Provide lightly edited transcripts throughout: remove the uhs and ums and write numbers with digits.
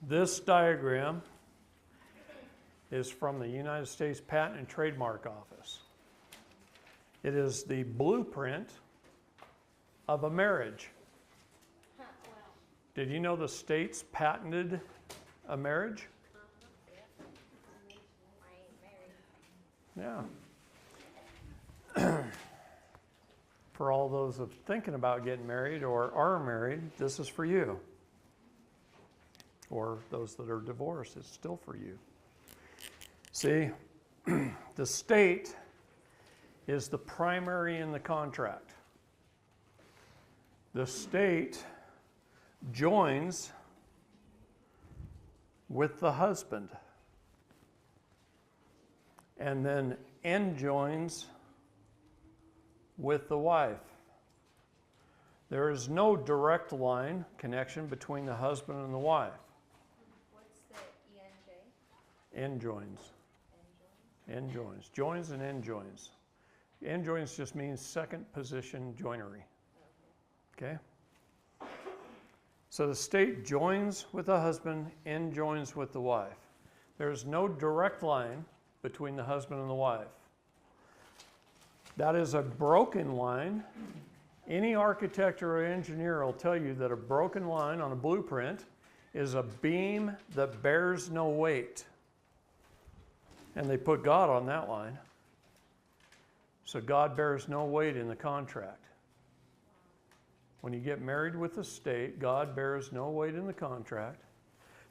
This diagram is from the United States Patent and Trademark Office. It is the blueprint of a marriage. Did you know the states patented a marriage? Yeah. For all those of thinking about getting married or are married, this is for you. Or those that are divorced, it's still for you. See, the state is the primary in the contract. The state joins with the husband and then enjoins with the wife. There is no direct line connection between the husband and the wife. What's the ENJ? Enjoins. Enjoins. Joins and enjoins. Enjoins just means second position joinery. Okay? So the state joins with the husband, enjoins with the wife. There's no direct line between the husband and the wife. That is a broken line. Any architect or engineer will tell you that a broken line on a blueprint is a beam that bears no weight. And they put God on that line. So God bears no weight in the contract. When you get married with the state, God bears no weight in the contract.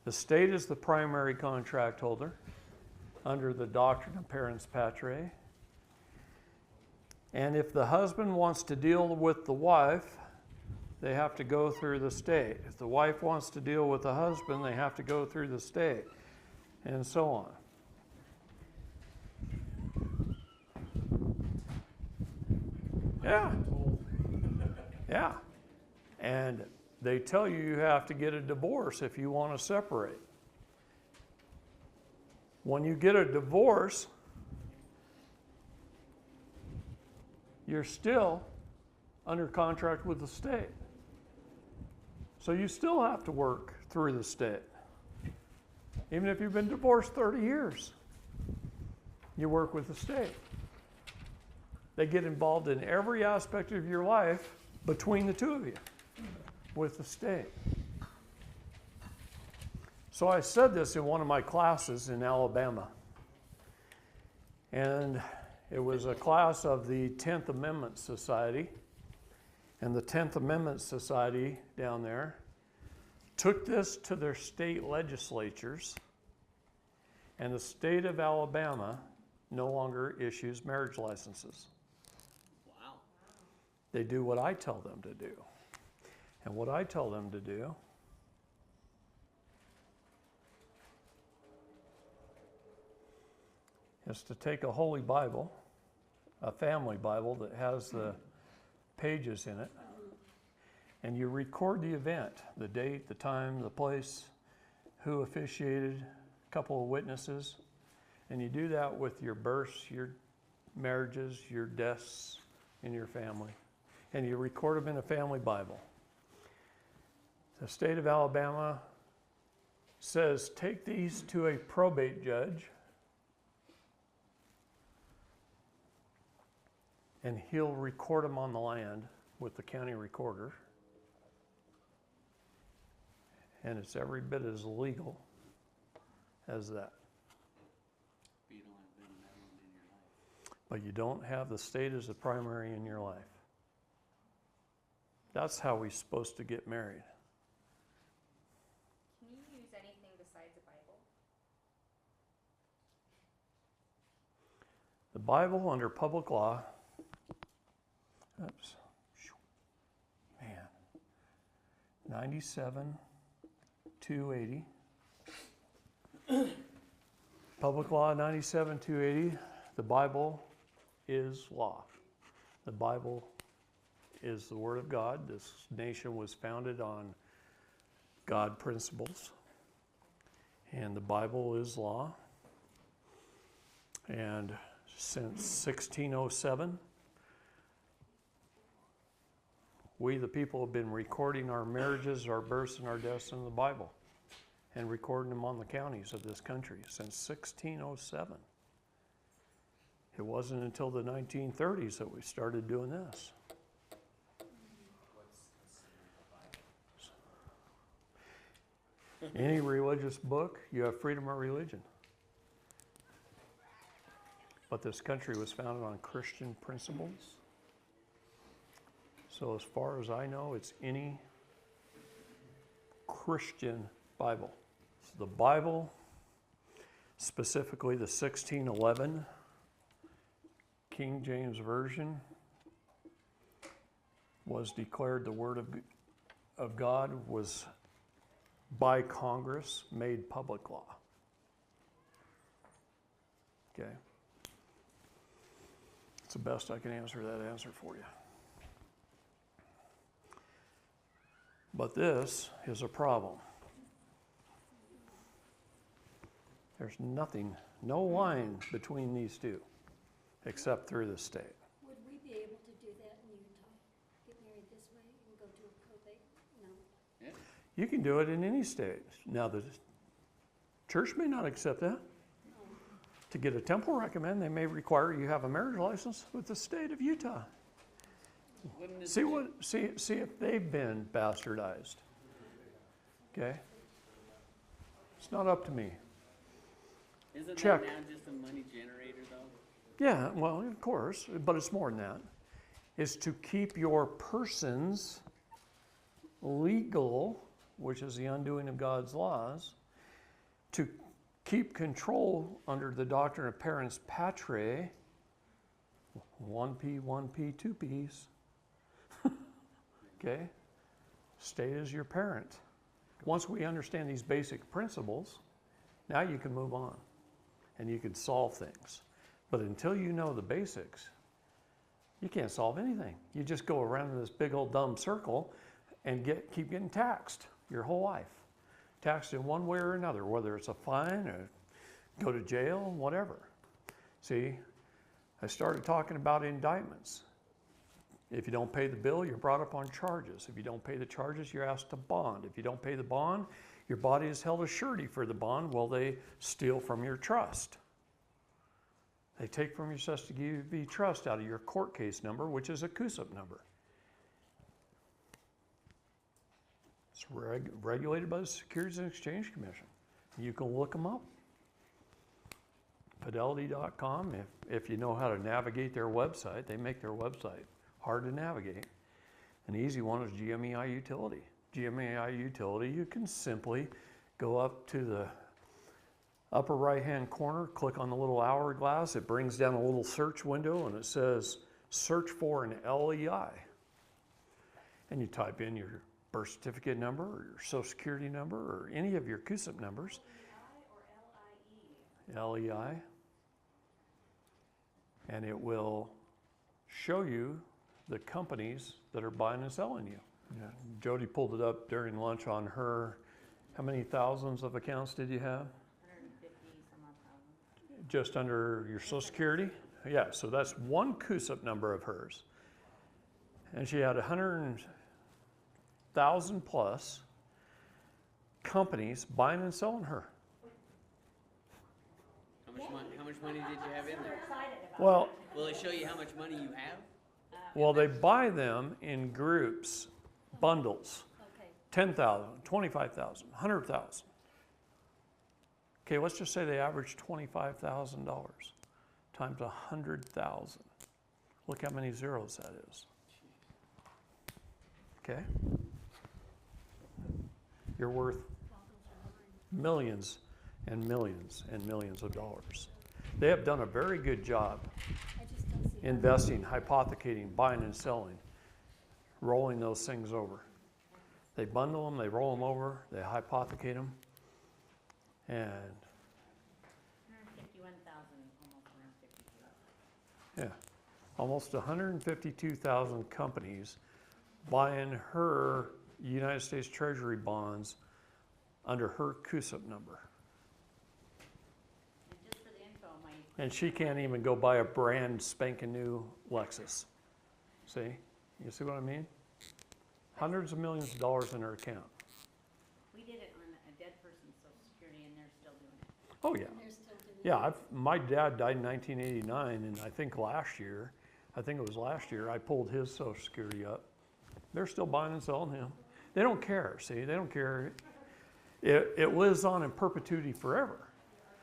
The state is the primary contract holder under the doctrine of parens patriae. And if the husband wants to deal with the wife, they have to go through the state. If the wife wants to deal with the husband, they have to go through the state, and so on. Yeah. Yeah. And they tell you you have to get a divorce if you want to separate. When you get a divorce, you're still under contract with the state. So you still have to work through the state. Even if you've been divorced 30 years, you work with the state. They get involved in every aspect of your life between the two of you with the state. So I said this in one of my classes in Alabama. And it was a class of the 10th Amendment Society. And the 10th Amendment Society down there took this to their state legislatures. And the state of Alabama no longer issues marriage licenses. Wow. They do what I tell them to do. And what I tell them to do is to take a Holy Bible, a family Bible that has the pages in it, and you record the event, the date, the time, the place, who officiated, a couple of witnesses, and you do that with your births, your marriages, your deaths in your family, and you record them in a family Bible. The state of Alabama says, take these to a probate judge, and he'll record them on the land with the county recorder. And it's every bit as legal as that. But you don't have them and that one in your life. But you don't have the state as a primary in your life. That's how we're supposed to get married. Can you use anything besides a Bible? The Bible under public law, oops, man, 97-280. Public law 97-280, the Bible is law. The Bible is the Word of God. This nation was founded on God principles, and the Bible is law. And since 1607, we, the people, have been recording our marriages, our births, and our deaths in the Bible. and recording them on the counties of this country since 1607. It wasn't until the 1930s that we started doing this. Any religious book, you have freedom of religion. But this country was founded on Christian principles. So as far as I know, it's any Christian Bible. So the Bible, specifically the 1611 King James Version, was declared the Word of God, was by Congress made public law. Okay. It's the best I can answer that answer for you. But this is a problem. There's nothing, no line between these two, except through the state. Would we be able to do that in Utah? Get married this way and go to a probate? No. Yeah. You can do it in any state. Now, the church may not accept that. To get a temple recommend, they may require you have a marriage license with the state of Utah. Wouldn't it See be- see if they've been bastardized. Okay? It's not up to me. Isn't check. that now just a money generator, though? Yeah, well, of course, but it's more than that. It's to keep your persons legal, which is the undoing of God's laws, to keep control under the doctrine of parens patriae, 1P, 1P, 2Ps. Okay? State is your parent. Once we understand these basic principles, now you can move on and you can solve things. But until you know the basics, you can't solve anything. You just go around in this big old dumb circle and keep getting taxed your whole life. Taxed in one way or another, whether it's a fine or go to jail, whatever. See, I started talking about indictments. If you don't pay the bill, you're brought up on charges. If you don't pay the charges, you're asked to bond. If you don't pay the bond, your body is held as surety for the bond while they steal from your trust. They take from your custody trust out of your court case number, which is a CUSIP number. It's regulated by the Securities and Exchange Commission. You can look them up. Fidelity.com, if you know how to navigate their website, they make their website hard to navigate. An easy one is GMEI Utility. GMEI Utility, you can simply go up to the upper right-hand corner, click on the little hourglass. It brings down a little search window and it says, search for an LEI. And you type in your birth certificate number or your social security number or any of your CUSIP numbers. LEI or LIE? LEI. And it will show you the companies that are buying and selling you. Yeah. Jody pulled it up during lunch on her. How many thousands of accounts did you have? 150 some odd thousand. Just under your social security? Yeah, so that's one CUSIP number of hers. And she had 100,000 plus companies buying and selling her. How much money did you have in there? Well, Will it show you how much money you have? they buy them in groups, bundles. Okay. 10,000, 25,000, 100,000. Okay, let's just say they average $25,000 times 100,000. Look how many zeros that is. Okay? You're worth millions and millions and millions of dollars. They have done a very good job I just don't see. investing, hypothecating, buying and selling, rolling those things over. They bundle them, they roll them over, they hypothecate them, and 151,000, almost 152. yeah, almost 152,000 companies buying her United States Treasury bonds under her CUSIP number. And just for the info, my And she can't even go buy a brand spanking new Lexus. See? You see what I mean? Hundreds of millions of dollars in her account. we did it on a dead person's social security and they're still doing it. Oh, yeah. And they're still doing it. Yeah, my dad died in 1989, and I think it was last year, I pulled his Social Security up. They're still buying and selling him. They don't care, see, they don't care. It lives on in perpetuity forever,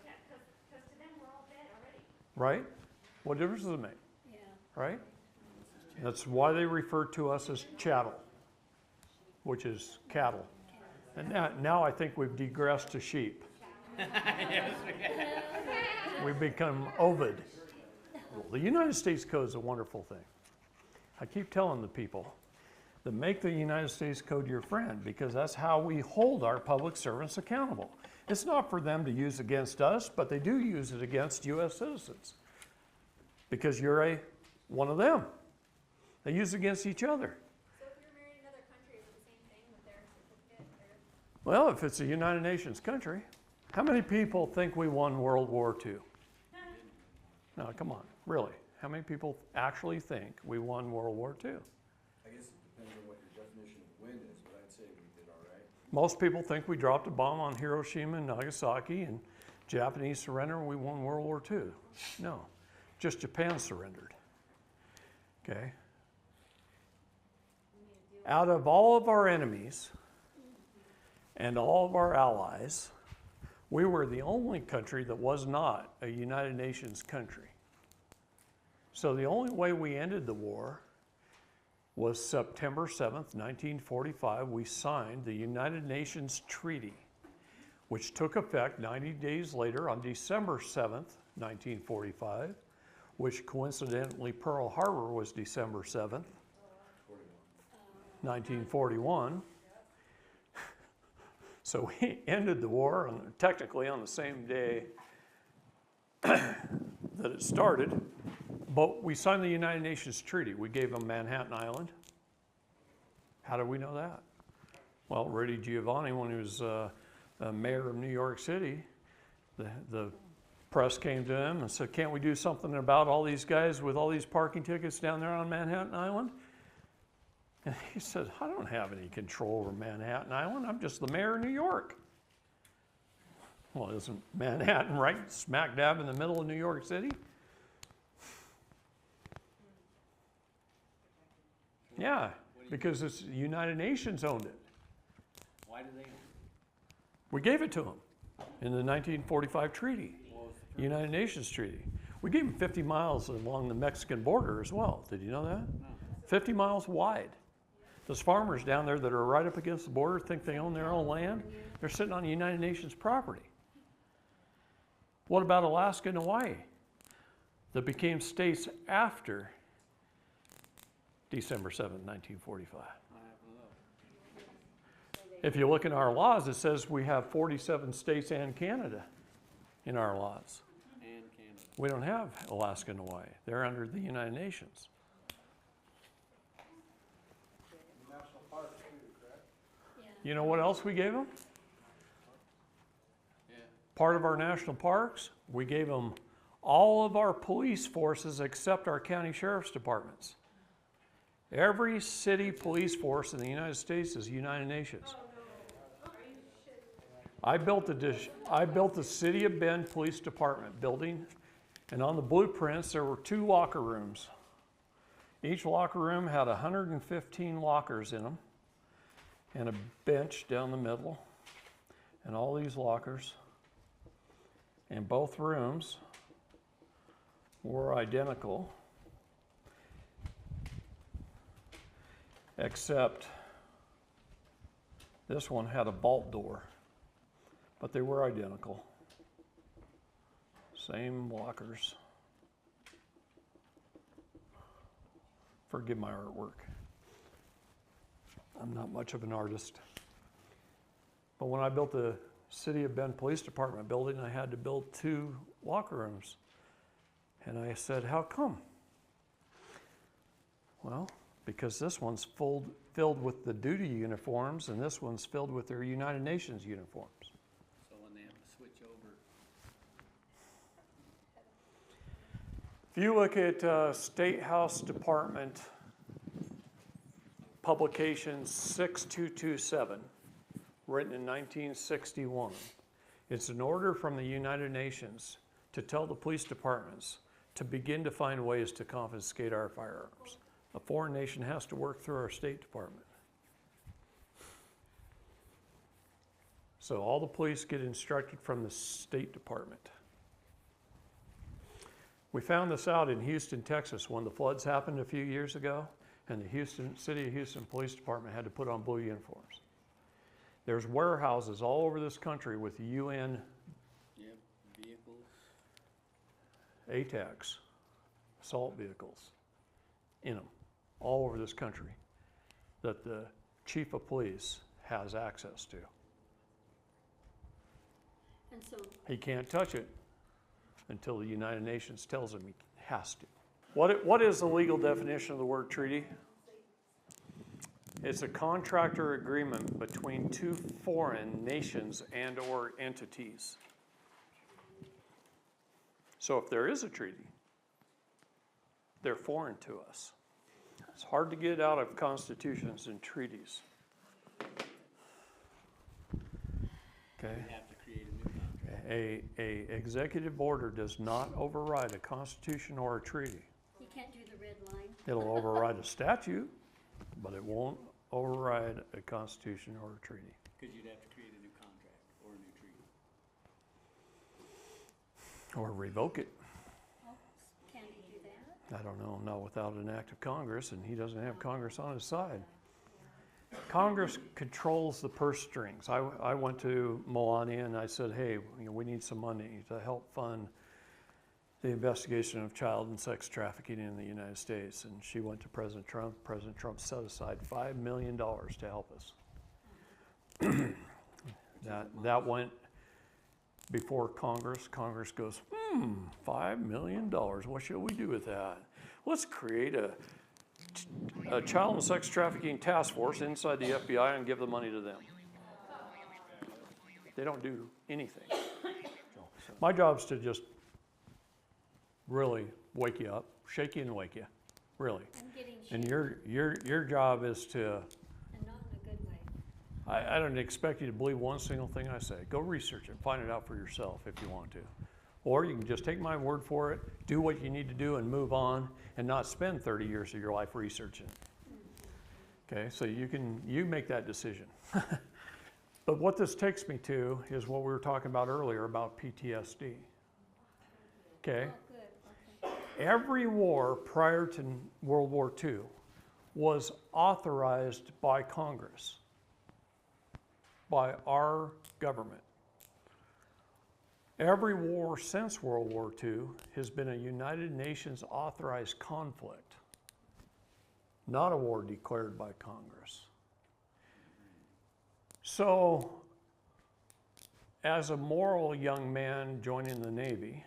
Yeah, because to them, we're all dead already. right? What difference does it make, Yeah. right? That's why they refer to us as chattel, which is cattle. And now I think we've digressed to sheep. We've become Ovid. Well, the United States Code is a wonderful thing. I keep telling the people that make the United States Code your friend, because that's how we hold our public servants accountable. It's not for them to use against us, but they do use it against U.S. citizens, because you're one of them. They use it against each other. So if you're married in another country, is it the same thing with their certificate? Well, if it's a United Nations country, how many people think we won World War II? No, come on, really. How many people actually think we won World War II? I guess it depends on what your definition of win is, but I'd say we did all right. Most people think we dropped a bomb on Hiroshima and Nagasaki and Japanese surrender and we won World War II. No, just Japan surrendered. Okay? Out of all of our enemies and all of our allies, we were the only country that was not a United Nations country. So the only way we ended the war was September 7th, 1945. We signed the United Nations Treaty, which took effect 90 days later on December 7th, 1945, which coincidentally Pearl Harbor was December 7th, 1941. So we ended the war technically on the same day that it started, but we signed the United Nations Treaty. We gave them Manhattan Island. How do we know that? Well, Rudy Giovanni, when he was mayor of New York City, the press came to him and said, can't we do something about all these guys with all these parking tickets down there on Manhattan Island? And he said, I don't have any control over Manhattan Island. I'm just the mayor of New York. Well, isn't Manhattan right smack dab in the middle of New York City? Yeah, because it's the United Nations owned it. Why do they own it? We gave it to them in the 1945 treaty, What was the purpose? United Nations Treaty. We gave them 50 miles along the Mexican border as well. Did you know that? No. 50 miles wide. Those farmers down there that are right up against the border think they own their own land. They're sitting on United Nations property. What about Alaska and Hawaii that became states after December 7th, 1945? I have to look. If you look in our laws, it says we have 47 states and Canada in our laws. And Canada. We don't have Alaska and Hawaii. They're under the United Nations. National parks too, correct? Yeah. You know what else we gave them? Yeah. Part of our national parks, we gave them all of our police forces except our county sheriff's departments. Every city police force in the United States is United Nations. I built the City of Bend Police Department building, and on the blueprints there were 2 locker rooms. Each locker room had 115 lockers in them, and a bench down the middle, and all these lockers. And both rooms were identical, except this one had a vault door, but they were identical. Same lockers. Forgive my artwork. I'm not much of an artist. But when I built the City of Bend Police Department building, I had to build 2 locker rooms. And I said, how come? Well, because this one's filled with the duty uniforms and this one's filled with their United Nations uniforms. So when they have to switch over, If you look at State House Department Publication 6227, written in 1961. It's an order from the United Nations to tell the police departments to begin to find ways to confiscate our firearms. A foreign nation has to work through our State Department. So all the police get instructed from the State Department. We found this out in Houston, Texas, when the floods happened a few years ago, and the City of Houston Police Department had to put on blue uniforms. There's warehouses all over this country with UN Yep, vehicles. ATACs, assault vehicles, in them, all over this country, that the chief of police has access to. And so, He can't touch it until the United Nations tells him he has to. What is the legal definition of the word treaty? It's a contract or agreement between two foreign nations and or entities. So if there is a treaty, they're foreign to us. It's hard to get out of constitutions and treaties. Okay? We have to create a new contract. A executive order does not override a constitution or a treaty. you can't do the red line. It'll override a statute, but it won't override a constitution or a treaty. Because you'd have to create a new contract or a new treaty. Or revoke it. Oh, can he do that? I don't know, not without an act of Congress, and he doesn't have Congress on his side. Congress controls the purse strings. I went to Melania and I said, hey, we need some money to help fund the investigation of child and sex trafficking in the United States. And she went to President Trump. President Trump set aside $5 million to help us. That went before Congress. Congress goes, $5 million, what should we do with that? Let's create a child and sex trafficking task force inside the FBI and give the money to them. They don't do anything. My job's to just really wake you up, shake you and wake you, really. I'm getting And shaky, your job is to, and not in a good way. I don't expect you to believe one single thing I say. Go research it, find it out for yourself if you want to. Or you can just take my word for it, do what you need to do and move on and not spend 30 years of your life researching. Okay, so you make that decision. But what this takes me to is what we were talking about earlier about PTSD. Okay? Oh, good, okay. Every war prior to World War II was authorized by Congress, by our government. Every war since World War II has been a United Nations authorized conflict, not a war declared by Congress. So, as a moral young man joining the Navy,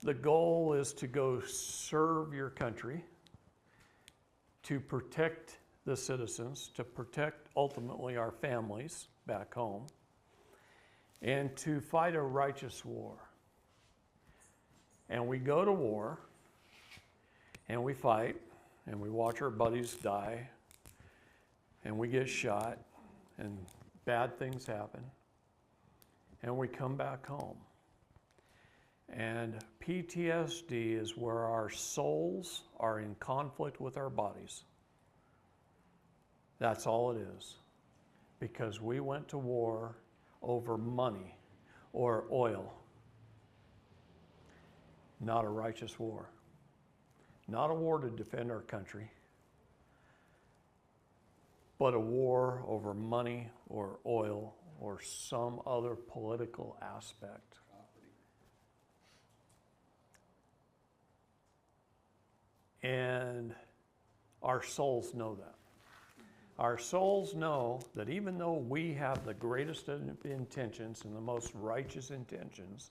the goal is to go serve your country, to protect the citizens, to protect ultimately our families back home, and to fight a righteous war. And we go to war, and we fight, and we watch our buddies die, and we get shot, and bad things happen, and we come back home. And PTSD is where our souls are in conflict with our bodies. That's all it is. Because we went to war over money or oil. Not a righteous war. Not a war to defend our country, but a war over money or oil or some other political aspect. And our souls know that. Our souls know that even though we have the greatest of intentions and the most righteous intentions,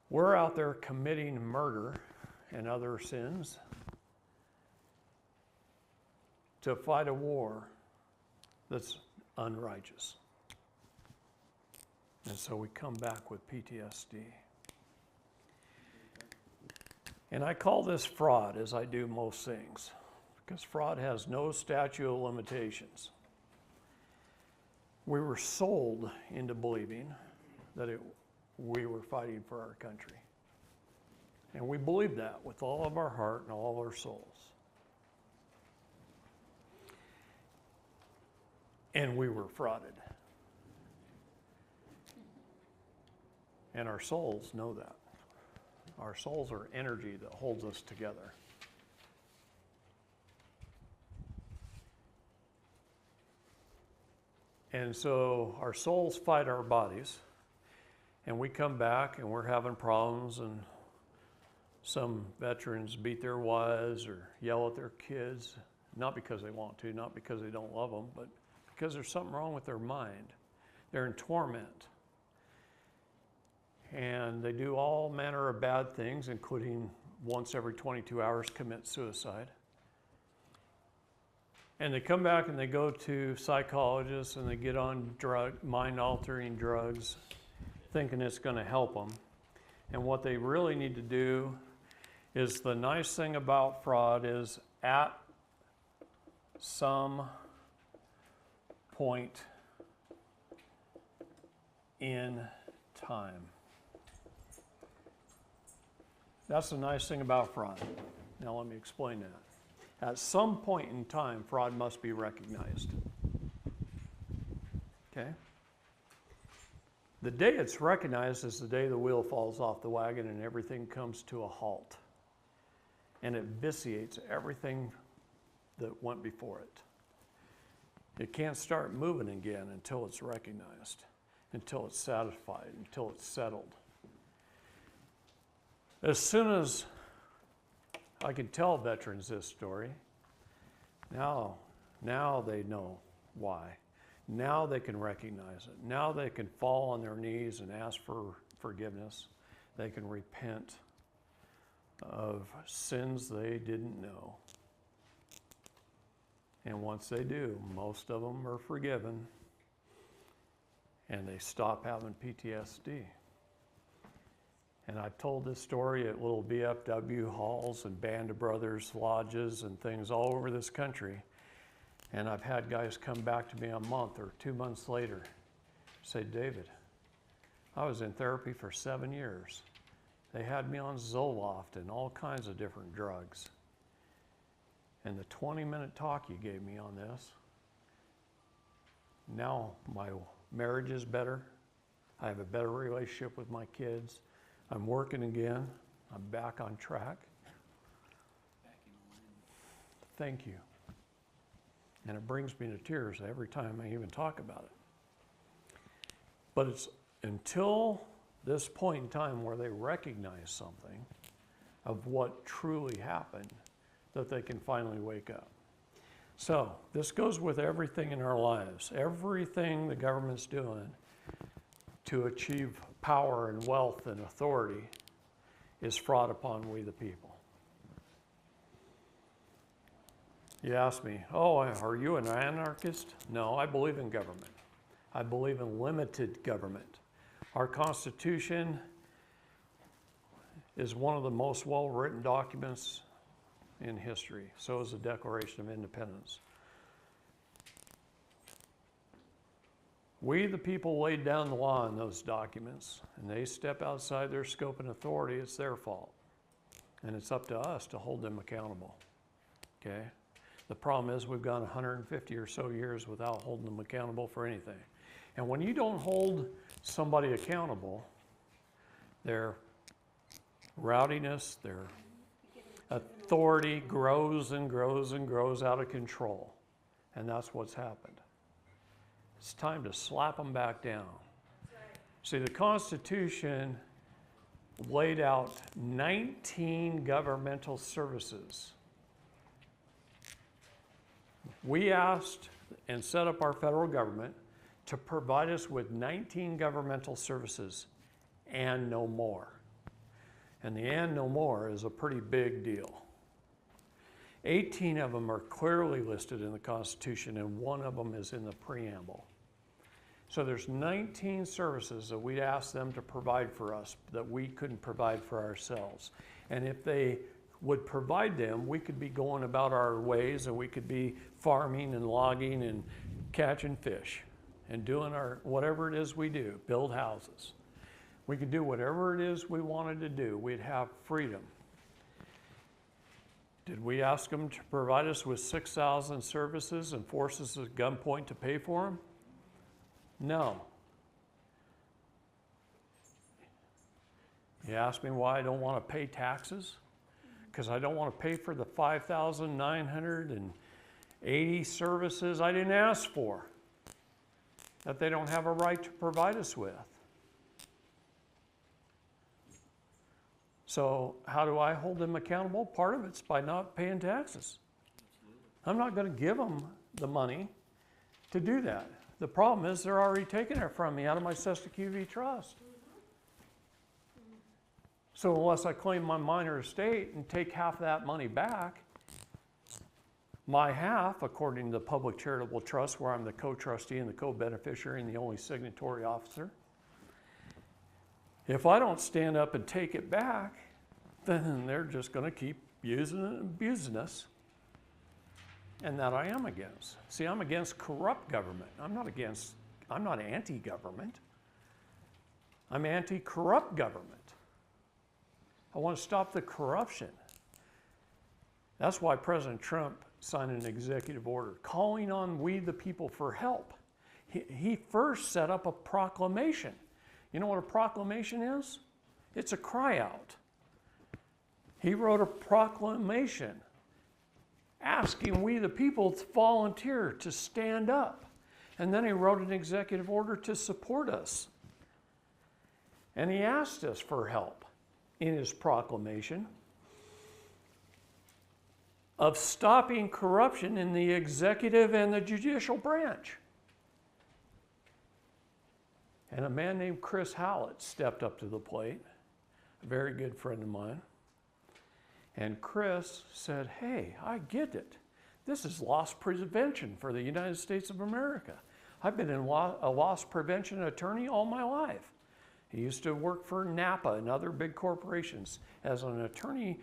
we're out there committing murder and other sins to fight a war that's unrighteous. And so we come back with PTSD. And I call this fraud, as I do most things, because fraud has no statute of limitations. We were sold into believing that we were fighting for our country. And we believed that with all of our heart and all of our souls. And we were frauded. And our souls know that. Our souls are energy that holds us together. And so our souls fight our bodies, and we come back and we're having problems, and some veterans beat their wives or yell at their kids, not because they want to, not because they don't love them, but because there's something wrong with their mind. They're in torment. And they do all manner of bad things, including once every 22 hours commit suicide. And they come back and they go to psychologists and they get on mind-altering drugs, thinking it's going to help them. And what they really need to do is, the nice thing about fraud is, at some point in time. That's the nice thing about fraud. Now let me explain that. At some point in time, fraud must be recognized. Okay? The day it's recognized is the day the wheel falls off the wagon and everything comes to a halt. And it vitiates everything that went before it. It can't start moving again until it's recognized, until it's satisfied, until it's settled. As soon as I can tell veterans this story, now they know why. Now they can recognize it. Now they can fall on their knees and ask for forgiveness. They can repent of sins they didn't know. And once they do, most of them are forgiven and they stop having PTSD. And I've told this story at little VFW halls and Band of Brothers lodges and things all over this country. And I've had guys come back to me a month or 2 months later, say, David, I was in therapy for 7 years. They had me on Zoloft and all kinds of different drugs. And the 20-minute talk you gave me on this, now my marriage is better. I have a better relationship with my kids. I'm working again. I'm back on track. Back in line. Thank you. And it brings me to tears every time I even talk about it. But it's until this point in time where they recognize something of what truly happened that they can finally wake up. So this goes with everything in our lives. Everything the government's doing to achieve power and wealth and authority is fraud upon we the people. You ask me, oh, are you an anarchist? No, I believe in government. I believe in limited government. Our Constitution is one of the most well-written documents in history. So is the Declaration of Independence. We, the people, laid down the law in those documents, and they step outside their scope and authority, it's their fault. And it's up to us to hold them accountable. Okay? The problem is we've gone 150 or so years without holding them accountable for anything. And when you don't hold somebody accountable, their rowdiness, their authority grows and grows and grows out of control. And that's what's happened. It's time to slap them back down. See, the Constitution laid out 19 governmental services. We asked and set up our federal government to provide us with 19 governmental services and no more. And the and no more is a pretty big deal. 18 of them are clearly listed in the Constitution, and one of them is in the preamble. So there's 19 services that we asked them to provide for us that we couldn't provide for ourselves. And if they would provide them, we could be going about our ways, and we could be farming and logging and catching fish. and doing our whatever it is we do, build houses. We could do whatever it is we wanted to do. We'd have freedom. Did we ask them to provide us with 6,000 services and force us at gunpoint to pay for them? No. You ask me why I don't want to pay taxes? Because I don't want to pay for the 5,980 services I didn't ask for, that they don't have a right to provide us with. So how do I hold them accountable? Part of it's by not paying taxes. I'm not going to give them the money to do that. The problem is they're already taking it from me out of my Sesta QV trust. So unless I claim my minor estate and take half of that money back, my half, according to the Public Charitable Trust, where I'm the co-trustee and the co-beneficiary and the only signatory officer, if I don't stand up and take it back, then they're just going to keep using it and abusing us. And that I am against. See, I'm against corrupt government. I'm not anti-government. I'm anti-corrupt government. I want to stop the corruption. That's why President Trump signed an executive order calling on we the people for help. He first set up a proclamation. You know what a proclamation is? It's a cry out. He wrote a proclamation asking we the people to volunteer, to stand up. And then he wrote an executive order to support us. And he asked us for help in his proclamation of stopping corruption in the executive and the judicial branch. And a man named Chris Hallett stepped up to the plate, a very good friend of mine. And Chris said, hey, I get it. This is loss prevention for the United States of America. I've been a loss prevention attorney all my life. He used to work for Napa and other big corporations as an attorney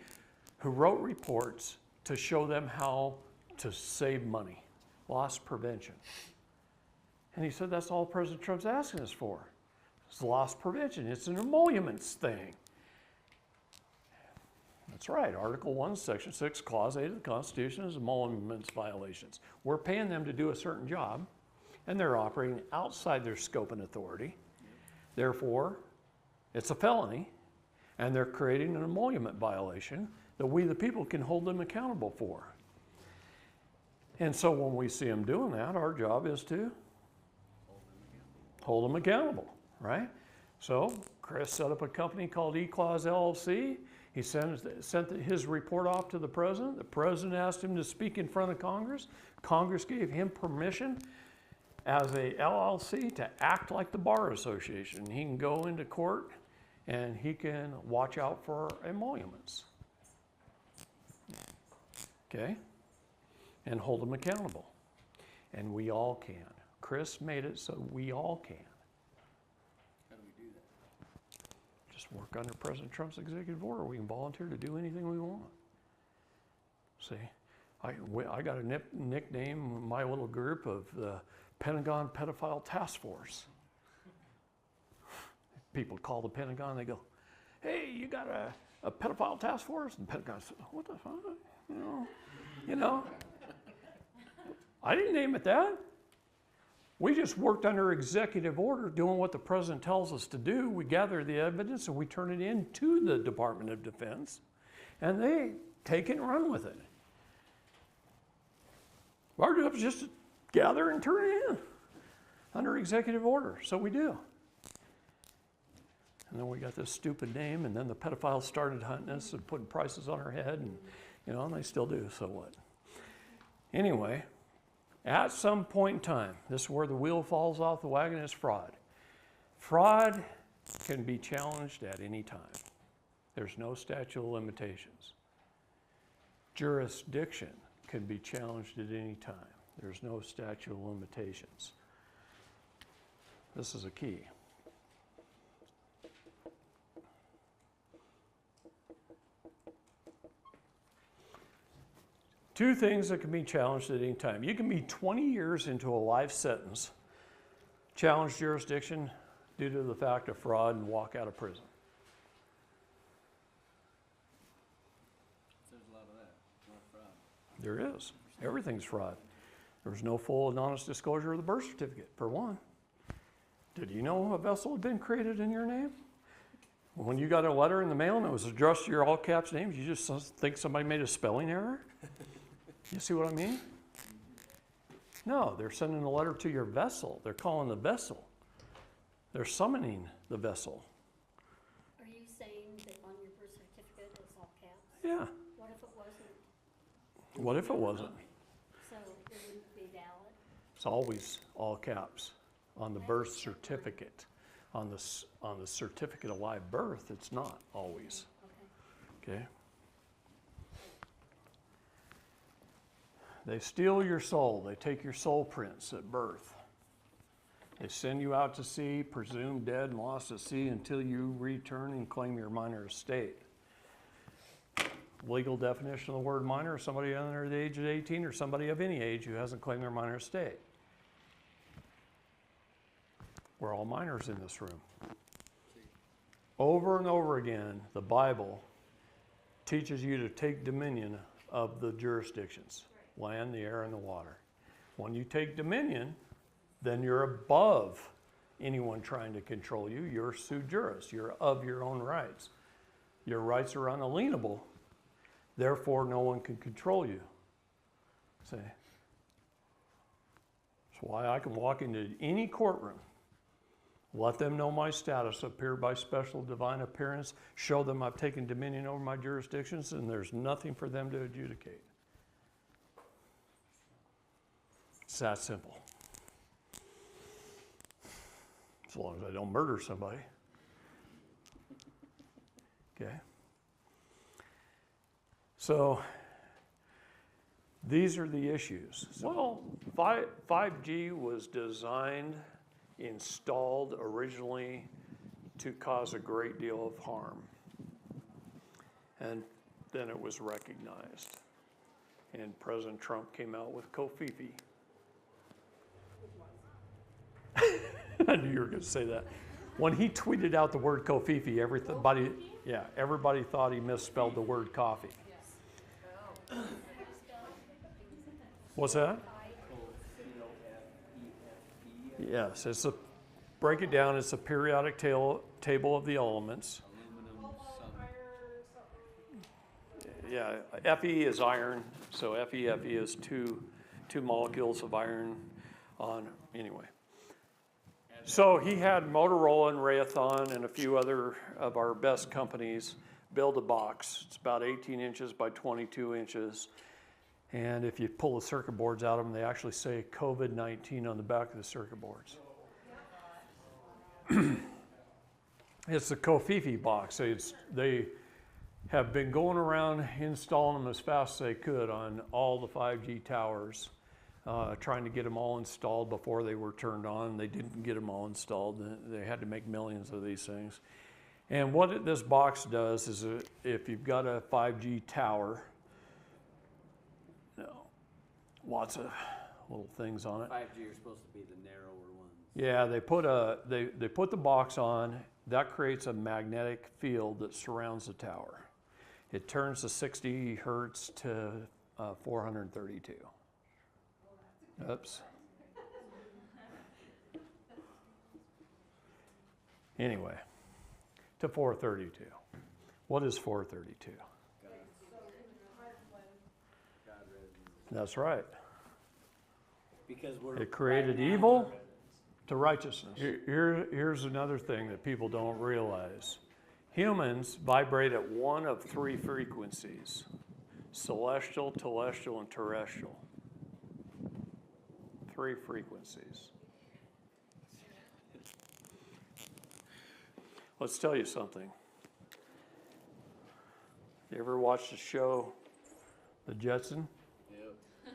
who wrote reports to show them how to save money, loss prevention. And he said, that's all President Trump's asking us for. It's loss prevention. It's an emoluments thing. That's right. Article 1, Section 6, Clause 8 of the Constitution is emoluments violations. We're paying them to do a certain job, and they're operating outside their scope and authority. Therefore, it's a felony, and they're creating an emolument violation that we, the people, can hold them accountable for. And so when we see them doing that, our job is to hold them accountable, right? So Chris set up a company called E-Clause LLC. He sent his report off to the president. The president asked him to speak in front of Congress. Congress gave him permission as a LLC to act like the Bar Association. He can go into court and he can watch out for emoluments. Okay? And hold them accountable. And we all can. Chris made it so we all can. How do we do that? Just work under President Trump's executive order. We can volunteer to do anything we want. See, I got a nickname in my little group of the Pentagon Pedophile Task Force. People call the Pentagon, they go, hey, you got a pedophile task force? And the Pentagon says, what the fuck? You know, I didn't name it that. We just worked under executive order doing what the president tells us to do. We gather the evidence and we turn it in to the Department of Defense, and they take it and run with it. Our job is just to gather and turn it in under executive order, so we do. And then we got this stupid name, and then the pedophiles started hunting us and putting prices on our head, and and they still do, so what? Anyway, at some point in time, this is where the wheel falls off the wagon, is fraud. Fraud can be challenged at any time. There's no statute of limitations. Jurisdiction can be challenged at any time. There's no statute of limitations. This is a key. Two things that can be challenged at any time. You can be 20 years into a life sentence challenge jurisdiction due to the fact of fraud and walk out of prison. There's a lot of that, a lot of fraud. There is. Everything's fraud. There's no full and honest disclosure of the birth certificate, for one. Did you know a vessel had been created in your name? When you got a letter in the mail and it was addressed to your all caps name, you just think somebody made a spelling error? You see what I mean? No, they're sending a letter to your vessel. They're calling the vessel. They're summoning the vessel. Are you saying that on your birth certificate it's all caps? Yeah. What if it wasn't? What if it wasn't? So it wouldn't be valid? It's always all caps on the birth certificate. On the certificate of live birth, it's not always. Okay? They steal your soul. They take your soul prints at birth. They send you out to sea, presumed dead and lost at sea until you return and claim your minor estate. Legal definition of the word minor is somebody under the age of 18 or somebody of any age who hasn't claimed their minor estate. We're all minors in this room. Over and over again, the Bible teaches you to take dominion of the jurisdictions, land, the air, and the water. When you take dominion, then you're above anyone trying to control you. You're sui juris. You're of your own rights. Your rights are unalienable. Therefore, no one can control you. See? That's why I can walk into any courtroom, let them know my status, appear by special divine appearance, show them I've taken dominion over my jurisdictions, and there's nothing for them to adjudicate. It's that simple. As long as I don't murder somebody. Okay? So, these are the issues. Well, 5G was designed, installed originally to cause a great deal of harm. And then it was recognized. And President Trump came out with Kofifi. I knew you were going to say that. When he tweeted out the word Kofifi, everybody thought he misspelled the word coffee. What's that? Yes, break it down, it's a periodic table of the elements. Yeah, Fe is iron, so Fe is two molecules of iron on, anyway. So he had Motorola and Raytheon and a few other of our best companies build a box. It's about 18 inches by 22 inches. And if you pull the circuit boards out of them, they actually say COVID-19 on the back of the circuit boards. It's the Kofifi box. They have been going around installing them as fast as they could on all the 5G towers, trying to get them all installed before they were turned on. They didn't get them all installed. They had to make millions of these things. And what this box does is if you've got a 5G tower, lots of little things on it. 5G are supposed to be the narrower ones. Yeah, they put the box on. That creates a magnetic field that surrounds the tower. It turns the 60 hertz to 432. Oops. Anyway, to 432. What is 432? That's right. Because It created evil to righteousness. Here's another thing that people don't realize. Humans vibrate at one of three frequencies: celestial, telestial, and terrestrial. Three frequencies. Let's tell you something. You ever watched the show, The Jetson? Yep.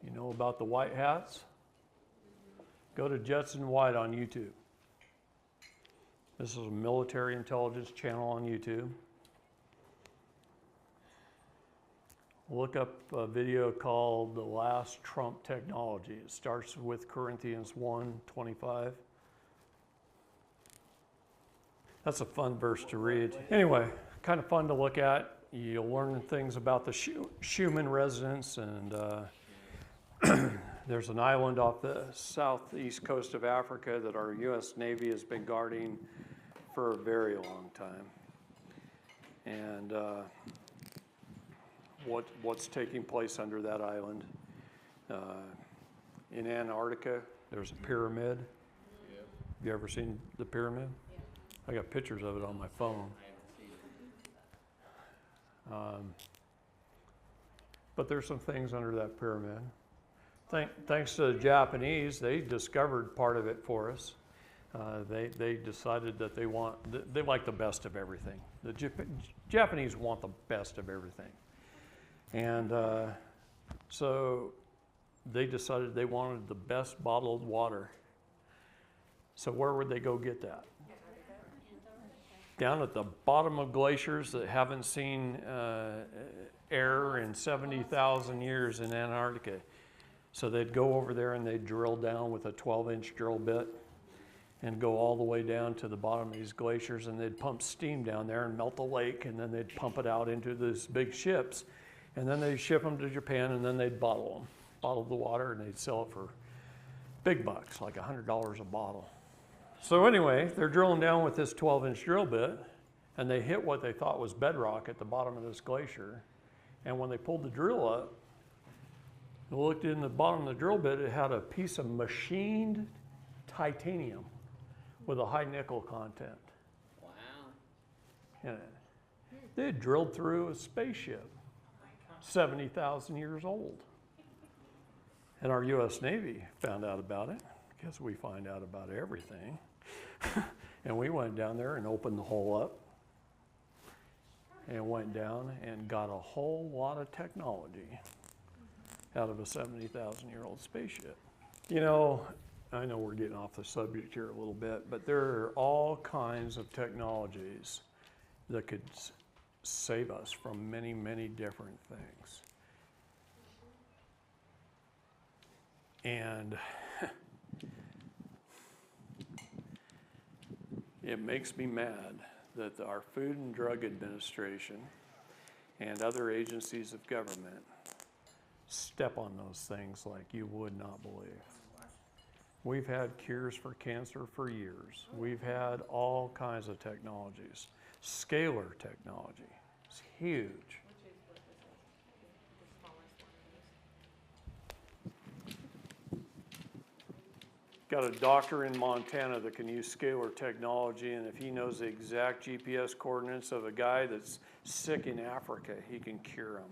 You know about the white hats? Go to Jetson White on YouTube. This is a military intelligence channel on YouTube. look up a video called The Last Trump Technology. It starts with Corinthians 1:25. That's a fun verse to read. Anyway, kind of fun to look at. You'll learn things about the Schumann resonance, and there's an island off the southeast coast of Africa that our U.S. Navy has been guarding for a very long time. And what's taking place under that island. In Antarctica, there's a pyramid. Yep. Have you ever seen the pyramid? I got pictures of it on my phone. But there's some things under that pyramid. Thanks to the Japanese, they discovered part of it for us. They decided that they like the best of everything. The Japanese want the best of everything. And so they decided they wanted the best bottled water. So where would they go get that? Down at the bottom of glaciers that haven't seen air in 70,000 years in Antarctica. So they'd go over there and they'd drill down with a 12-inch drill bit and go all the way down to the bottom of these glaciers, and they'd pump steam down there and melt the lake, and then they'd pump it out into these big ships, and then they'd ship them to Japan, and then they'd bottle the water, and they'd sell it for big bucks, like $100 a bottle. So anyway, they're drilling down with this 12-inch drill bit, and they hit what they thought was bedrock at the bottom of this glacier. And when they pulled the drill up, and looked in the bottom of the drill bit, it had a piece of machined titanium with a high nickel content Wow. in it. They had drilled through a spaceship, 70,000 years old. And our U.S. Navy found out about it, because we find out about everything. And we went down there and opened the hole up and went down and got a whole lot of technology out of a 70,000-year-old spaceship. You know, I know we're getting off the subject here a little bit, but there are all kinds of technologies that could save us from many, many different things. And it makes me mad that our Food and Drug Administration and other agencies of government step on those things like you would not believe. We've had cures for cancer for years. We've had all kinds of technologies. Scalar technology is huge. Which is what this is, the smallest one of these. Got a doctor in Montana that can use scalar technology, and if he knows the exact GPS coordinates of a guy that's sick in Africa, he can cure him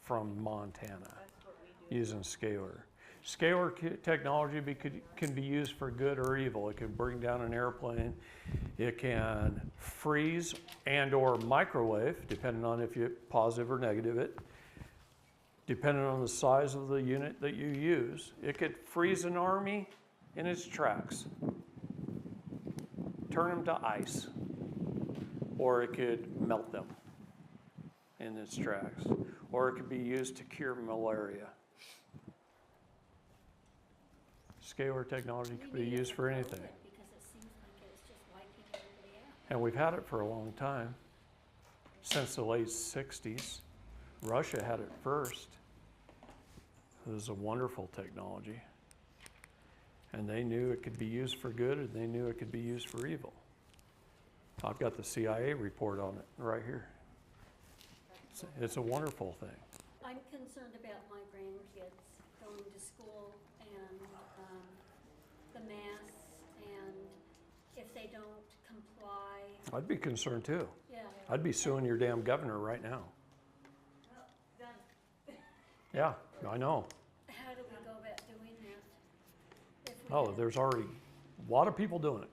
from Montana That's what we do. using scalar. Scalar technology can be used for good or evil. It can bring down an airplane. It can freeze and or microwave, depending on if you positive or negative it. Depending on the size of the unit that you use. It could freeze an army in its tracks, turn them to ice, or it could melt them in its tracks, or it could be used to cure malaria. Scalar technology could be used for anything. Because it seems like it's just wiping everybody out. And we've had it for a long time, since the late 60s. Russia had it first. It was a wonderful technology. And they knew it could be used for good, and they knew it could be used for evil. I've got the CIA report on it right here. It's a wonderful thing. I'm concerned about my grandkids going to school and the masks, and if they don't comply, I'd be concerned too. yeah. I'd be suing your damn governor right now. Done. Yeah, I know. How do we go about doing that? If we Oh, had- there's already a lot of people doing it.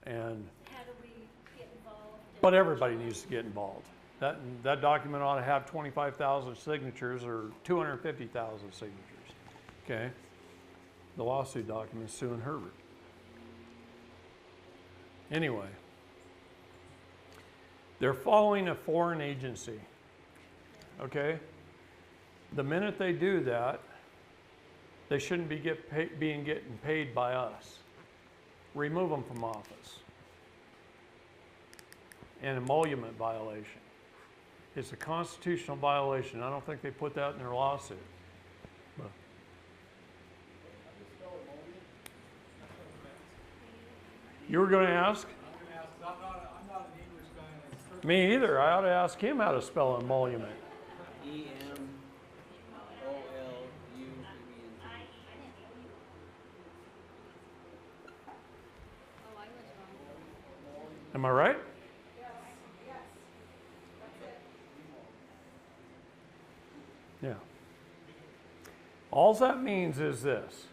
And How do we get involved? but everybody needs to get involved. That document ought to have 25,000 signatures or 250,000 signatures. Okay? The lawsuit document suing Herbert. Anyway, they're following a foreign agency. Okay? The minute they do that, they shouldn't be getting paid by us. Remove them from office. An emolument violation. It's a constitutional violation. I don't think they put that in their lawsuit. But you were going to ask? I'm going to ask, 'cause I'm not an English guy, and I certainly Me either. I ought to ask him how to spell emolument. EMOLUMENT. Oh, I was wrong. Am I right? Yeah. All that means is this.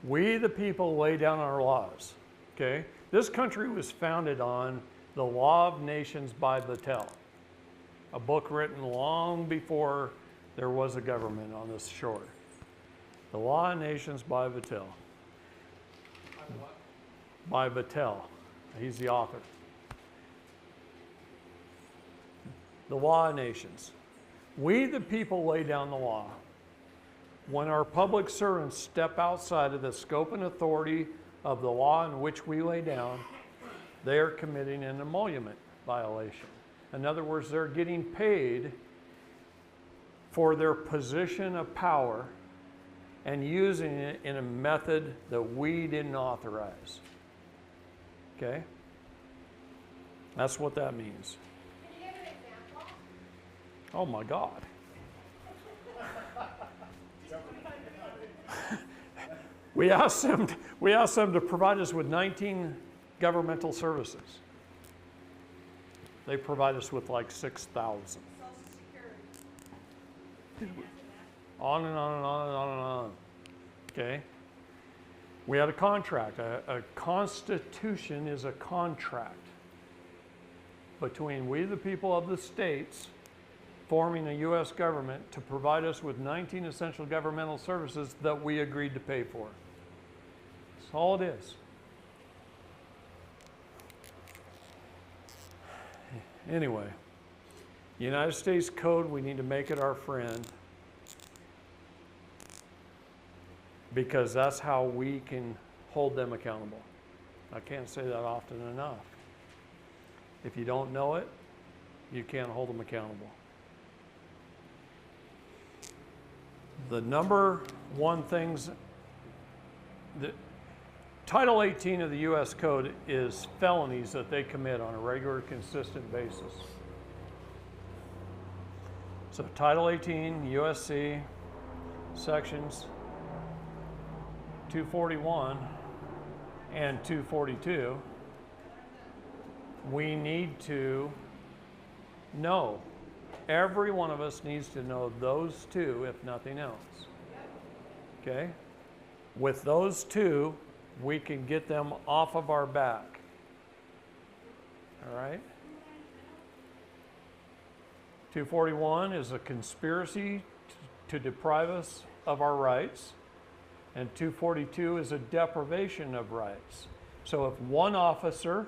We, the people, lay down our laws. Okay? This country was founded on the Law of Nations by Vattel, a book written long before there was a government on this shore. The Law of Nations by Vattel. By Vattel. He's the author. The Law of Nations. We, the people, lay down the law. When our public servants step outside of the scope and authority of the law in which we lay down, they are committing an emolument violation. In other words, they're getting paid for their position of power and using it in a method that we didn't authorize. Okay? That's what that means. Can you give an example? Oh my God. We asked them to provide us with 19 governmental services. They provide us with like 6,000. Social Security. On and on and on and on and on. Okay? We had a contract. A constitution is a contract between we, the people of the states, forming a U.S. government to provide us with 19 essential governmental services that we agreed to pay for. That's all it is. Anyway, United States Code, we need to make it our friend because that's how we can hold them accountable. I can't say that often enough. If you don't know it, you can't hold them accountable. The number one things that Title 18 of the U.S. Code is felonies that they commit on a regular, consistent basis. So Title 18, USC, sections 241 and 242, we need to know. Every one of us needs to know those two, if nothing else. Okay? With those two, we can get them off of our back. All right? 241 is a conspiracy to deprive us of our rights, and 242 is a deprivation of rights. So if one officer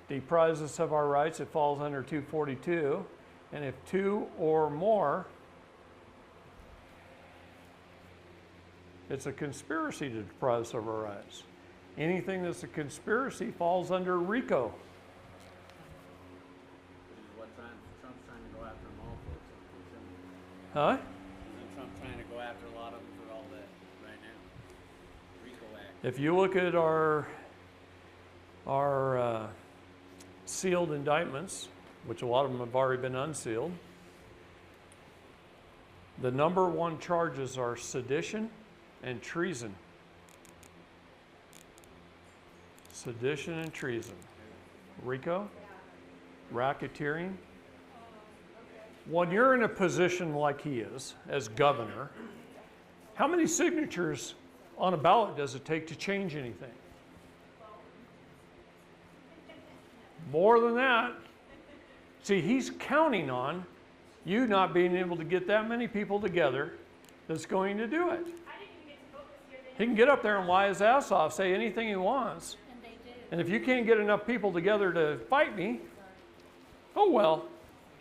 deprives us of our rights, it falls under 242. And if two or more, it's a conspiracy to deprive us of our rights. Anything that's a conspiracy falls under RICO. Which is what Trump's trying to go after them all for. Huh? Isn't Trump trying to go after a lot of them for all that right now? RICO Act. If you look at our sealed indictments, which a lot of them have already been unsealed, the number one charges are sedition and treason. Sedition and treason. RICO, racketeering. When you're in a position like he is, as governor, how many signatures on a ballot does it take to change anything? More than that. See, he's counting on you not being able to get that many people together that's going to do it. I didn't even get to vote this year. He can get up there and lie his ass off, say anything he wants. And they do. And if you can't get enough people together to fight me, oh well,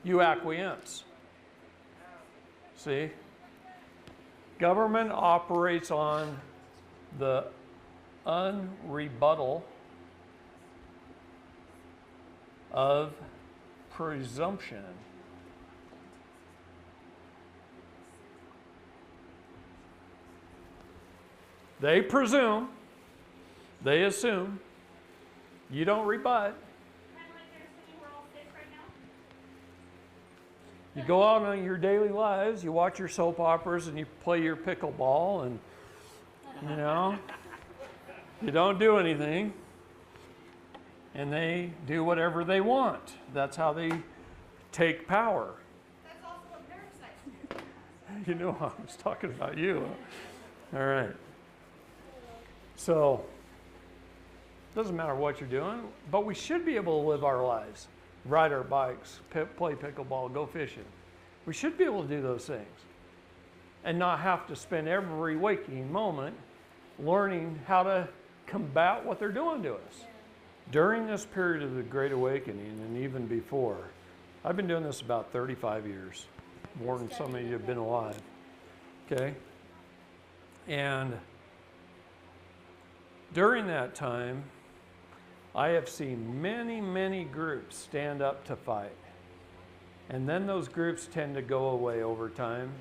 you acquiesce. See? Government operates on the unrebuttal of presumption. They presume, they assume, you don't rebut. Kind of like they're assuming we're all sick right now. You go out on your daily lives, you watch your soap operas and you play your pickleball and, you know, you don't do anything. And they do whatever they want. That's how they take power. That's also what parasites do. You know, I was talking about you. All right. So, doesn't matter what you're doing, but we should be able to live our lives, ride our bikes, play pickleball, go fishing. We should be able to do those things and not have to spend every waking moment learning how to combat what they're doing to us. During this period of the Great Awakening and even before, I've been doing this about 35 years, more than some of you have been alive, okay? And during that time, I have seen many, many groups stand up to fight. And then those groups tend to go away over time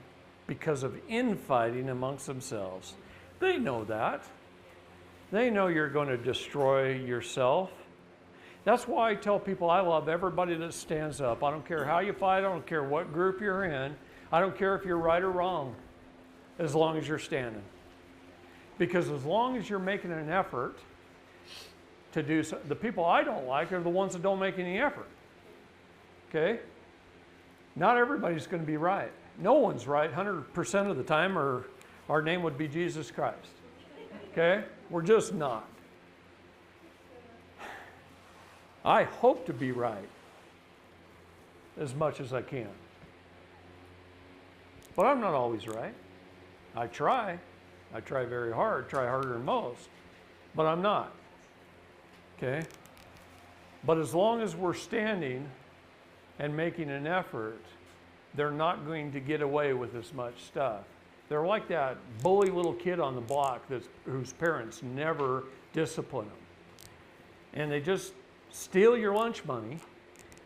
because of infighting amongst themselves. They know that. They know you're going to destroy yourself. That's why I tell people I love everybody that stands up. I don't care how you fight. I don't care what group you're in. I don't care if you're right or wrong, as long as you're standing. Because as long as you're making an effort to do so, the people I don't like are the ones that don't make any effort. Okay? Not everybody's going to be right. No one's right 100% of the time, or our name would be Jesus Christ. Okay? We're just not. I hope to be right as much as I can. But I'm not always right. I try. I try very hard, try harder than most, but I'm not. Okay? But as long as we're standing and making an effort, they're not going to get away with as much stuff. They're like that bully little kid on the block whose parents never discipline them. And they just steal your lunch money,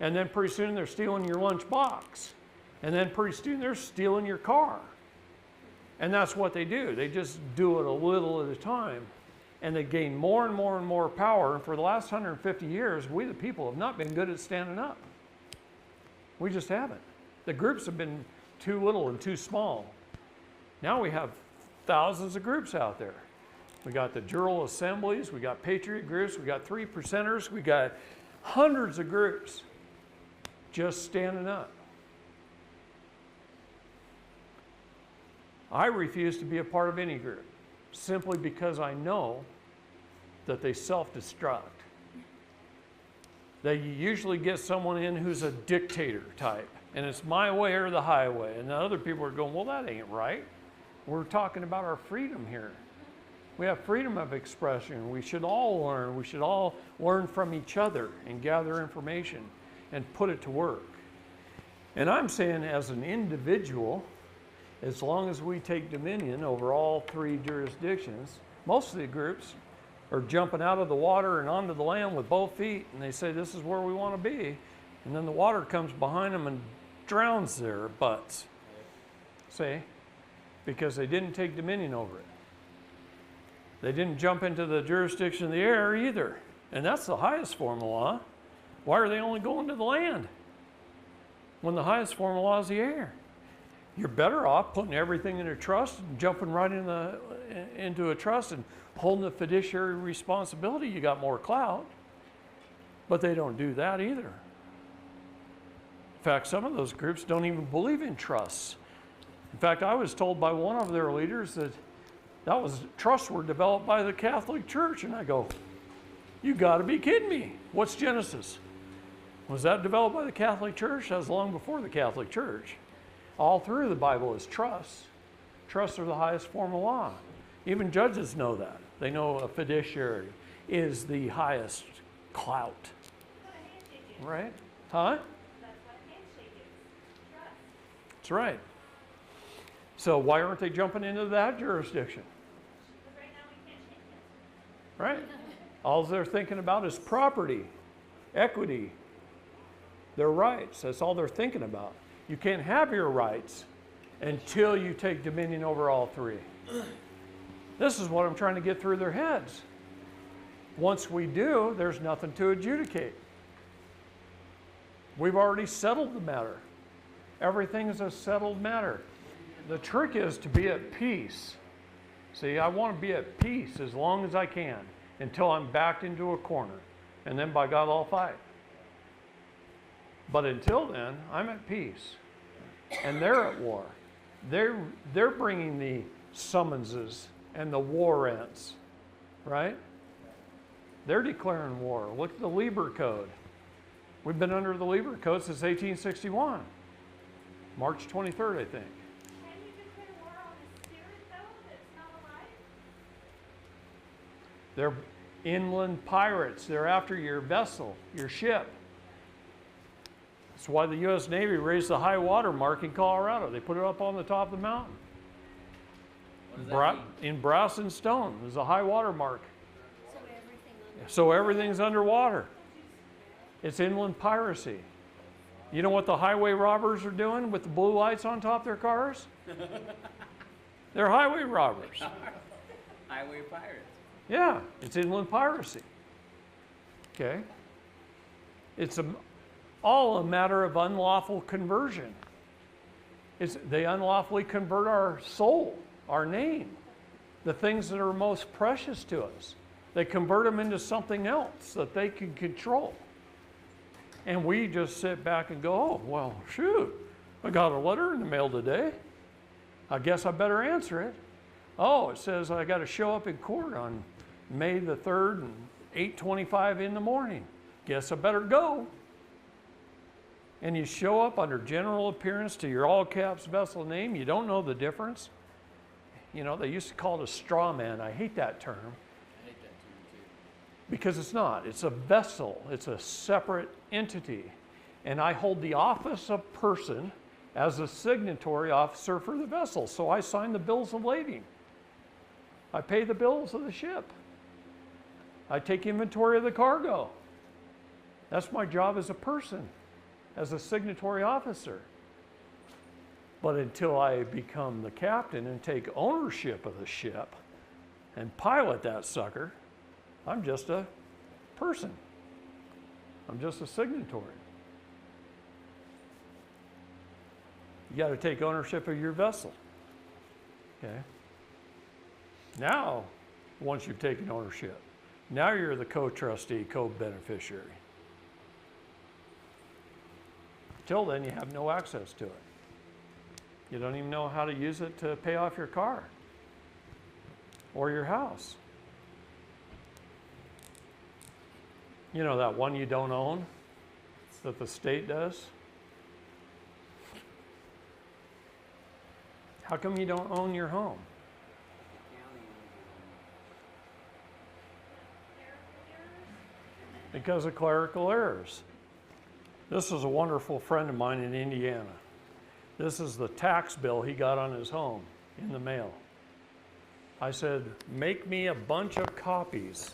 and then pretty soon they're stealing your lunch box. And then pretty soon they're stealing your car. And that's what they do. They just do it a little at a time. And they gain more and more and more power. And for the last 150 years, we the people have not been good at standing up. We just haven't. The groups have been too little and too small. Now we have thousands of groups out there. We got the Jural Assemblies, we got Patriot groups, we got 3 percenters, we got hundreds of groups just standing up. I refuse to be a part of any group simply because I know that they self-destruct. They usually get someone in who's a dictator type, and it's my way or the highway. And the other people are going, well, that ain't right. We're talking about our freedom here. We have freedom of expression. We should all learn. We should all learn from each other and gather information and put it to work. And I'm saying as an individual, as long as we take dominion over all 3 jurisdictions, most of the groups are jumping out of the water and onto the land with both feet, and they say this is where we want to be. And then the water comes behind them and drowns their butts. See? Because they didn't take dominion over it. They didn't jump into the jurisdiction of the air either. And that's the highest form of law. Why are they only going to the land when the highest form of law is the air? You're better off putting everything in a trust and jumping right into a trust and holding the fiduciary responsibility. You got more clout. But they don't do that either. In fact, some of those groups don't even believe in trusts. In fact, I was told by one of their leaders that trusts were developed by the Catholic Church. And I go, you got to be kidding me. What's Genesis? Was that developed by the Catholic Church? That was long before the Catholic Church. All through the Bible is trusts. Trusts are the highest form of law. Even judges know that. They know a fiduciary is the highest clout. Right? Huh? That's what a handshake is. Trust. That's right. So why aren't they jumping into that jurisdiction? Because right now we can't change it. Right? All they're thinking about is property, equity, their rights. That's all they're thinking about. You can't have your rights until you take dominion over all three. This is what I'm trying to get through their heads. Once we do, there's nothing to adjudicate. We've already settled the matter. Everything is a settled matter. The trick is to be at peace. See, I want to be at peace as long as I can until I'm backed into a corner. And then by God, I'll fight. But until then, I'm at peace. And they're at war. They're bringing the summonses and the warrants, right? They're declaring war. Look at the Lieber Code. We've been under the Lieber Code since 1861. March 23rd, I think. Can you declare war on a spirit, though, that's not alive? They're inland pirates. They're after your vessel, your ship. That's why the U.S. Navy raised the high water mark in Colorado. They put it up on the top of the mountain. What does that mean? In brass and stone. There's a high water mark. So everything under. So everything's underwater. It's inland piracy. You know what the highway robbers are doing with the blue lights on top of their cars? They're highway robbers. Highway pirates. Yeah, it's inland piracy. Okay? It's all a matter of unlawful conversion. They unlawfully convert our soul, our name, the things that are most precious to us. They convert them into something else that they can control. And we just sit back and go, oh, well, shoot, I got a letter in the mail today. I guess I better answer it. Oh, it says I got to show up in court on May the 3rd and 8:25 in the morning. Guess I better go. And you show up under general appearance to your all caps vessel name. You don't know the difference. You know, they used to call it a straw man. I hate that term. I hate that term too. Because it's not. It's a vessel. It's a separate entity. And I hold the office of person as a signatory officer for the vessel. So I sign the bills of lading. I pay the bills of the ship. I take inventory of the cargo. That's my job as a person, as a signatory officer. But until I become the captain and take ownership of the ship and pilot that sucker, I'm just a person. I'm just a signatory. You got to take ownership of your vessel. Okay? Now, once you've taken ownership, now you're the co-trustee, co-beneficiary. Till then, you have no access to it. You don't even know how to use it to pay off your car or your house. You know that one you don't own that the state does? How come you don't own your home? Because of clerical errors. This is a wonderful friend of mine in Indiana. This is the tax bill he got on his home in the mail. I said, make me a bunch of copies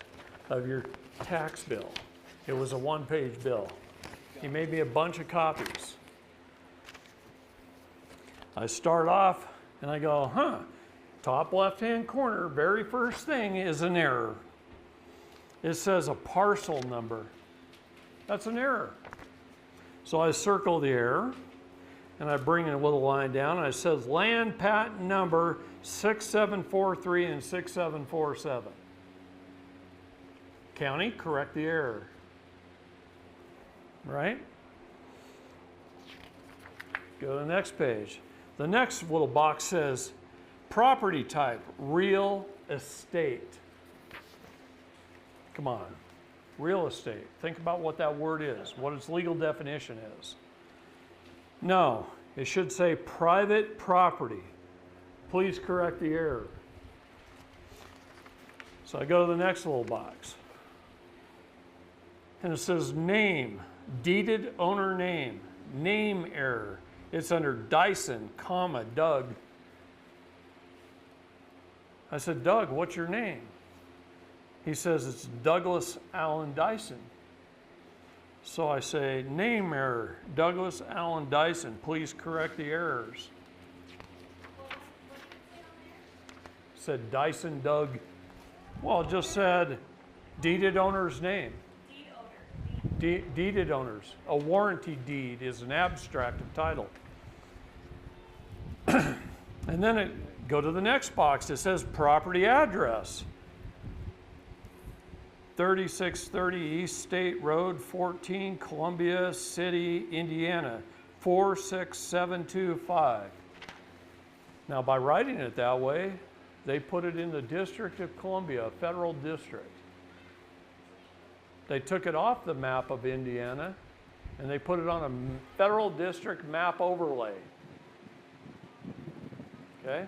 of your tax bill. It was a one-page bill. He made me a bunch of copies. I start off and I go, top left-hand corner, very first thing is an error. It says a parcel number. That's an error. So I circle the error and I bring a little line down and it says land patent number 6743 and 6747. County, correct the error. Right? Go to the next page. The next little box says property type, real estate. Come on. Real estate. Think about what that word is, what its legal definition is. No, it should say private property. Please correct the error. So I go to the next little box. And it says name, deeded owner name, name error. It's under Dyson, comma, Doug, I said, Doug, what's your name? He says, it's Douglas Allen Dyson. So I say, name error, Douglas Allen Dyson, please correct the errors. Said Dyson Doug, well, it just said deeded owner's name. Deeded owners. A warranty deed is an abstract of title. And then go to the next box. It says property address. 3630 East State Road, 14, Columbia City, Indiana, 46725. Now, by writing it that way, they put it in the District of Columbia, a federal district. They took it off the map of Indiana, and they put it on a federal district map overlay. Okay?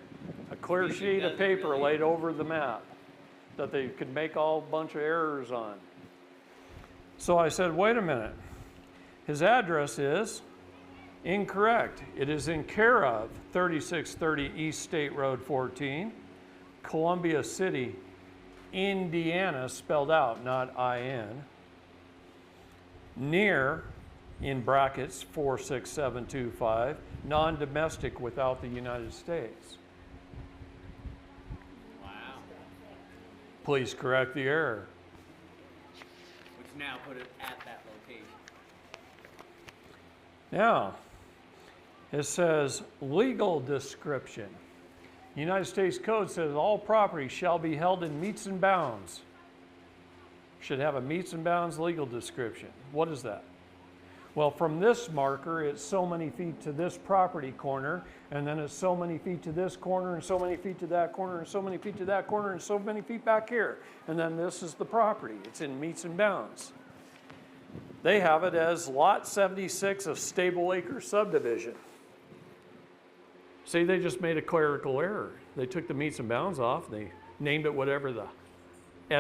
A clear sheet of paper laid over the map that they could make all bunch of errors on. So I said, wait a minute. His address is incorrect. It is in care of 3630 East State Road 14, Columbia City, Indiana, spelled out, not I-N, near, in brackets, 46725, non-domestic without the United States. Wow. Please correct the error. Which now put it at that location. Now, it says legal description. United States Code says all property shall be held in metes and bounds. Should have a metes and bounds legal description. What is that? Well, from this marker, it's so many feet to this property corner, and then it's so many feet to this corner, and so many feet to that corner, and so many feet to that corner, and so many feet back here. And then this is the property. It's in metes and bounds. They have it as Lot 76 of Stable Acre subdivision. See, they just made a clerical error. They took the metes and bounds off. They named it whatever the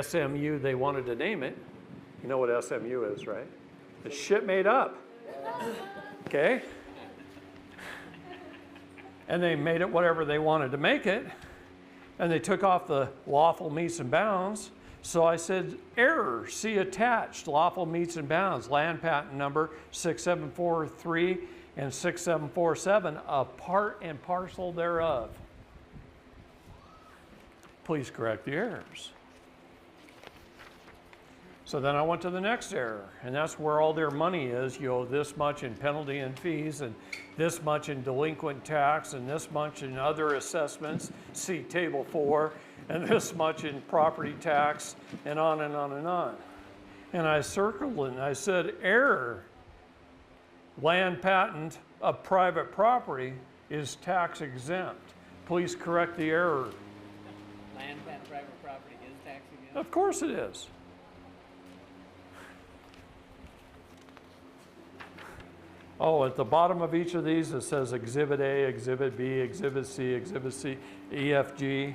SMU they wanted to name it. You know what SMU is, right? It's shit made up. Okay? And they made it whatever they wanted to make it. And they took off the lawful metes and bounds. So I said, error, see attached, lawful metes and bounds, land patent number 6743 and 6747, a part and parcel thereof. Please correct the errors. So then I went to the next error, and that's where all their money is. You owe this much in penalty and fees, and this much in delinquent tax, and this much in other assessments, see table 4, and this much in property tax, and on and on and on. And I circled it, and I said, error. Land patent of private property is tax exempt. Please correct the error. Land patent private property is tax exempt? Of course it is. Oh, at the bottom of each of these it says Exhibit A, Exhibit B, Exhibit C, EFG.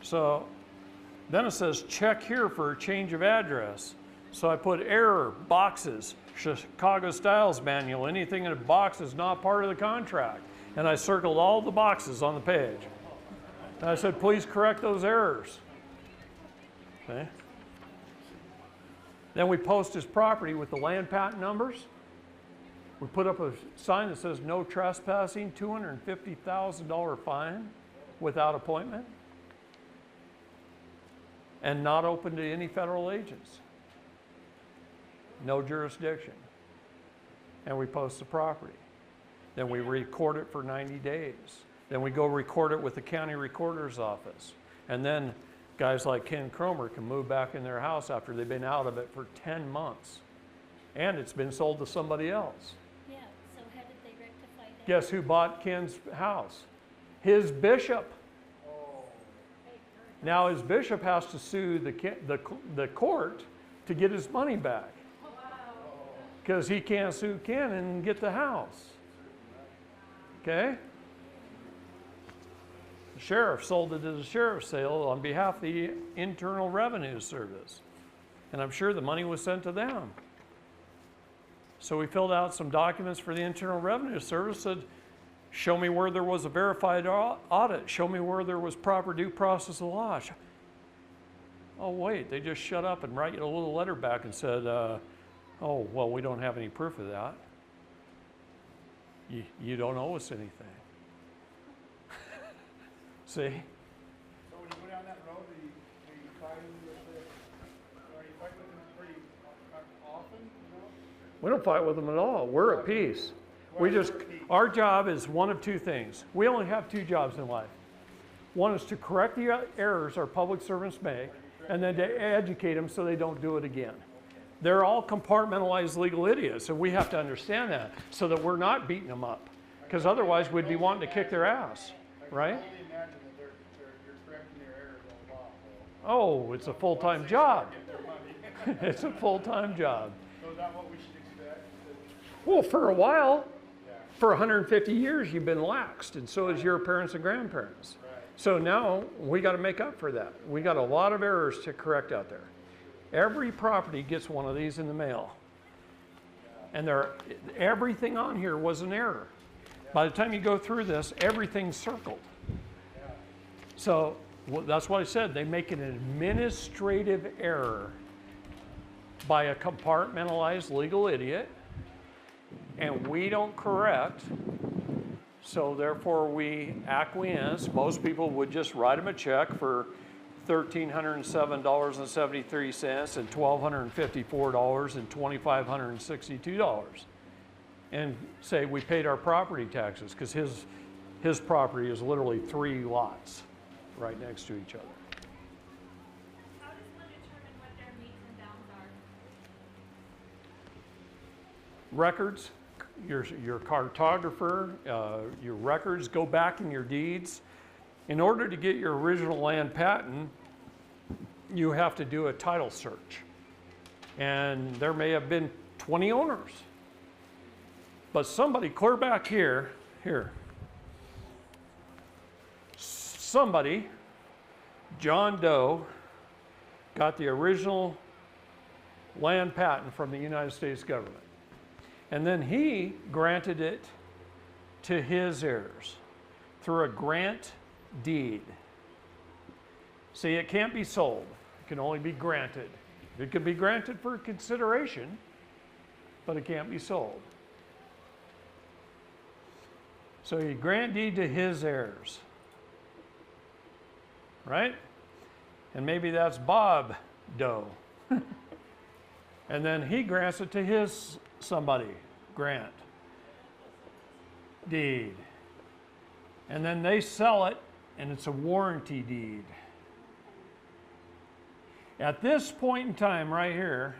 So then it says check here for a change of address. So I put error, boxes, Chicago Styles Manual, anything in a box is not part of the contract. And I circled all the boxes on the page. And I said, please correct those errors. Okay. Then we post his property with the land patent numbers. We put up a sign that says no trespassing, $250,000 fine without appointment, and not open to any federal agents. No jurisdiction. And we post the property. Then we record it for 90 days. Then we go record it with the county recorder's office. And then guys like Ken Cromer can move back in their house after they've been out of it for 10 months. And it's been sold to somebody else. Yeah, so how did they rectify that? Guess who bought Ken's house? His bishop. Now his bishop has to sue the court to get his money back. Because he can't sue Ken and get the house. Okay? The sheriff sold it as a sheriff's sale on behalf of the Internal Revenue Service. And I'm sure the money was sent to them. So we filled out some documents for the Internal Revenue Service, said, Show me where there was a verified audit. Show me where there was proper due process of law. Oh, wait, they just shut up and write you a little letter back and said, oh, well, we don't have any proof of that. You don't owe us anything. See? So when you go down that road, do you fight with them pretty often, you know? We don't fight with them at all. We're at peace. Our job is one of two things. We only have two jobs in life. One is to correct the errors our public servants make, and then to educate them so they don't do it again. They're all compartmentalized legal idiots, and we have to understand that so that we're not beating them up. Because otherwise we'd be wanting to kick their ass, right? I can only imagine that you're correcting their errors a lot. Oh, it's a full-time job. Get their money. It's a full-time job. So is that what we should expect? Well, for a while, Yeah. for 150 years, you've been laxed, and so is your parents and grandparents. Right. So now we got to make up for that. We got a lot of errors to correct out there. Every property gets one of these in the mail. And everything on here was an error. By the time you go through this, everything's circled. So that's what I said. They make an administrative error by a compartmentalized legal idiot, and we don't correct. So therefore we acquiesce. Most people would just write them a check for $1,307.73 and $1,254 and $2,562 and say we paid our property taxes, because his property is literally 3 lots right next to each other. How does one determine what their meets and bounds are? Records, your cartographer, your records, go back in your deeds. In order to get your original land patent, you have to do a title search. And there may have been 20 owners. But somebody clear back here, somebody, John Doe, got the original land patent from the United States government. And then he granted it to his heirs through a grant deed. See, it can't be sold. It can only be granted. It can be granted for consideration, but it can't be sold. So you grant deed to his heirs, right? And maybe that's Bob Doe. And then he grants it to his somebody, grant deed. And then they sell it, and it's a warranty deed. At this point in time right here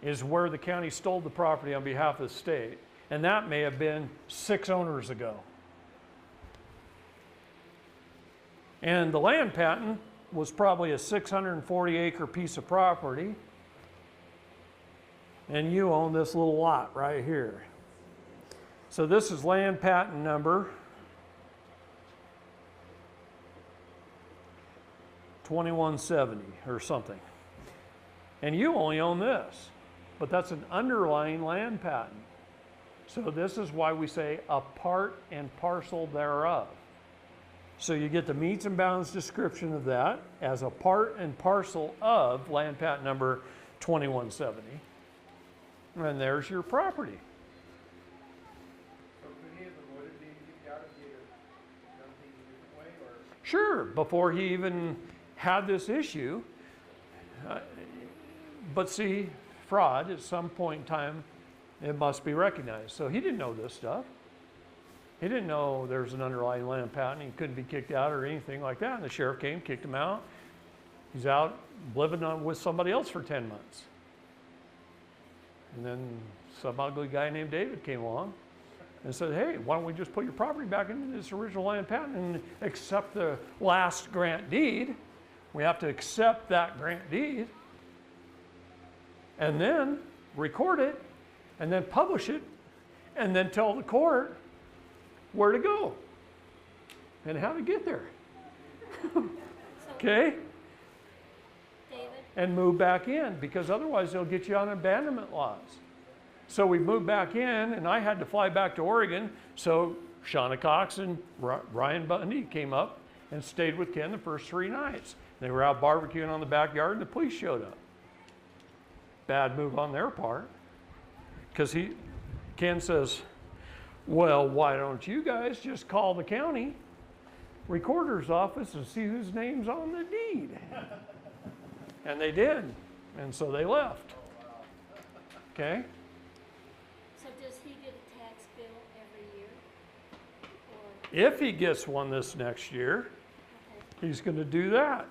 is where the county stole the property on behalf of the state. And that may have been 6 owners ago. And the land patent was probably a 640-acre piece of property. And you own this little lot right here. So this is land patent number 2170 or something. And you only own this, but that's an underlying land patent. So this is why we say a part and parcel thereof. So you get the meets and bounds description of that as a part and parcel of land patent number 2170. And there's your property. So could he have avoided being kicked out if he had done things a different way, or? Sure, before he even had this issue. But see, fraud at some point in time, it must be recognized. So he didn't know this stuff. He didn't know there's an underlying land patent. He couldn't be kicked out or anything like that. And the sheriff came, kicked him out. He's out living with somebody else for 10 months. And then some ugly guy named David came along and said, hey, why don't we just put your property back into this original land patent and accept the last grant deed. We have to accept that grant deed and then record it and then publish it and then tell the court where to go and how to get there. Okay? David, And move back in, because otherwise they'll get you on abandonment laws. So we moved back in, and I had to fly back to Oregon. So Shauna Cox and Ryan Bundy came up and stayed with Ken the first 3 nights. They were out barbecuing on the backyard and the police showed up. Bad move on their part. Because Ken says, well, why don't you guys just call the county recorder's office and see whose name's on the deed? And they did. And so they left. Okay? So does he get a tax bill every year? Or, If he gets one this next year, okay, he's going to do that.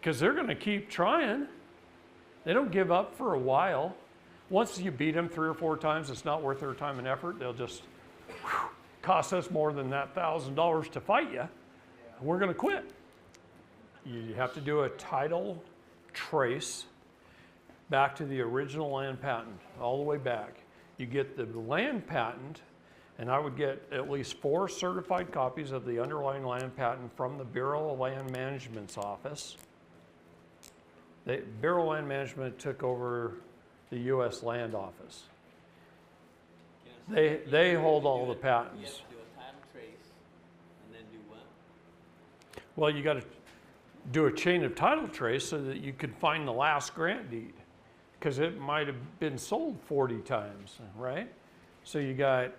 Because they're going to keep trying. They don't give up for a while. Once you beat them 3 or 4 times, it's not worth their time and effort. They'll just cost us more than that $1,000 to fight you. We're going to quit. You have to do a title trace back to the original land patent, all the way back. You get the land patent, and I would get at least 4 certified copies of the underlying land patent from the Bureau of Land Management's office. The Bureau of Land Management took over the U.S. Land Office. They hold all the You patents. have to do a title trace and then do what? Well, you got to do a chain of title trace so that you could find the last grant deed, because it might have been sold 40 times, right? So you got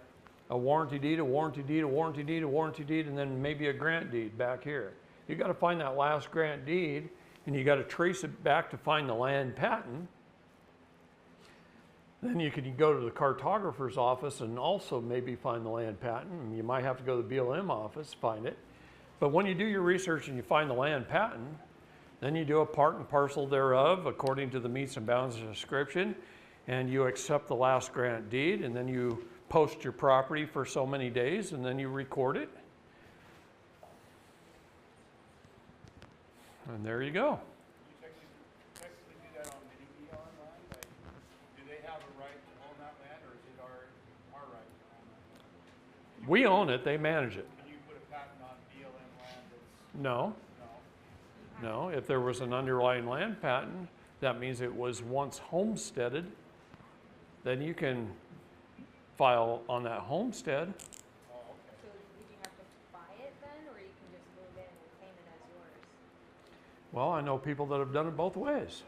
a warranty deed, a warranty deed, a warranty deed, a warranty deed, and then maybe a grant deed back here. You got to find that last grant deed, and you got to trace it back to find the land patent. Then you can go to the cartographer's office and also maybe find the land patent. And you might have to go to the BLM office, find it. But when you do your research and you find the land patent, then you do a part and parcel thereof according to the metes and bounds description, and you accept the last grant deed, and then you post your property for so many days, and then you record it. And there you go. You technically do that on any online? Like, do they have a right to own that land, or is it our right to own that land? We own it, they manage it. Can you put a patent on BLM land that's, No, no? no. If there was an underlying land patent, that means it was once homesteaded, then you can file on that homestead. Oh, okay. So would you have to buy it then, or you can just move in and claim it as yours? Well, I know people that have done it both ways.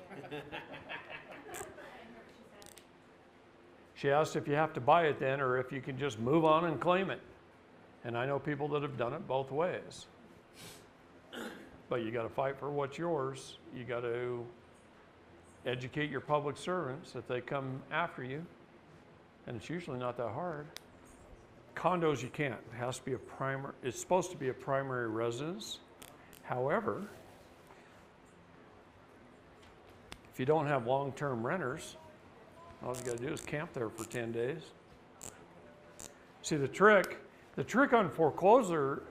She asked if you have to buy it then, or if you can just move on and claim it. And I know people that have done it both ways. But you got to fight for what's yours. You got to educate your public servants that they come after you. And it's usually not that hard. Condos you can't. It has to be a primary, it's supposed to be a primary residence. However, if you don't have long-term renters, all you got to do is camp there for 10 days. See, the trick on foreclosure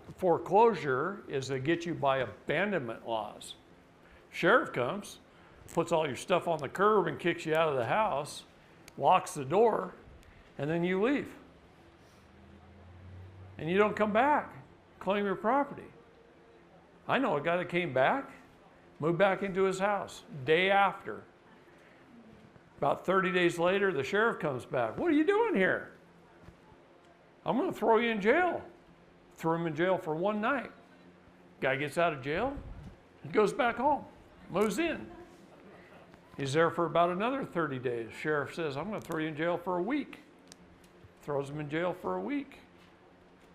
is to get you by abandonment laws. Sheriff comes, puts all your stuff on the curb and kicks you out of the house, locks the door, and then you leave. And you don't come back, claim your property. I know a guy that came back, moved back into his house, day after. About 30 days later, the sheriff comes back. What are you doing here? I'm going to throw you in jail. Threw him in jail for 1 night. Guy gets out of jail, he goes back home, moves in. He's there for about another 30 days. Sheriff says, I'm going to throw you in jail for a week. Throws him in jail for a week.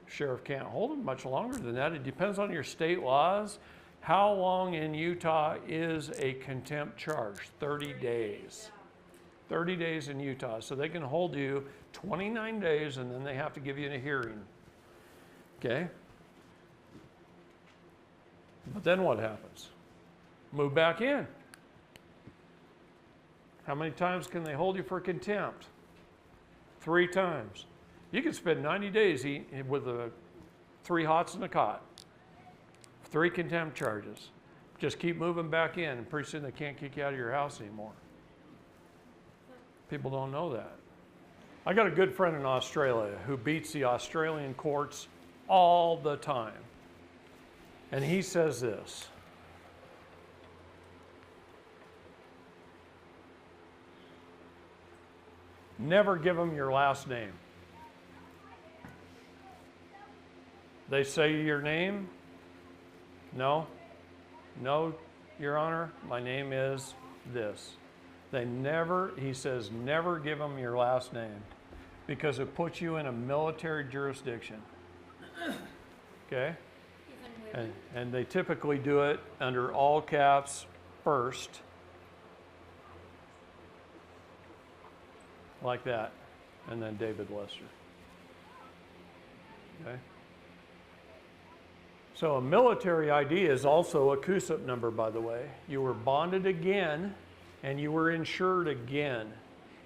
Sheriff can't hold him much longer than that. It depends on your state laws. How long in Utah is a contempt charge? 30 days. 30 days in Utah. So they can hold you 29 days and then they have to give you a hearing. Okay? But then what happens? Move back in. How many times can they hold you for contempt? 3 times. You can spend 90 days with 3 hots and a cot. 3 contempt charges. Just keep moving back in, and pretty soon they can't kick you out of your house anymore. People don't know that. I got a good friend in Australia who beats the Australian courts all the time. And he says this: never give them your last name. They say your name? No? No, Your Honor, my name is this. They never, he says, never give them your last name because it puts you in a military jurisdiction. Okay? Even women? And they typically do it under all caps first. Like that. And then David Lester. Okay? So a military ID is also a CUSIP number, by the way. You were bonded again, and you were insured again.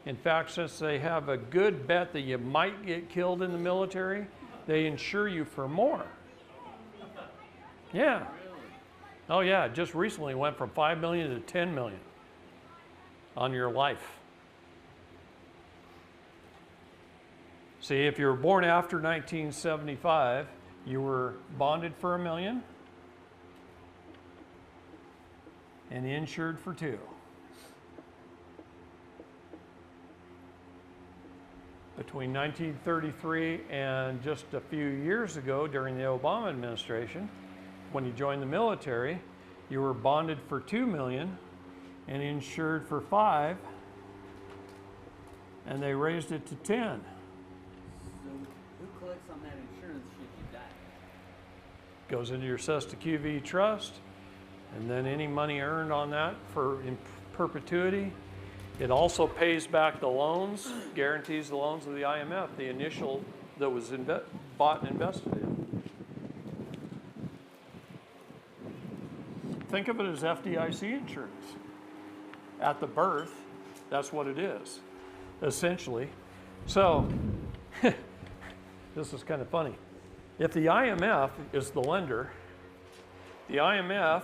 In fact, since they have a good bet that you might get killed in the military, they insure you for more. Yeah. Oh yeah, it just recently went from 5 million to 10 million on your life. See, if you were born after 1975, you were bonded for $1 million and insured for $2 million. Between 1933 and just a few years ago during the Obama administration, when you joined the military, you were bonded for $2 million and insured for $5 million, and they raised it to $10 million. So who collects on that insurance should you die? Goes into your Cesta QV trust, and then any money earned on that for in perpetuity. It also pays back the loans, guarantees the loans of the IMF, the initial that was bought and invested in. Think of it as FDIC insurance. At the birth, that's what it is, essentially. So, this is kind of funny. If the IMF is the lender, the IMF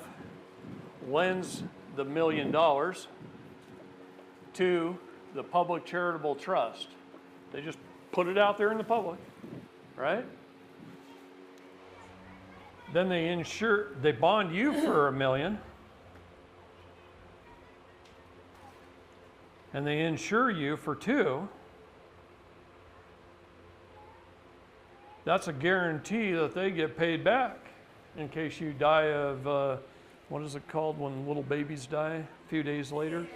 lends the $1 million to the public charitable trust. They just put it out there in the public, right? Then they bond you for $1 million, and they insure you for $2 million. That's a guarantee that they get paid back in case you die of, what is it called when little babies die a few days later?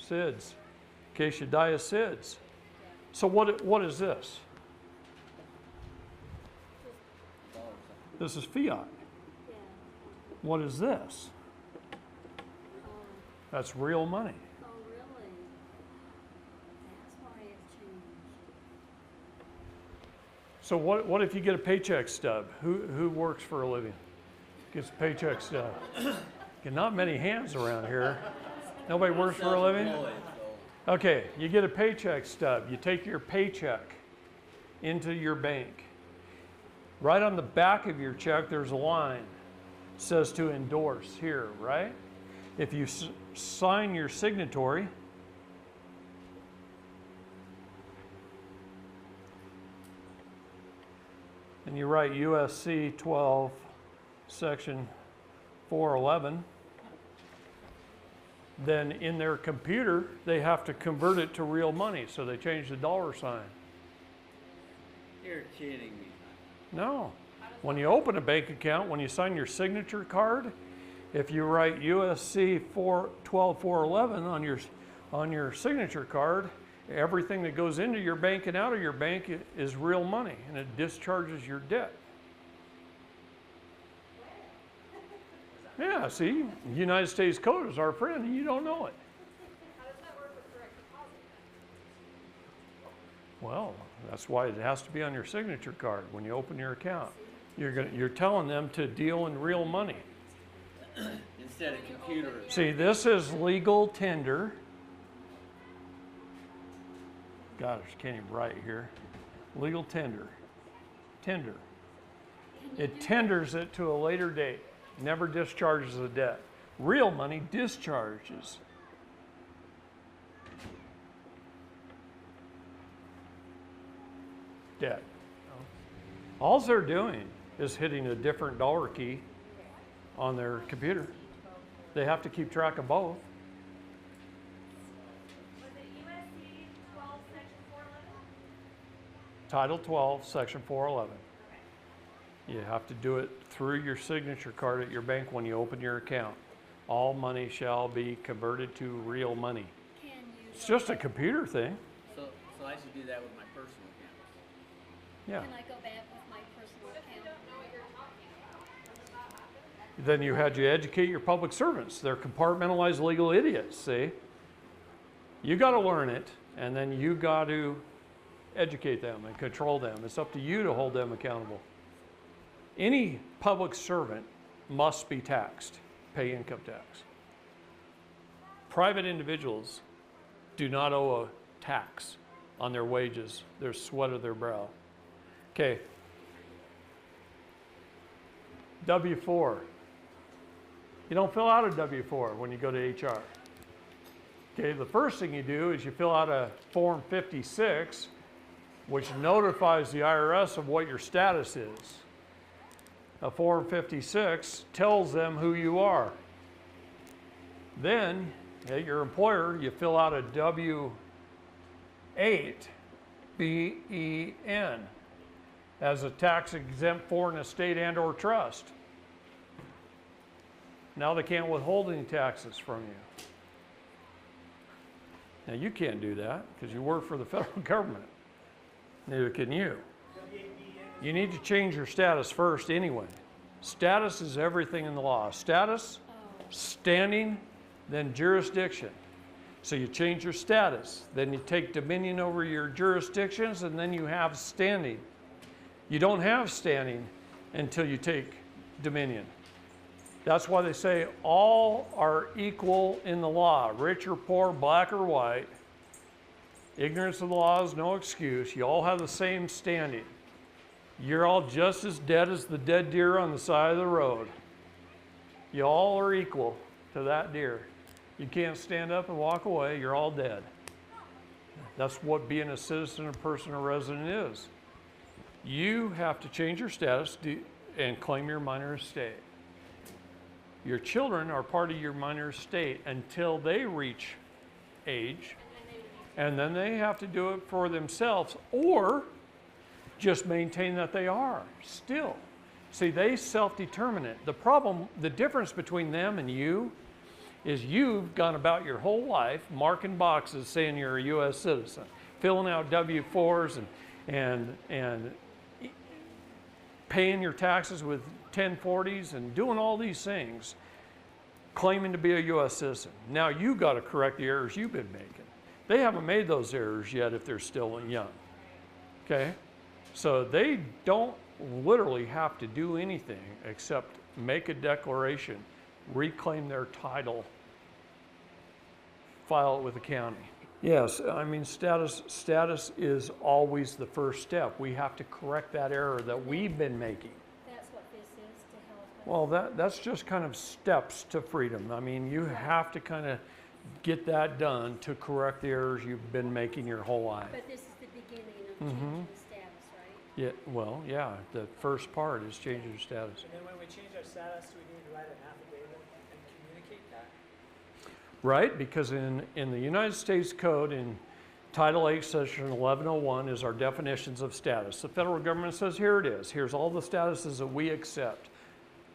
SIDS. In case you die of SIDS. So what is this? This is fiat. Yeah. What is this? That's real money. Oh, really? That's why it changed. So what if you get a paycheck stub? Who works for a living? Gets a paycheck stub. Okay, not many hands around here. Nobody works for a living? Okay, you get a paycheck stub. You take your paycheck into your bank. Right on the back of your check, there's a line. It says to endorse here, right? If you sign your signatory, and you write USC 12, section 411, then in their computer, they have to convert it to real money, so they change the dollar sign. You're kidding me. No. When you open a bank account, when you sign your signature card, if you write USC 12411 on your signature card, everything that goes into your bank and out of your bank is real money, and it discharges your debt. Yeah, see, the United States Code is our friend, and you don't know it. How does that work with direct deposit then? Well, that's why it has to be on your signature card when you open your account. You're telling them to deal in real money. Instead of computer. See, this is legal tender. God, I can't even write here. Legal tender. Tender. It tenders it to a later date. Never discharges the debt. Real money discharges. Debt. All they're doing is hitting a different dollar key on their computer. They have to keep track of both. Was it USC 12, section 411? Title 12, Section 411. You have to do it through your signature card at your bank when you open your account. All money shall be converted to real money. Can you? It's go just a back- computer thing. So I should do that with my personal accounts. Yeah. Can I go back with my personal What if you account? don't know what you're talking about? Doesn't that happen? Then you had to educate your public servants. They're compartmentalized legal idiots, see? You got to learn it, and then you got to educate them and control them. It's up to you to hold them accountable. Any public servant must be taxed, pay income tax. Private individuals do not owe a tax on their wages, their sweat of their brow. Okay. W-4. You don't fill out a W-4 when you go to HR. Okay, the first thing you do is you fill out a Form 56, which notifies the IRS of what your status is. A Form 56 tells them who you are. Then, at your employer, you fill out a W-8, B-E-N, as a tax-exempt foreign estate and or trust. Now they can't withhold any taxes from you. Now you can't do that because you work for the federal government. Neither can you. You need to change your status first anyway. Status is everything in the law. Status, standing, then jurisdiction. So you change your status, then you take dominion over your jurisdictions, and then you have standing. You don't have standing until you take dominion. That's why they say all are equal in the law, rich or poor, black or white. Ignorance of the law is no excuse. You all have the same standing. You're all just as dead as the dead deer on the side of the road. You all are equal to that deer. You can't stand up and walk away. You're all dead. That's what being a citizen, a person, or resident is. You have to change your status and claim your minor estate. Your children are part of your minor estate until they reach age, and then they have to do it for themselves or just maintain that they are still. See, they self-determine it. The problem, the difference between them and you is you've gone about your whole life marking boxes saying you're a U.S. citizen, filling out W-4s and paying your taxes with 1040s and doing all these things, claiming to be a U.S. citizen. Now you got to correct the errors you've been making. They haven't made those errors yet if they're still young. Okay? So they don't literally have to do anything except make a declaration, reclaim their title, file it with the county. Yes, I mean status is always the first step. We have to correct that error that we've been making. That's what this is to help us. Well, that's just kind of steps to freedom. I mean, you have to kind of get that done to correct the errors you've been making your whole life. But this is the beginning of changing the status, right? Yeah, well, yeah, the first part is changing your status. And then when we change our status, do we need to write an affidavit and communicate that? Right, because in the United States Code, in Title 8, Section 1101 is our definitions of status. The federal government says, here it is. Here's all the statuses that we accept.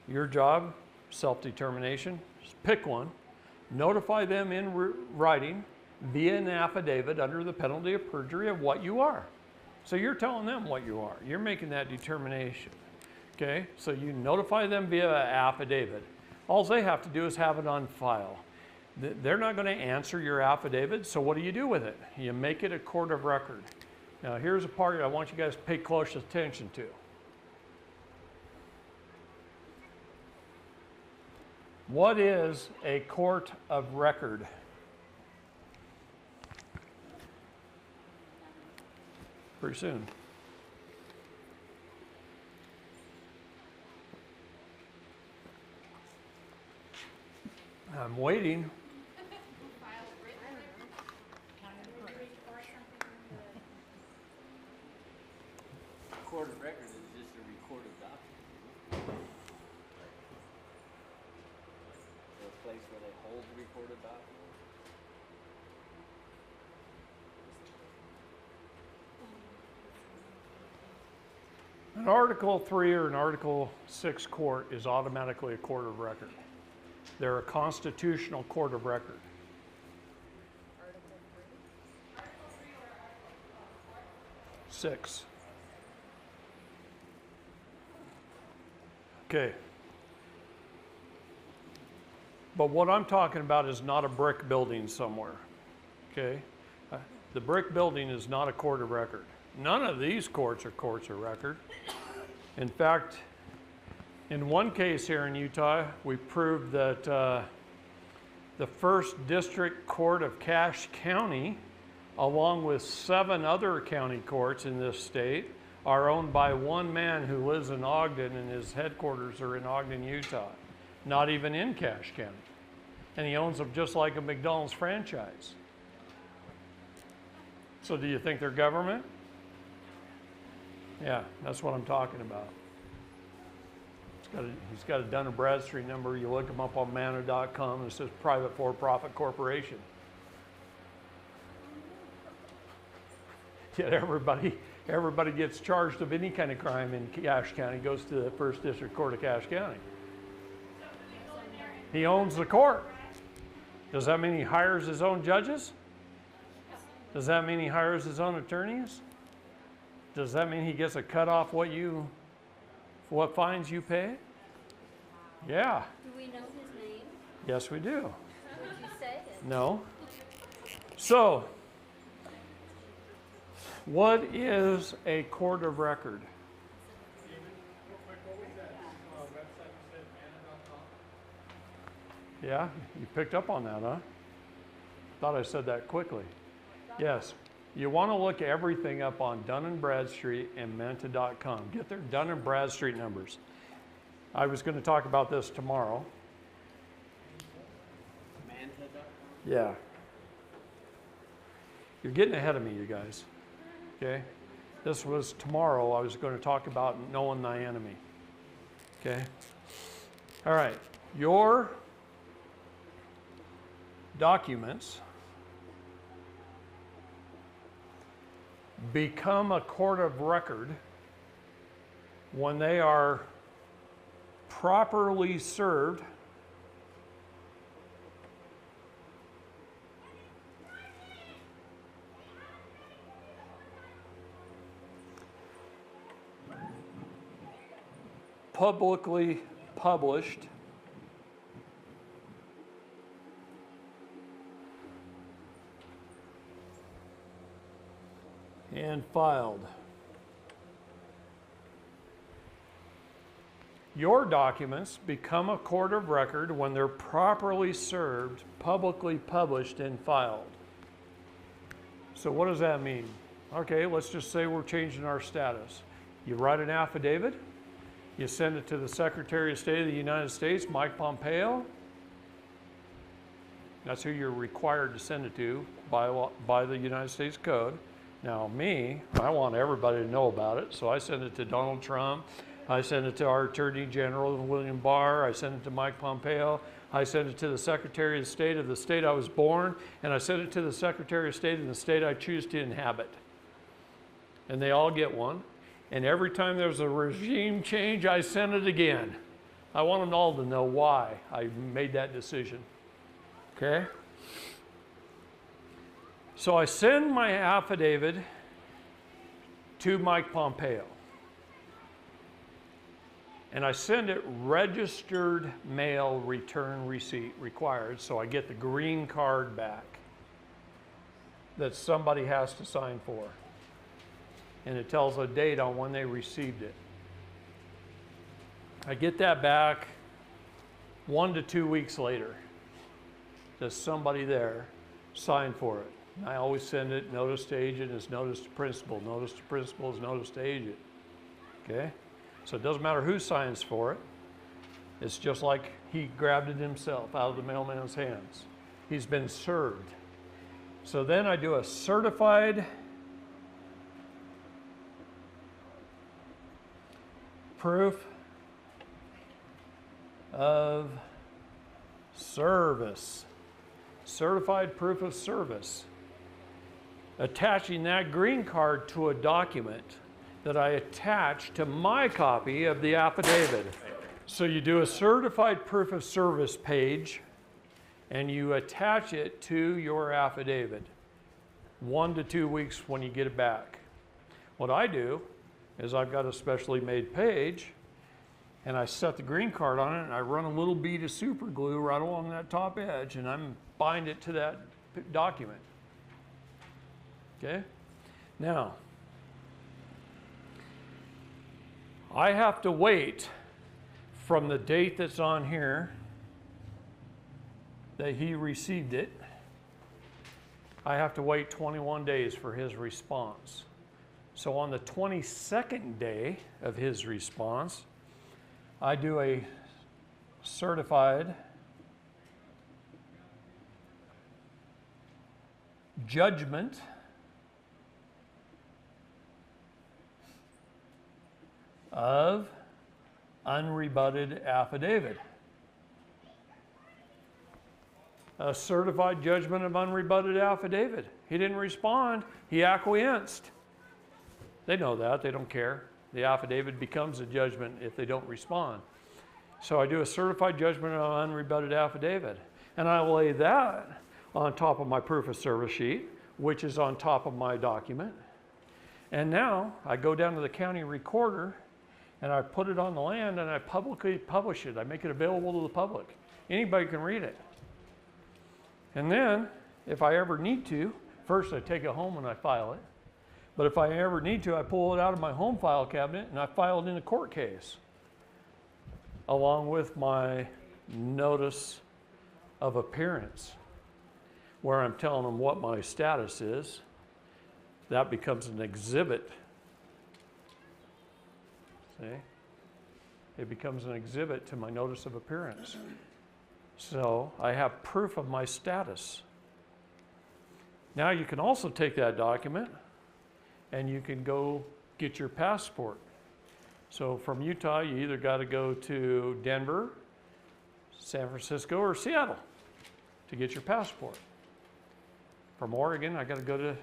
Your job, self-determination, just pick one. Notify them in writing via an affidavit under the penalty of perjury of what you are. So you're telling them what you are. You're making that determination. Okay, so you notify them via affidavit. All they have to do is have it on file. They're not going to answer your affidavit, so what do you do with it? You make it a court of record. Now here's a part I want you guys to pay close attention to. What is a court of record? Pretty soon. I'm waiting. Court of record is just a recorded document. So a place where they hold the recorded document. An Article 3 or an Article 6 court is automatically a court of record. They're a constitutional court of record. Article 6. Okay. But what I'm talking about is not a brick building somewhere. Okay? The brick building is not a court of record. None of these courts are courts of record. In fact, in one case here in Utah, we proved that the First District Court of Cache County, along with 7 other county courts in this state, are owned by one man who lives in Ogden, and his headquarters are in Ogden, Utah, not even in Cache County. And he owns them just like a McDonald's franchise. So do you think they're government? Yeah, that's what I'm talking about. He's got a Dun & Bradstreet number. You look him up on manna.com, and it says private for-profit corporation. Yet everybody gets charged of any kind of crime in Cache County, goes to the First District Court of Cache County. He owns the court. Does that mean he hires his own judges? Does that mean he hires his own attorneys? Does that mean he gets a cut off what fines you pay? Yeah. Do we know his name? Yes, we do. Would you say it? No. So, what is a court of record? David, real quick, what was that website you said, manna.com? Yeah, you picked up on that, huh? Thought I said that quickly. Yes. You want to look everything up on Dun & Bradstreet and Manta.com. Get their Dun & Bradstreet numbers. I was going to talk about this tomorrow. Manta.com? Yeah. You're getting ahead of me, you guys. Okay? This was tomorrow. I was going to talk about knowing thy enemy. Okay? All right. Your documents become a court of record when they are properly served publicly published and filed. Your documents become a court of record when they're properly served, publicly published, and filed. So what does that mean? Okay, let's just say we're changing our status. You write an affidavit, you send it to the Secretary of State of the United States, Mike Pompeo. That's who you're required to send it to by the United States Code. Now me, I want everybody to know about it, so I send it to Donald Trump, I send it to our Attorney General, William Barr, I send it to Mike Pompeo, I send it to the Secretary of State of the state I was born, and I send it to the Secretary of State in the state I choose to inhabit. And they all get one, and every time there's a regime change, I send it again. I want them all to know why I made that decision, okay? So I send my affidavit to Mike Pompeo. And I send it registered mail return receipt required, so I get the green card back that somebody has to sign for. And it tells a date on when they received it. I get that back 1 to 2 weeks later. There's somebody there sign for it. I always send it, notice to agent is notice to principal. Notice to principal is notice to agent. Okay? So it doesn't matter who signs for it. It's just like he grabbed it himself out of the mailman's hands. He's been served. So then I do a certified proof of service. Certified proof of service. Attaching that green card to a document that I attach to my copy of the affidavit. So you do a certified proof of service page and you attach it to your affidavit 1 to 2 weeks when you get it back. What I do is I've got a specially made page and I set the green card on it and I run a little bead of super glue right along that top edge and I'm bind it to that document. Okay? Now, I have to wait from the date that's on here that he received it. I have to wait 21 days for his response. So on the 22nd day of his response, I do a certified judgment of unrebutted affidavit. A certified judgment of unrebutted affidavit. He didn't respond, he acquiesced. They know that, they don't care. The affidavit becomes a judgment if they don't respond. So I do a certified judgment of unrebutted affidavit. And I lay that on top of my proof of service sheet, which is on top of my document. And now I go down to the county recorder and I put it on the land and I publicly publish it. I make it available to the public. Anybody can read it. And then, if I ever need to, first I take it home and I file it. But if I ever need to, I pull it out of my home file cabinet and I file it in a court case, along with my notice of appearance, where I'm telling them what my status is. That becomes an exhibit. See? It becomes an exhibit to my notice of appearance. So I have proof of my status. Now you can also take that document and you can go get your passport. So from Utah, you either got to go to Denver, San Francisco, or Seattle to get your passport. From Oregon, I got to go to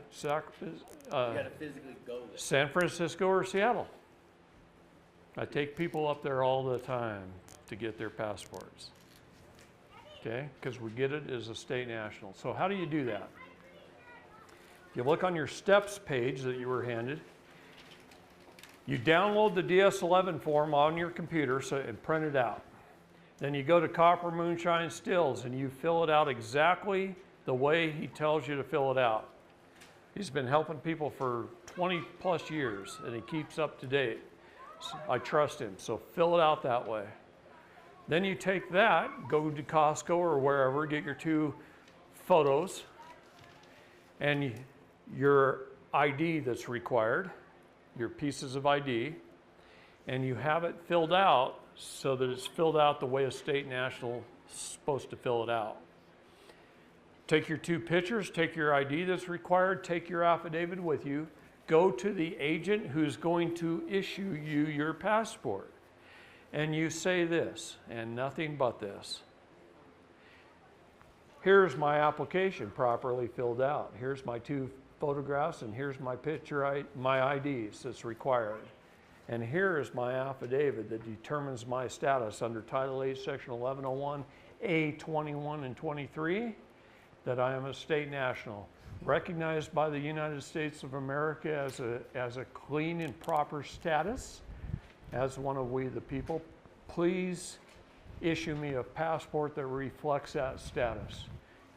You gotta physically go there. San Francisco or Seattle. I take people up there all the time to get their passports. Okay, because we get it as a state national. So how do you do that? If you look on your steps page that you were handed, you download the DS11 form on your computer and print it out. Then you go to Copper Moonshine Stills and you fill it out exactly the way he tells you to fill it out. He's been helping people for 20 plus years and he keeps up to date. So I trust him, so fill it out that way. Then you take that, go to Costco or wherever, get your 2 photos and your ID that's required, your pieces of ID, and you have it filled out so that it's filled out the way a state national is supposed to fill it out. Take your 2 pictures, take your ID that's required, take your affidavit with you, go to the agent who's going to issue you your passport. And you say this, and nothing but this. Here's my application properly filled out. Here's my 2 photographs, and here's my picture, my IDs that's required. And here is my affidavit that determines my status under Title 8, Section 1101, A21 and 23, that I am a state national, recognized by the United States of America as a clean and proper status, as one of we the people. Please issue me a passport that reflects that status.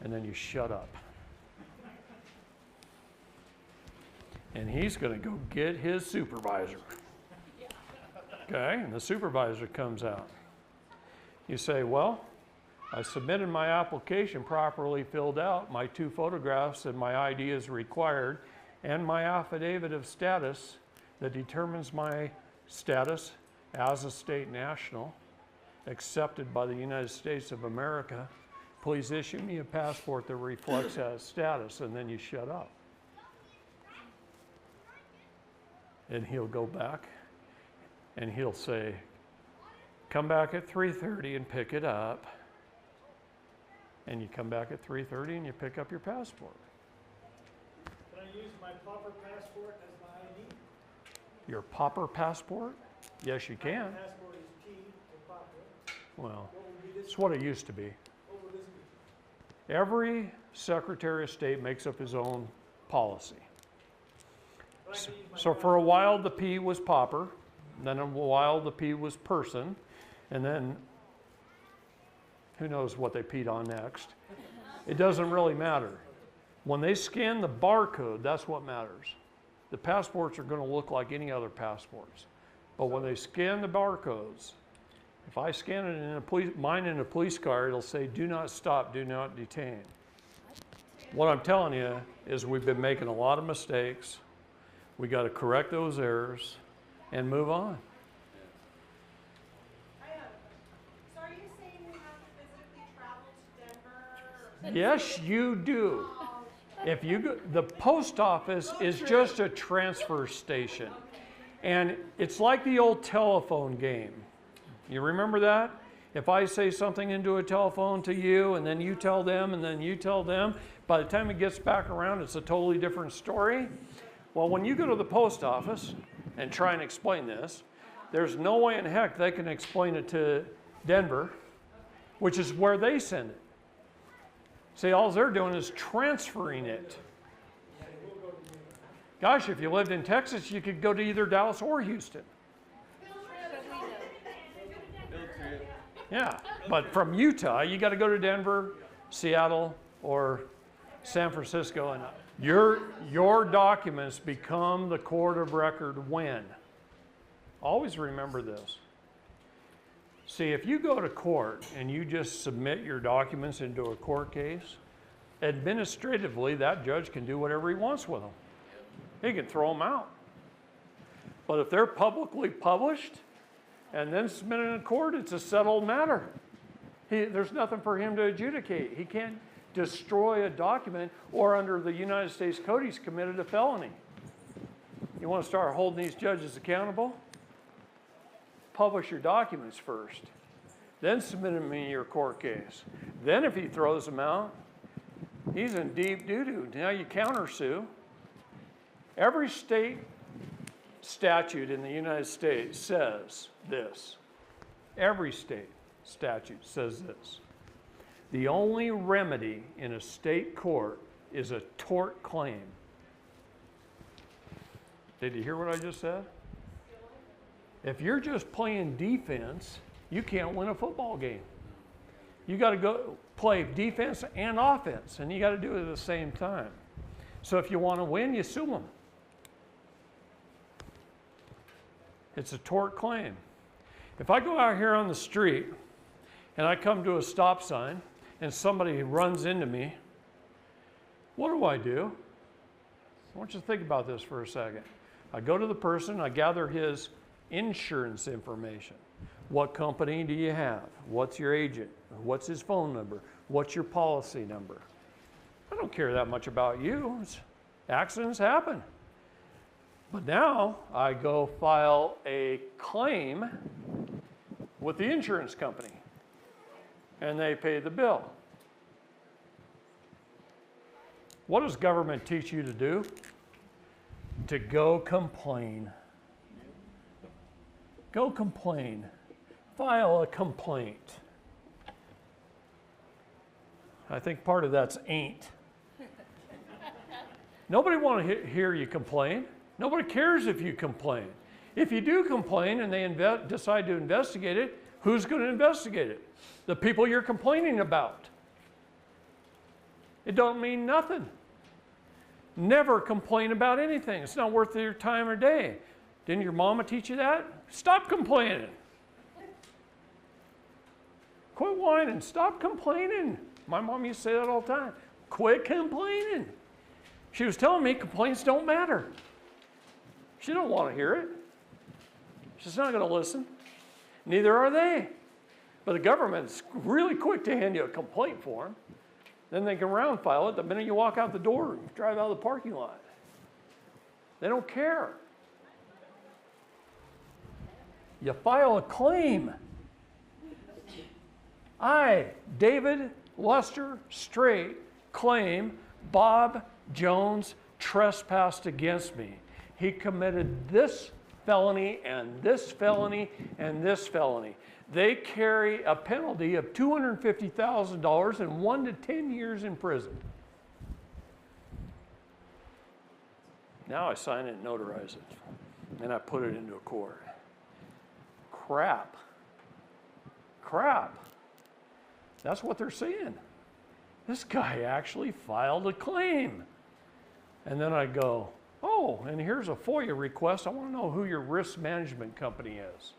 And then you shut up. And he's going to go get his supervisor. Okay, and the supervisor comes out. You say, well, I submitted my application properly filled out, my 2 photographs and my ID is required, and my affidavit of status that determines my status as a state national accepted by the United States of America. Please issue me a passport that reflects that status, and then you shut up. And he'll go back and he'll say, come back at 3:30 and pick it up. And you come back at 3:30 and you pick up your passport. Can I use my proper passport as my ID? Your pauper passport? Yes, you can. Passport is P for Papa. Well, What would be this? it's what it used to be. What would this be? Every Secretary of State makes up his own policy. But I can use my So for a while, the P was pauper, then a while, the P was person, and then who knows what they peed on next. It doesn't really matter. When they scan the barcode, that's what matters. The passports are going to look like any other passports. But when they scan the barcodes, if I scan it in mine in a police car, it'll say, do not stop, do not detain. What I'm telling you is we've been making a lot of mistakes. We got to correct those errors and move on. So are you saying we have to physically travel to Denver? Yes, you do. If you go, the post office is just a transfer station. And it's like the old telephone game. You remember that? If I say something into a telephone to you, and then you tell them, and then you tell them, by the time it gets back around, it's a totally different story. Well, when you go to the post office and try and explain this, there's no way in heck they can explain it to Denver, which is where they send it. See, all they're doing is transferring it. Gosh, if you lived in Texas, you could go to either Dallas or Houston. Yeah, but from Utah, you got to go to Denver, Seattle, or San Francisco, and your documents become the court of record when. Always remember this. See, if you go to court and you just submit your documents into a court case, administratively, that judge can do whatever he wants with them. He can throw them out. But if they're publicly published and then submitted in court, it's a settled matter. There's nothing for him to adjudicate. He can't destroy a document, or under the United States Code, he's committed a felony. You want to start holding these judges accountable? Publish your documents first. Then submit them in your court case. Then if he throws them out, he's in deep doo-doo. Now you countersue. Every state statute in the United States says this. Every state statute says this. The only remedy in a state court is a tort claim. Did you hear what I just said? If you're just playing defense, you can't win a football game. You got to go play defense and offense, and you got to do it at the same time. So if you want to win, you sue them. It's a tort claim. If I go out here on the street and I come to a stop sign and somebody runs into me, what do? I want you to think about this for a second. I go to the person, I gather his insurance information. What company do you have? What's your agent? What's his phone number? What's your policy number? I don't care that much about you. Accidents happen. But now I go file a claim with the insurance company, and they pay the bill. What does government teach you to do? To go complain. Go complain. File a complaint. I think part of that's ain't. Nobody wants to hear you complain. Nobody cares if you complain. If you do complain and they decide to investigate it, who's going to investigate it? The people you're complaining about. It don't mean nothing. Never complain about anything. It's not worth your time or day. Didn't your mama teach you that? Stop complaining. Quit whining. Stop complaining. My mom used to say that all the time. Quit complaining. She was telling me complaints don't matter. She don't want to hear it. She's not going to listen. Neither are they. But the government's really quick to hand you a complaint form. Then they can round file it the minute you walk out the door and drive out of the parking lot. They don't care. You file a claim. I, David Lester Straight, claim Bob Jones trespassed against me. He committed this felony and this felony and this felony. They carry a penalty of $250,000 and 1 to 10 years in prison. Now I sign it and notarize it, and I put it into a court. Crap. That's what they're saying. This guy actually filed a claim. And then I go, oh, and here's a FOIA request. I want to know who your risk management company is.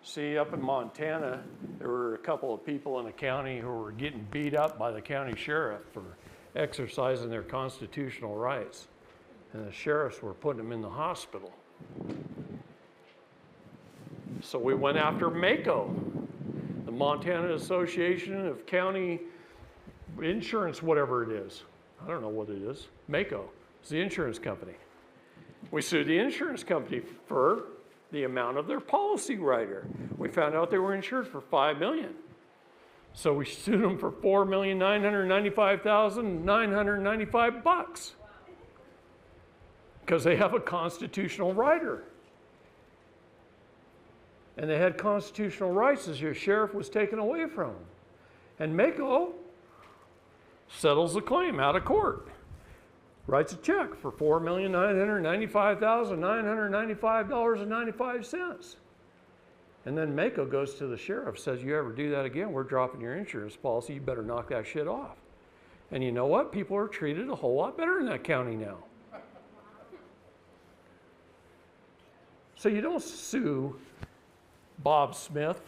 See, up in Montana, there were a couple of people in the county who were getting beat up by the county sheriff for exercising their constitutional rights. And the sheriffs were putting them in the hospital. So we went after MACO, the Montana Association of County Insurance, whatever it is. I don't know what it is. MACO. It's the insurance company. We sued the insurance company for the amount of their policy rider. We found out they were insured for $5 million. So we sued them for $4,995,995 because they have a constitutional rider. And they had constitutional rights as your sheriff was taken away from them. And MACO settles the claim out of court. Writes a check for $4,995,995.95. And then MACO goes to the sheriff, says, you ever do that again, we're dropping your insurance policy, you better knock that shit off. And you know what? People are treated a whole lot better in that county now. So you don't sue Bob Smith.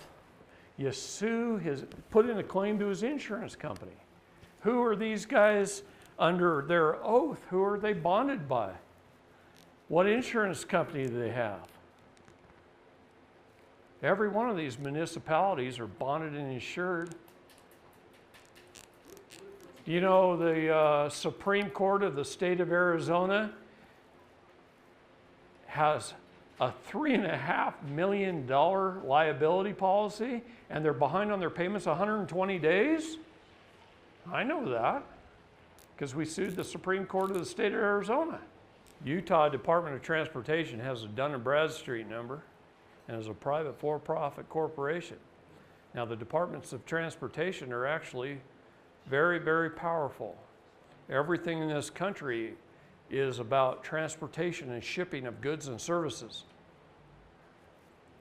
You sue put in a claim to his insurance company. Who are these guys under their oath? Who are they bonded by? What insurance company do they have? Every one of these municipalities are bonded and insured. You know, the Supreme Court of the state of Arizona has a $3.5 million liability policy, and they're behind on their payments 120 days? I know that, because we sued the Supreme Court of the state of Arizona. Utah Department of Transportation has a Dun & Bradstreet number and is a private for-profit corporation. Now, the departments of transportation are actually very, very powerful. Everything in this country is about transportation and shipping of goods and services.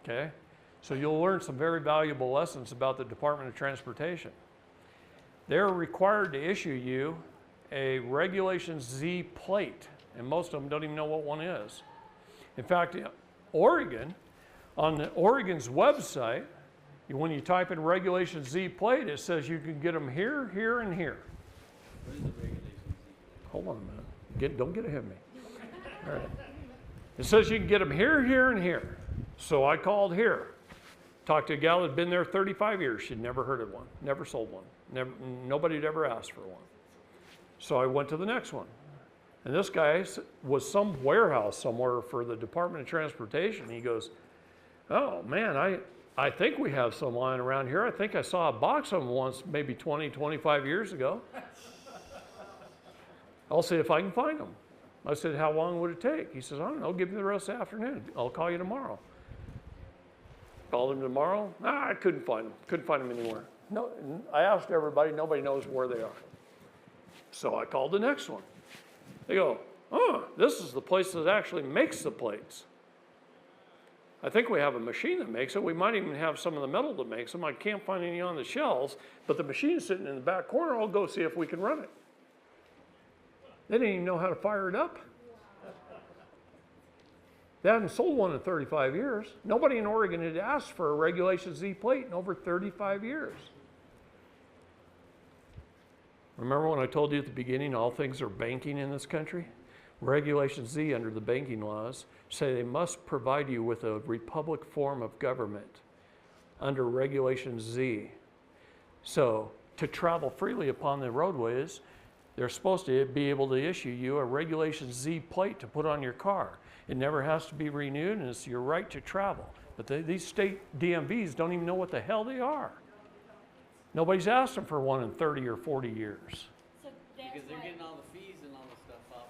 Okay? So you'll learn some very valuable lessons about the Department of Transportation. They're required to issue you a Regulation Z plate, and most of them don't even know what one is. In fact, Oregon, on Oregon's website, when you type in Regulation Z plate, it says you can get them here, here, and here. What is the Regulation Z? Hold on a minute. Don't get ahead of me. All right. It says you can get them here, here, and here. So I called here. Talked to a gal that had been there 35 years. She'd never heard of one, never sold one. Nobody had ever asked for one. So I went to the next one. And this guy was some warehouse somewhere for the Department of Transportation. He goes, oh man, I think we have some lying around here. I think I saw a box of them once, maybe 20, 25 years ago. I'll see if I can find them. I said, how long would it take? He says, I don't know, give me the rest of the afternoon. I'll call you tomorrow. Called him tomorrow. I couldn't find them. Couldn't find them anywhere. No, I asked everybody, nobody knows where they are. So I called the next one. They go, oh, this is the place that actually makes the plates. I think we have a machine that makes it. We might even have some of the metal that makes them. I can't find any on the shelves, but the machine's sitting in the back corner. I'll go see if we can run it. They didn't even know how to fire it up. They hadn't sold one in 35 years. Nobody in Oregon had asked for a Regulation Z plate in over 35 years. Remember when I told you at the beginning all things are banking in this country? Regulation Z under the banking laws say they must provide you with a republic form of government under Regulation Z. So to travel freely upon the roadways, they're supposed to be able to issue you a Regulation Z plate to put on your car. It never has to be renewed, and it's your right to travel. But these state DMVs don't even know what the hell they are. Nobody's asked them for one in 30 or 40 years. So that's Because they're why, getting all the fees and all the stuff off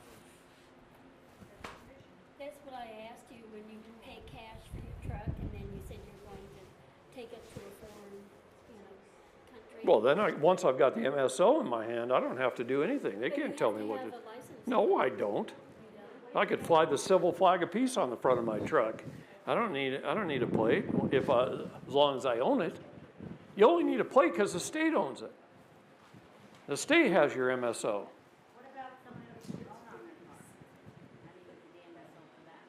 Well, then once I've got the MSO in my hand, I don't have to do anything. They can't tell me what to do. No, I don't. I could fly the civil flag of peace on the front of my truck. I don't need a plate as long as I own it. You only need a plate because the state owns it. The state has your MSO. What about someone else who's on a lease? How do you get the DMSO for that?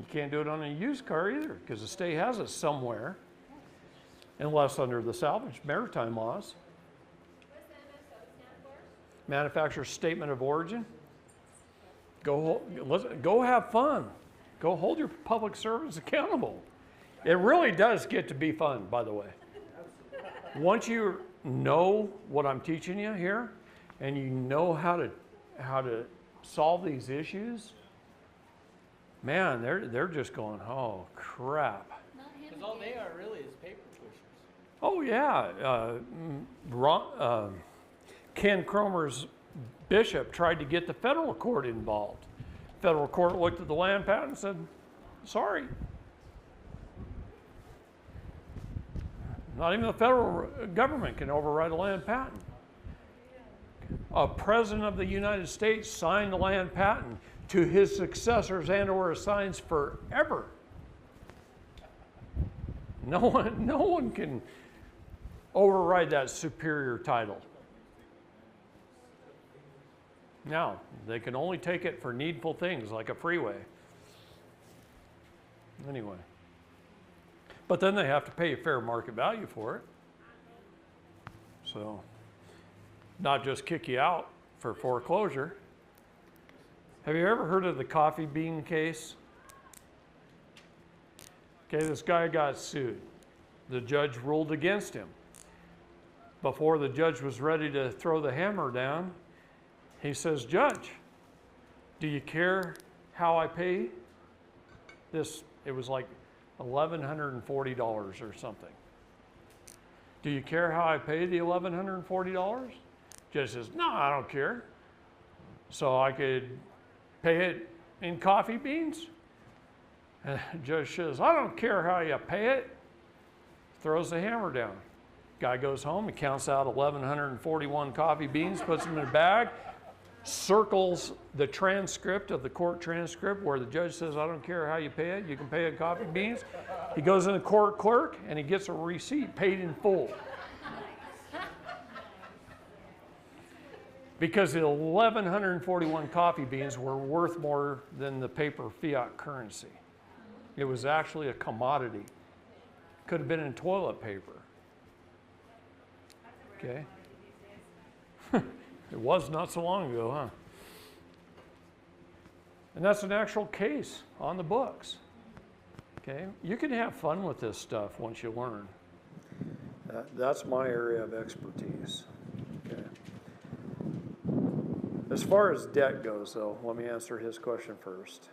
You can't do it on a used car either because the state has it somewhere, unless under the salvage maritime laws. What's the MSO stand for? Manufacturer Statement of Origin. Go have fun. Go hold your public servants accountable. It really does get to be fun, by the way. Once you know what I'm teaching you here, and you know how to solve these issues, man, they're just going, oh crap. Because all they are really is paper pushers. Oh yeah, Ken Cromer's bishop tried to get the federal court involved. Federal court looked at the land patent and said, sorry. Not even the federal government can override a land patent. A president of the United States signed the land patent to his successors and or assigns forever. No one can override that superior title. Now, they can only take it for needful things like a freeway. Anyway. But then they have to pay a fair market value for it. So, not just kick you out for foreclosure. Have you ever heard of the coffee bean case? Okay, this guy got sued. The judge ruled against him. Before the judge was ready to throw the hammer down, he says, Judge, do you care how I pay this? It was like $1,140 or something. Do you care how I pay the $1,140? Judge says, no, I don't care. So I could pay it in coffee beans? And the judge says, I don't care how you pay it. Throws the hammer down. Guy goes home, he counts out 1,141 coffee beans, puts them in a bag, circles the transcript of the court transcript where the judge says, I don't care how you pay it, you can pay it coffee beans. He goes in the court clerk and he gets a receipt paid in full. Because the 1,141 coffee beans were worth more than the paper fiat currency. It was actually a commodity. Could have been in toilet paper. Okay? It was not so long ago, huh? And that's an actual case on the books. Okay? You can have fun with this stuff once you learn. That's my area of expertise. Okay? As far as debt goes, though, let me answer his question first.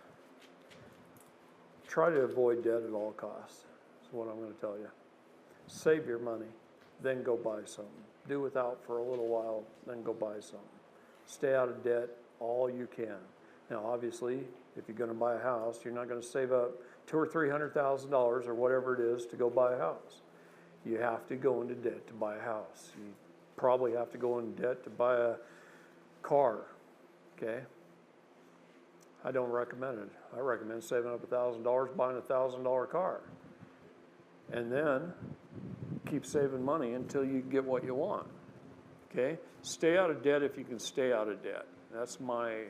Try to avoid debt at all costs. That's what I'm going to tell you. Save your money, then go buy something. Do without for a little while, then go buy something. Stay out of debt all you can. Now, obviously, if you're going to buy a house, you're not going to save up $200,000 or $300,000 or whatever it is to go buy a house. You have to go into debt to buy a house. You probably have to go into debt to buy a car. Okay? I don't recommend it. I recommend saving up $1,000, buying a $1,000 car. And then keep saving money until you get what you want. Okay? Stay out of debt if you can stay out of debt. That's my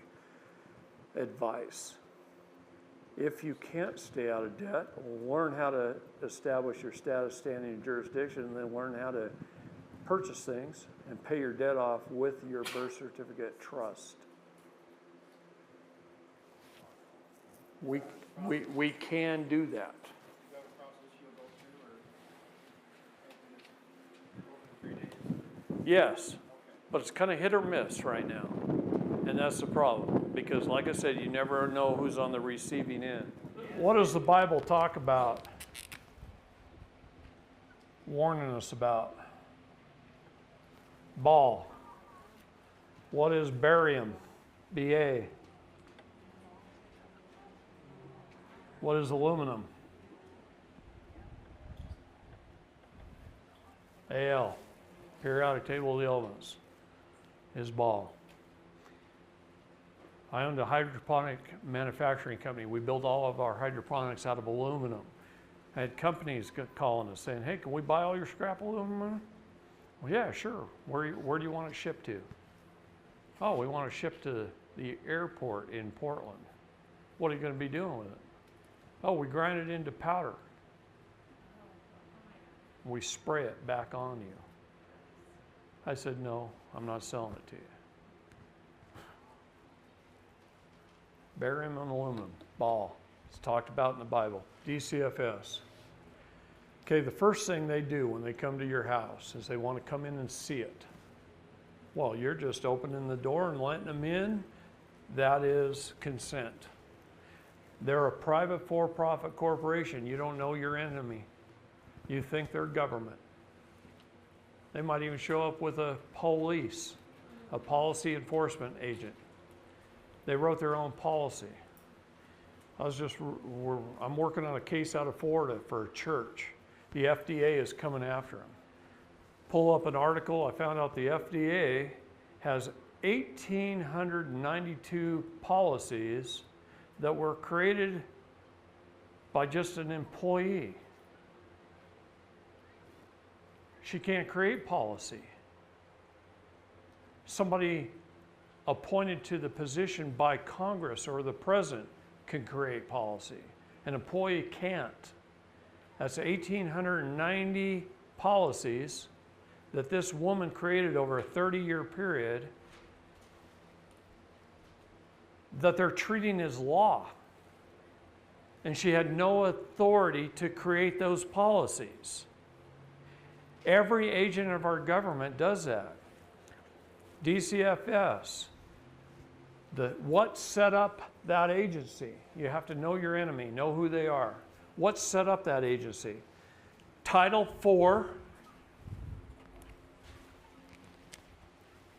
advice. If you can't stay out of debt, learn how to establish your status, standing, and jurisdiction, and then learn how to purchase things and pay your debt off with your birth certificate trust. We can do that. Is that a process you'll go through, or? Yes, but it's kind of hit or miss right now. And that's the problem, because like I said, you never know who's on the receiving end. What does the Bible talk about? Warning us about. Ball. What is barium? Ba. What is aluminum? AL, periodic table of elements, is ball. I owned a hydroponic manufacturing company. We build all of our hydroponics out of aluminum. I had companies calling us saying, hey, can we buy all your scrap aluminum? Well, yeah, sure. Where do you want it shipped to? Oh, we want to ship to the airport in Portland. What are you going to be doing with it? Oh, we grind it into powder. We spray it back on you. I said, no, I'm not selling it to you. Barium and aluminum, ball. It's talked about in the Bible. DCFS. Okay, the first thing they do when they come to your house is they want to come in and see it. Well, you're just opening the door and letting them in. That is consent. They're a private for-profit corporation. You don't know your enemy. You think they're government. They might even show up with a police, a policy enforcement agent. They wrote their own policy. I'm working on a case out of Florida for a church. The FDA is coming after them. Pull up an article, I found out the FDA has 1,892 policies that were created by just an employee. She can't create policy. Somebody appointed to the position by Congress or the president can create policy. An employee can't. That's 1,890 policies that this woman created over a 30-year period that they're treating as law. And she had no authority to create those policies. Every agent of our government does that. DCFS, what set up that agency? You have to know your enemy, know who they are. What set up that agency? Title 4,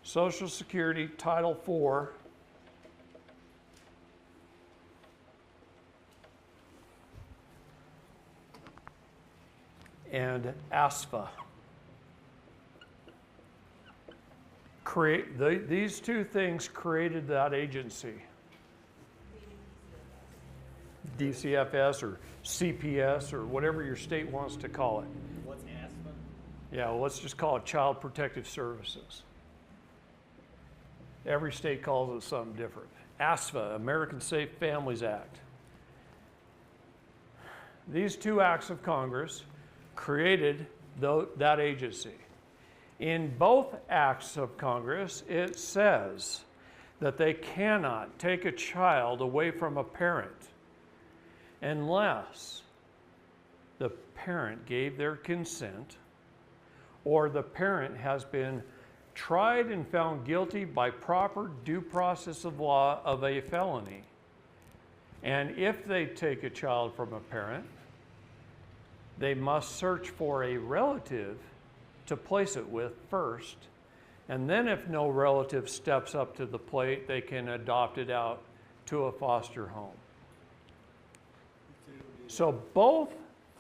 Social Security, Title 4. And ASFA. These two things created that agency. DCFS or CPS or whatever your state wants to call it. What's ASFA? Yeah, well, let's just call it Child Protective Services. Every state calls it something different. ASFA, American Safe Families Act. These two acts of Congress created that agency. In both acts of Congress, it says that they cannot take a child away from a parent unless the parent gave their consent or the parent has been tried and found guilty by proper due process of law of a felony. And if they take a child from a parent, they must search for a relative to place it with first. And then if no relative steps up to the plate, they can adopt it out to a foster home. So both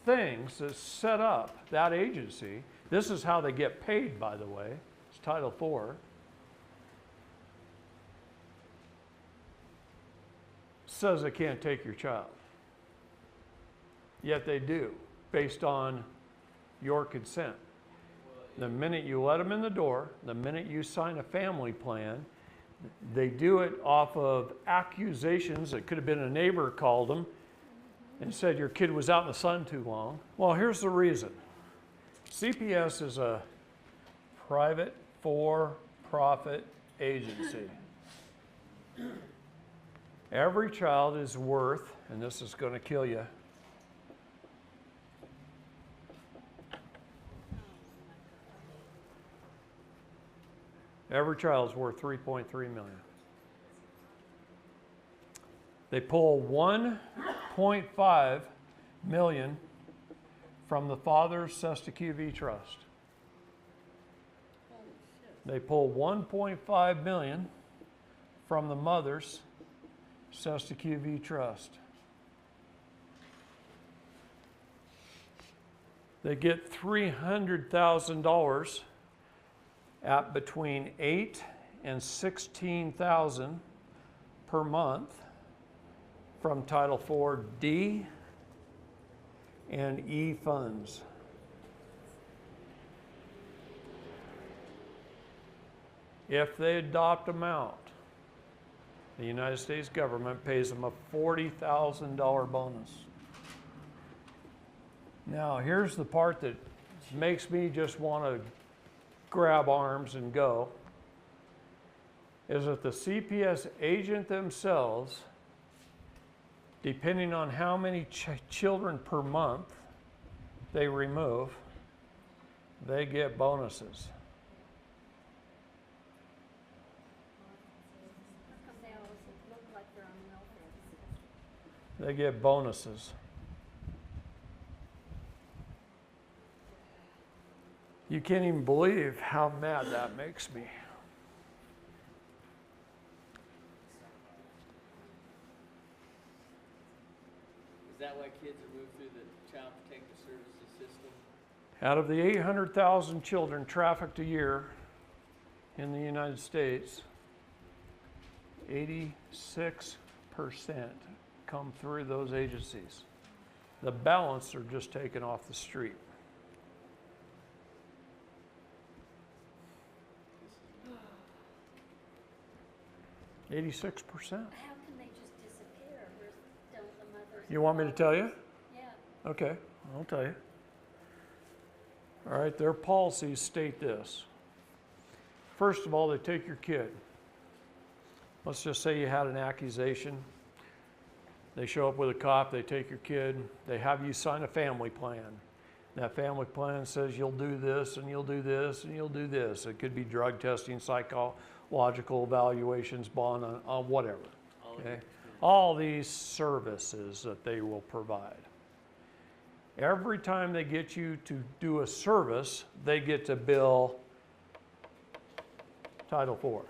things that set up that agency, this is how they get paid, by the way, it's Title 4, says they can't take your child. Yet they do, based on your consent. The minute you let them in the door, the minute you sign a family plan, they do it off of accusations. It could have been a neighbor called them and said your kid was out in the sun too long. Well, here's the reason. CPS is a private for-profit agency. Every child is worth, and this is going to kill you, every child is worth $3.3 million. They pull $1.5 million from the father's SQV trust. They pull $1.5 million from the mother's SQV trust. They get $300,000 at between $8,000 and $16,000 per month from Title IV D and E funds. If they adopt them out, the United States government pays them a $40,000 bonus. Now, here's the part that makes me just want to grab arms and go, is that the CPS agent themselves, depending on how many children per month they remove, they get bonuses. How come they always look like they're on welfare? They get bonuses. You can't even believe how mad that makes me. Is that why kids are moved through the Child Protective Services system? Out of the 800,000 children trafficked a year in the United States, 86% come through those agencies. The balance are just taken off the street. 86%. How can they just disappear? Don't the mothers? You want me to tell you? Yeah. Okay, I'll tell you. All right, their policies state this. First of all, they take your kid. Let's just say you had an accusation. They show up with a cop, they take your kid, they have you sign a family plan. That family plan says you'll do this and you'll do this and you'll do this. It could be drug testing, psychological evaluations, bond, on whatever. Okay? All these services that they will provide. Every time they get you to do a service, they get to bill Title IV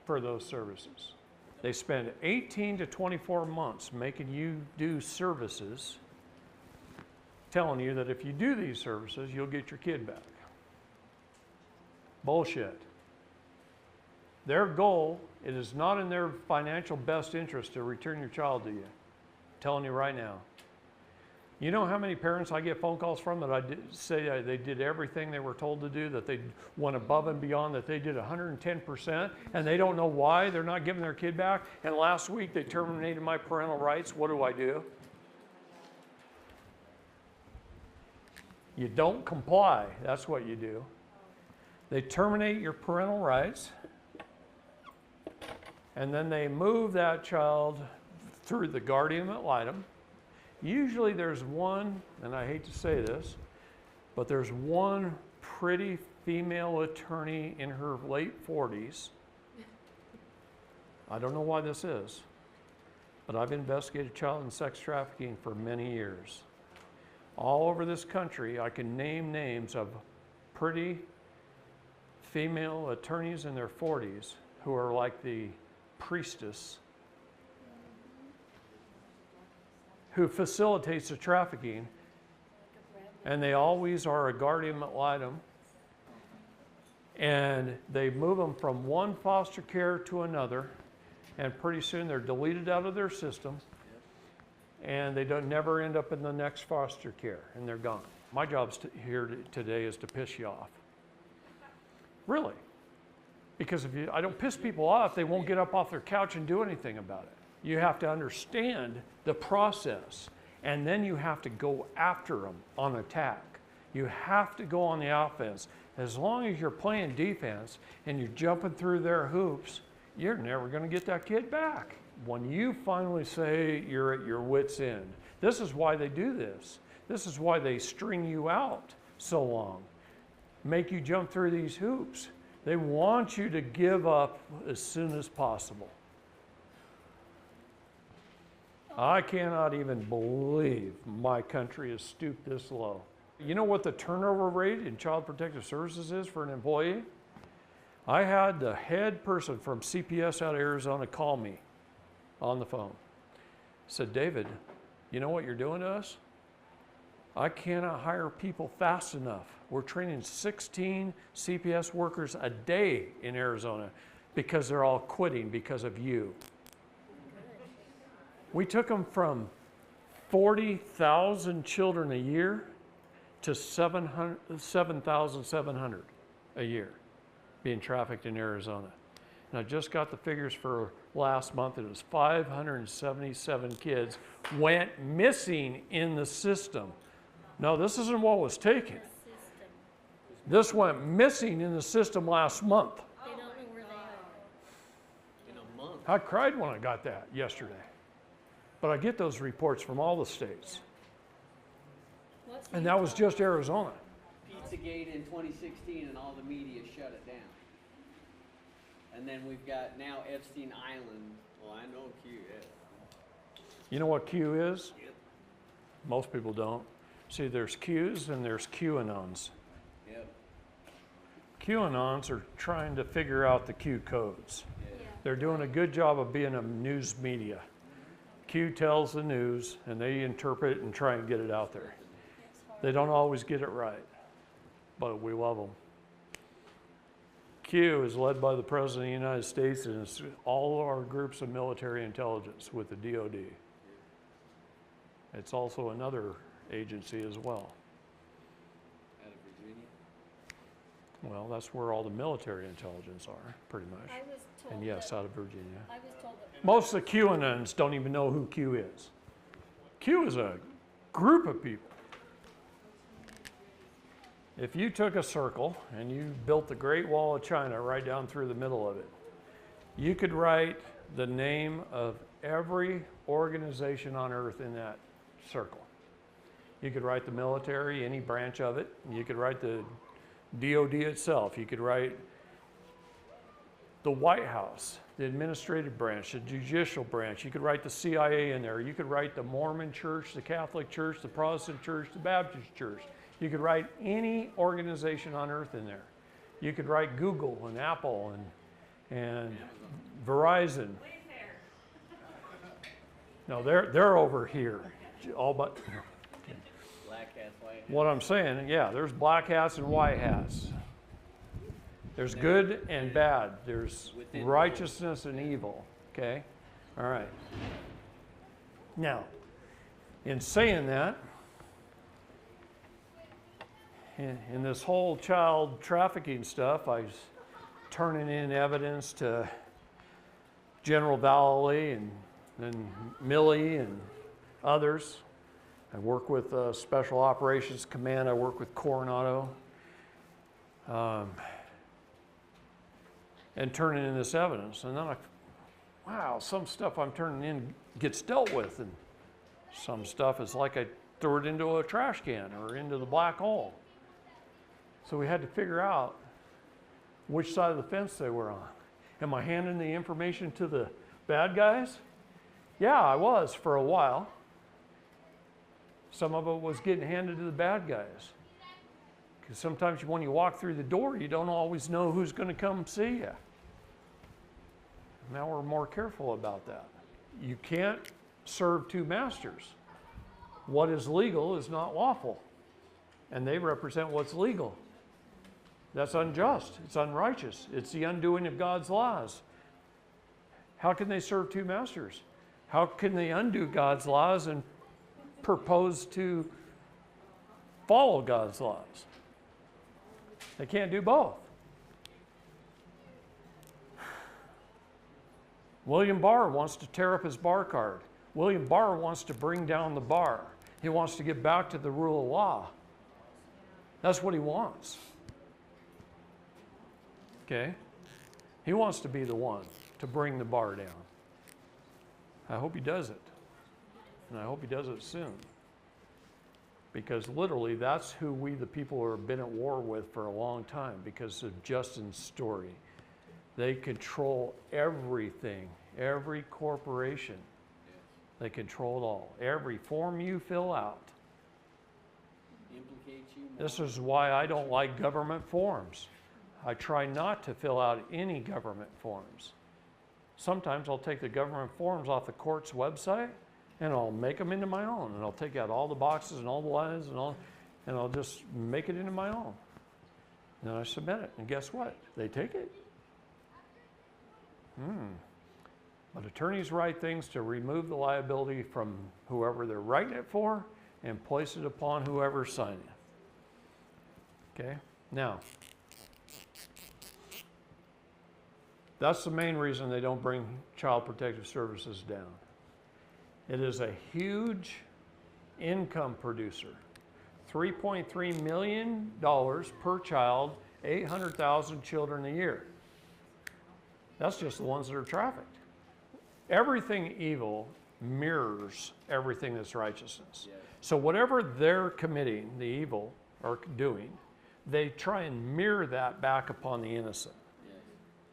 for those services. They spend 18 to 24 months making you do services, telling you that if you do these services, you'll get your kid back. Bullshit. Their goal, it is not in their financial best interest to return your child to you. I'm telling you right now. You know how many parents I get phone calls from that say they did everything they were told to do, that they went above and beyond, that they did 110%, and they don't know why they're not giving their kid back, and last week they terminated my parental rights. What do? You don't comply. That's what you do. They terminate your parental rights, and then they move that child through the guardian ad litem. Usually there's one, and I hate to say this, but there's one pretty female attorney in her late 40s. I don't know why this is, but I've investigated child and sex trafficking for many years. All over this country, I can name names of pretty female attorneys in their 40s who are like the priestess who facilitates the trafficking, and they always are a guardian ad litem, and they move them from one foster care to another, and pretty soon they're deleted out of their system, and they never end up in the next foster care, and they're gone. My job here today is to piss you off. Really. Because if I don't piss people off, they won't get up off their couch and do anything about it. You have to understand the process, and then you have to go after them on attack. You have to go on the offense. As long as you're playing defense and you're jumping through their hoops, you're never going to get that kid back. When you finally say you're at your wit's end, this is why they do this. This is why they string you out so long, make you jump through these hoops. They want you to give up as soon as possible. I cannot even believe my country has stooped this low. You know what the turnover rate in Child Protective Services is for an employee? I had the head person from CPS out of Arizona call me on the phone. Said, David, you know what you're doing to us? I cannot hire people fast enough. We're training 16 CPS workers a day in Arizona because they're all quitting because of you. We took them from 40,000 children a year to 7,700 a year being trafficked in Arizona. And I just got the figures for last month. It was 577 kids went missing in the system. No, this isn't what was taken. This went missing in the system last month. They don't know where they are. In a month. I cried when I got that yesterday. But I get those reports from all the states. What's And that was just Arizona. Pizzagate in 2016 and all the media shut it down. And then we've got now Epstein Island. Well, I know Q is. You know what Q is? Yep. Most people don't. See, there's Qs and there's QAnons. Yep. QAnons are trying to figure out the Q codes. Yeah. They're doing a good job of being a news media. Q tells the news and they interpret it and try and get it out there. They don't always get it right, but we love them. Q is led by the President of the United States and it's all our groups of military intelligence with the DOD. It's also another agency as well. Out of Virginia. Well, that's where all the military intelligence are, pretty much. I was told And yes, that, out of Virginia. I was told that Most of the QAnons don't even know who Q is. Q is a group of people. If you took a circle and you built the Great Wall of China right down through the middle of it, you could write the name of every organization on earth in that circle. You could write the military, any branch of it. You could write the DOD itself. You could write the White House, the administrative branch, the judicial branch. You could write the CIA in there. You could write the Mormon Church, the Catholic Church, the Protestant Church, the Baptist Church. You could write any organization on earth in there. You could write Google and Apple and Verizon. No, they're over here. All but Black hats, white hats. what I'm saying, yeah, there's black hats and white hats. There's good and bad. There's Within righteousness and evil. Okay? All right. Now, in saying that, in this whole child trafficking stuff, I was turning in evidence to General Valley and Milley and others. I work with Special Operations Command. I work with Coronado. And turning in this evidence. And then wow, some stuff I'm turning in gets dealt with. And some stuff is like I threw it into a trash can or into the black hole. So we had to figure out which side of the fence they were on. Am I handing the information to the bad guys? Yeah, I was for a while. Some of it was getting handed to the bad guys. Because sometimes when you walk through the door, you don't always know who's going to come see you. Now we're more careful about that. You can't serve two masters. What is legal is not lawful. And they represent what's legal. That's unjust. It's unrighteous. It's the undoing of God's laws. How can they serve two masters? How can they undo God's laws and propose to follow God's laws? They can't do both. William Barr wants to tear up his bar card. William Barr wants to bring down the bar. He wants to get back to the rule of law. That's what he wants. Okay? He wants to be the one to bring the bar down. I hope he does it. And I hope he does it soon. Because literally, that's who we, the people, have been at war with for a long time because of Justin's story. They control everything, every corporation. They control it all. Every form you fill out. Implicates you more. This is why I don't like government forms. I try not to fill out any government forms. Sometimes I'll take the government forms off the court's website and I'll make them into my own, and I'll take out all the boxes and all the lines and I'll just make it into my own. And then I submit it, and guess what? They take it. But attorneys write things to remove the liability from whoever they're writing it for and place it upon whoever's signing it. Okay? Now, that's the main reason they don't bring Child Protective Services down. It is a huge income producer. $3.3 million per child, 800,000 children a year. That's just the ones that are trafficked. Everything evil mirrors everything that's righteousness. Yes. So whatever they're committing, the evil, or doing, they try and mirror that back upon the innocent. Yes.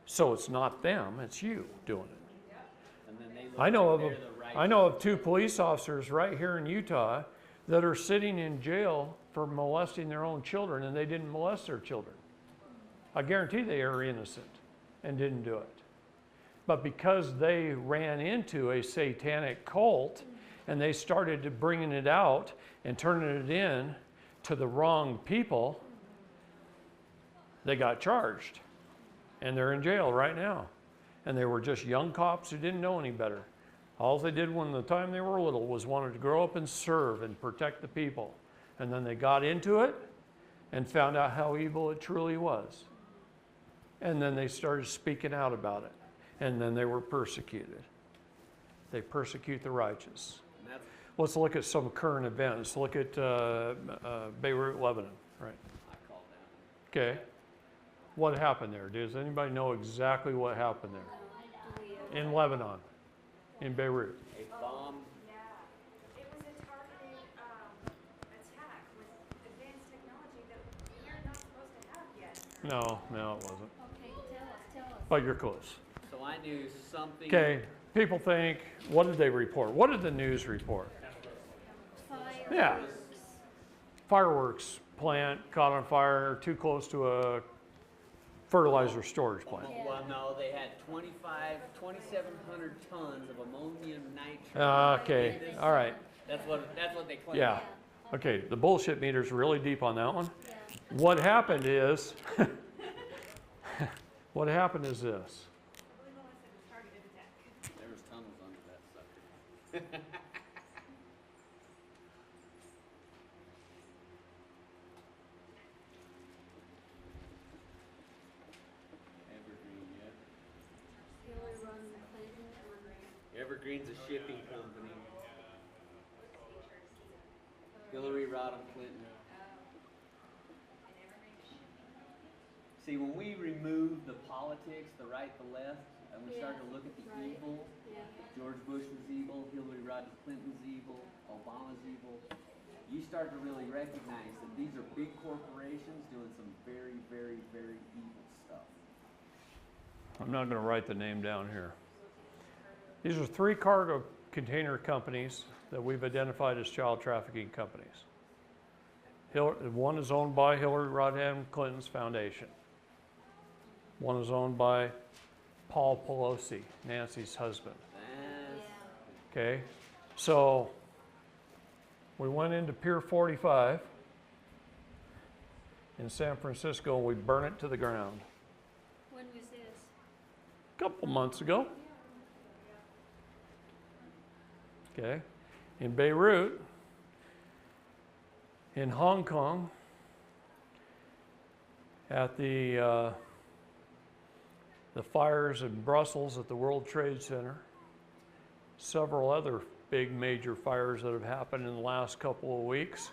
So it's not them, it's you doing it. And then they look I know like of they're the right I know of 2 police officers right here in Utah that are sitting in jail for molesting their own children, and they didn't molest their children. I guarantee they are innocent and didn't do it. But because they ran into a satanic cult and they started to bringing it out and turning it in to the wrong people, they got charged. And they're in jail right now. And they were just young cops who didn't know any better. All they did when the time they were little was wanted to grow up and serve and protect the people. And then they got into it and found out how evil it truly was. And then they started speaking out about it. And then they were persecuted. They persecute the righteous. And that's, Let's look at some current events. Look at Beirut, Lebanon. Right. I call that. Okay. What happened there? Does anybody know exactly what happened there? In Lebanon, in Beirut. A bomb. Yeah, it was a targeted attack with advanced technology that we're not supposed to have yet. No, it wasn't. Okay, tell us. But you're close. So I knew something. Okay. People think, what did they report? What did the news report? Fireworks. Yeah. Fireworks plant caught on fire too close to a fertilizer storage plant. Well, no, they had 2,700 tons of ammonium nitrate. Okay. in this- All right. That's what they claim. Yeah. Okay. The bullshit meter's really deep on that one. Yeah. What happened is, what happened is this. Really well, I said it was targeted attack. There was tunnels under that sucker. Evergreen, yeah. Hillary Clinton. Evergreen's a shipping company. Hillary Rodham Clinton. See, when we remove the politics, the right, the left, and we start to look at the Right. evil, Yeah. George Bush was evil, Hillary Rodham Clinton's evil, Obama's evil, you start to really recognize that these are big corporations doing some very, very, very evil stuff. I'm not going to write the name down here. These are 3 cargo container companies that we've identified as child trafficking companies. One is owned by Hillary Rodham Clinton's foundation. One is owned by Paul Pelosi, Nancy's husband. That's, Okay, so we went into Pier 45 in San Francisco and we burned it to the ground When was this? a couple months ago. Okay, in Beirut, in Hong Kong, at the fires in Brussels at the World Trade Center, several other big major fires that have happened in the last couple of weeks.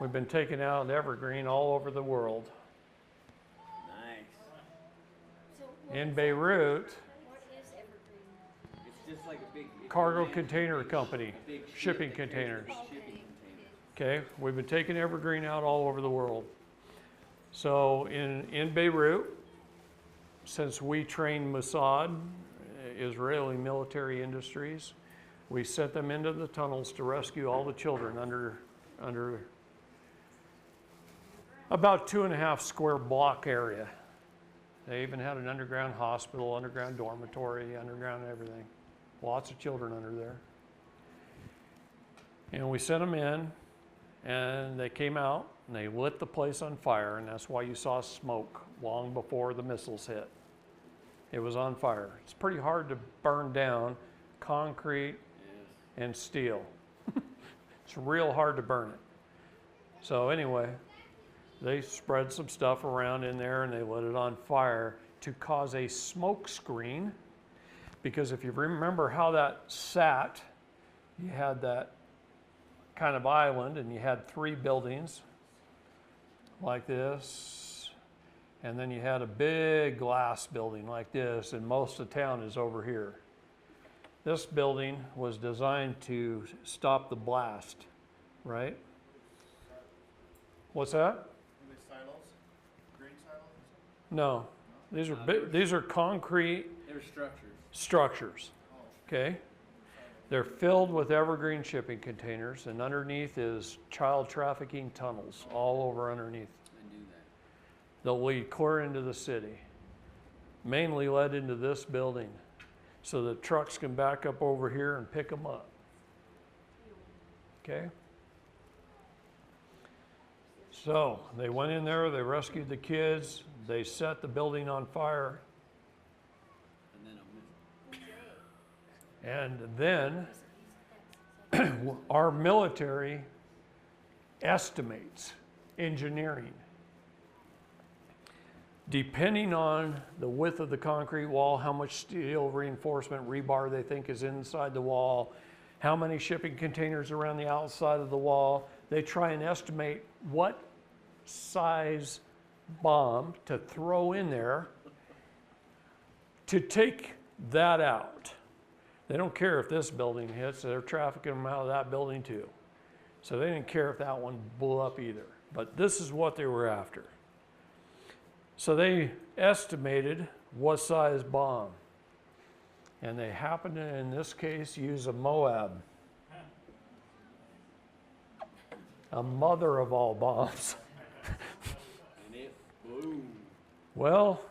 We've been taking out evergreen all over the world. nice. So what In is Beirut, What is Evergreen? It's just like a big if cargo you imagine container a big company, big ship shipping that carries containers. big shipping Okay. containers. Okay, we've been taking evergreen out all over the world. So in Beirut, since we train Mossad, Israeli military industries, we sent them into the tunnels to rescue all the children under about 2.5 square block area. They even had an underground hospital, underground dormitory, underground everything. Lots of children under there. And we sent them in, and they came out, and they lit the place on fire, and that's why you saw smoke long before the missiles hit. It was on fire. It's pretty hard to burn down concrete and steel. It's real hard to burn it. So anyway, they spread some stuff around in there, and they lit it on fire to cause a smoke screen, because if you remember how that sat, you had that kind of island, and you had 3 buildings like this, and then you had a big glass building like this, and most of town is over here. This building was designed to stop the blast, right? What's that? Are they silos? Grain silos? No, these are concrete They're structures. structures, okay? They're filled with evergreen shipping containers, and underneath is child trafficking tunnels all over underneath. I do that. They'll lead clear into the city, mainly led into this building, so the trucks can back up over here and pick them up. Okay? So they went in there, they rescued the kids, they set the building on fire, And then and then our military estimates engineering. Depending on the width of the concrete wall, how much steel reinforcement rebar they think is inside the wall, how many shipping containers around the outside of the wall, they try and estimate what size bomb to throw in there to take that out. They don't care if this building hits, they're trafficking them out of that building too. So they didn't care if that one blew up either. But this is what they were after. So they estimated what size bomb. And they happened to, in this case, use a Moab. A mother of all bombs. and it boom. Well,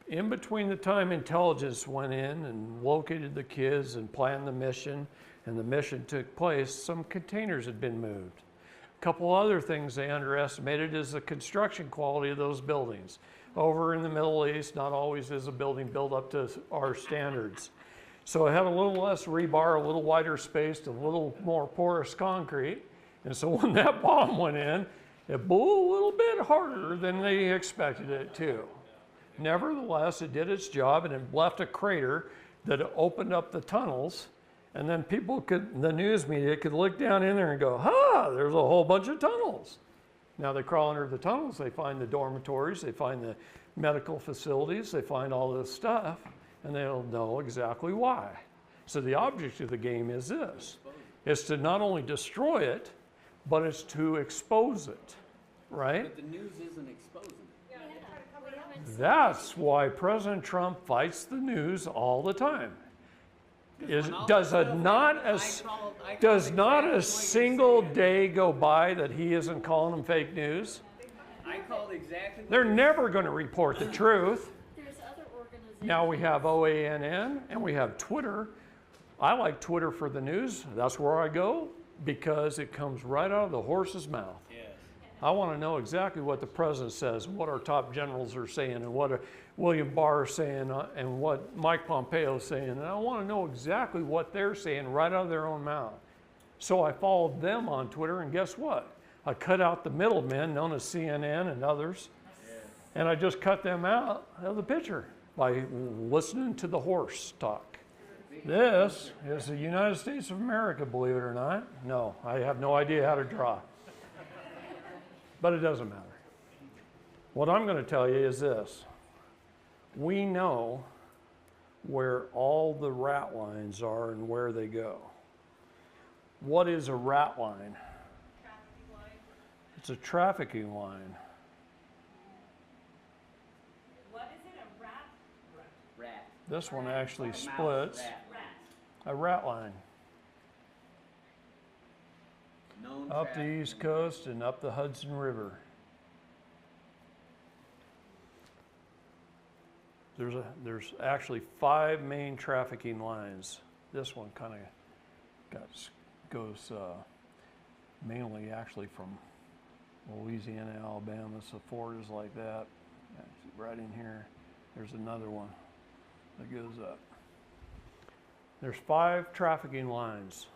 in between the time intelligence went in and located the kids and planned the mission, and the mission took place, some containers had been moved. A couple other things they underestimated is the construction quality of those buildings. Over in the Middle East, not always is a building built up to our standards. So it had a little less rebar, a little wider spaced, a little more porous concrete. And so when that bomb went in, it blew a little bit harder than they expected it to. Nevertheless, it did its job, and it left a crater that opened up the tunnels, and then people could, the news media could look down in there and go, there's a whole bunch of tunnels. Now they crawl under the tunnels, they find the dormitories, they find the medical facilities, they find all this stuff, and they'll know exactly why. So the object of the game is this. It's to not only destroy it, but it's to expose it, right? But the news isn't exposing it. That's why President Trump fights the news all the time. Does not a single day go by that he isn't calling them fake news? I called exactly. They're never going to report the truth. There's other organizations. Now we have OANN and we have Twitter. I like Twitter for the news. That's where I go because it comes right out of the horse's mouth. Yes. I want to know exactly what the president says, what our top generals are saying, and what William Barr is saying, and what Mike Pompeo is saying. And I want to know exactly what they're saying right out of their own mouth. So I followed them on Twitter, and guess what? I cut out the middlemen, known as CNN and others, and I just cut them out of the picture by listening to the horse talk. This is the United States of America, believe it or not. No, I have no idea how to draw. But it doesn't matter. What I'm going to tell you is this. We know where all the rat lines are and where they go. What is a rat line? Trafficking line. It's a trafficking line. What is it, a rat? Rat. This one actually Mouse, splits. rat. A rat line. Known Up the trafficking East Coast and up the Hudson River. There's actually 5 main trafficking lines. This one kind of got goes mainly actually from Louisiana, Alabama, so Florida's like that. That's right in here. There's another one that goes up. There's 5 trafficking lines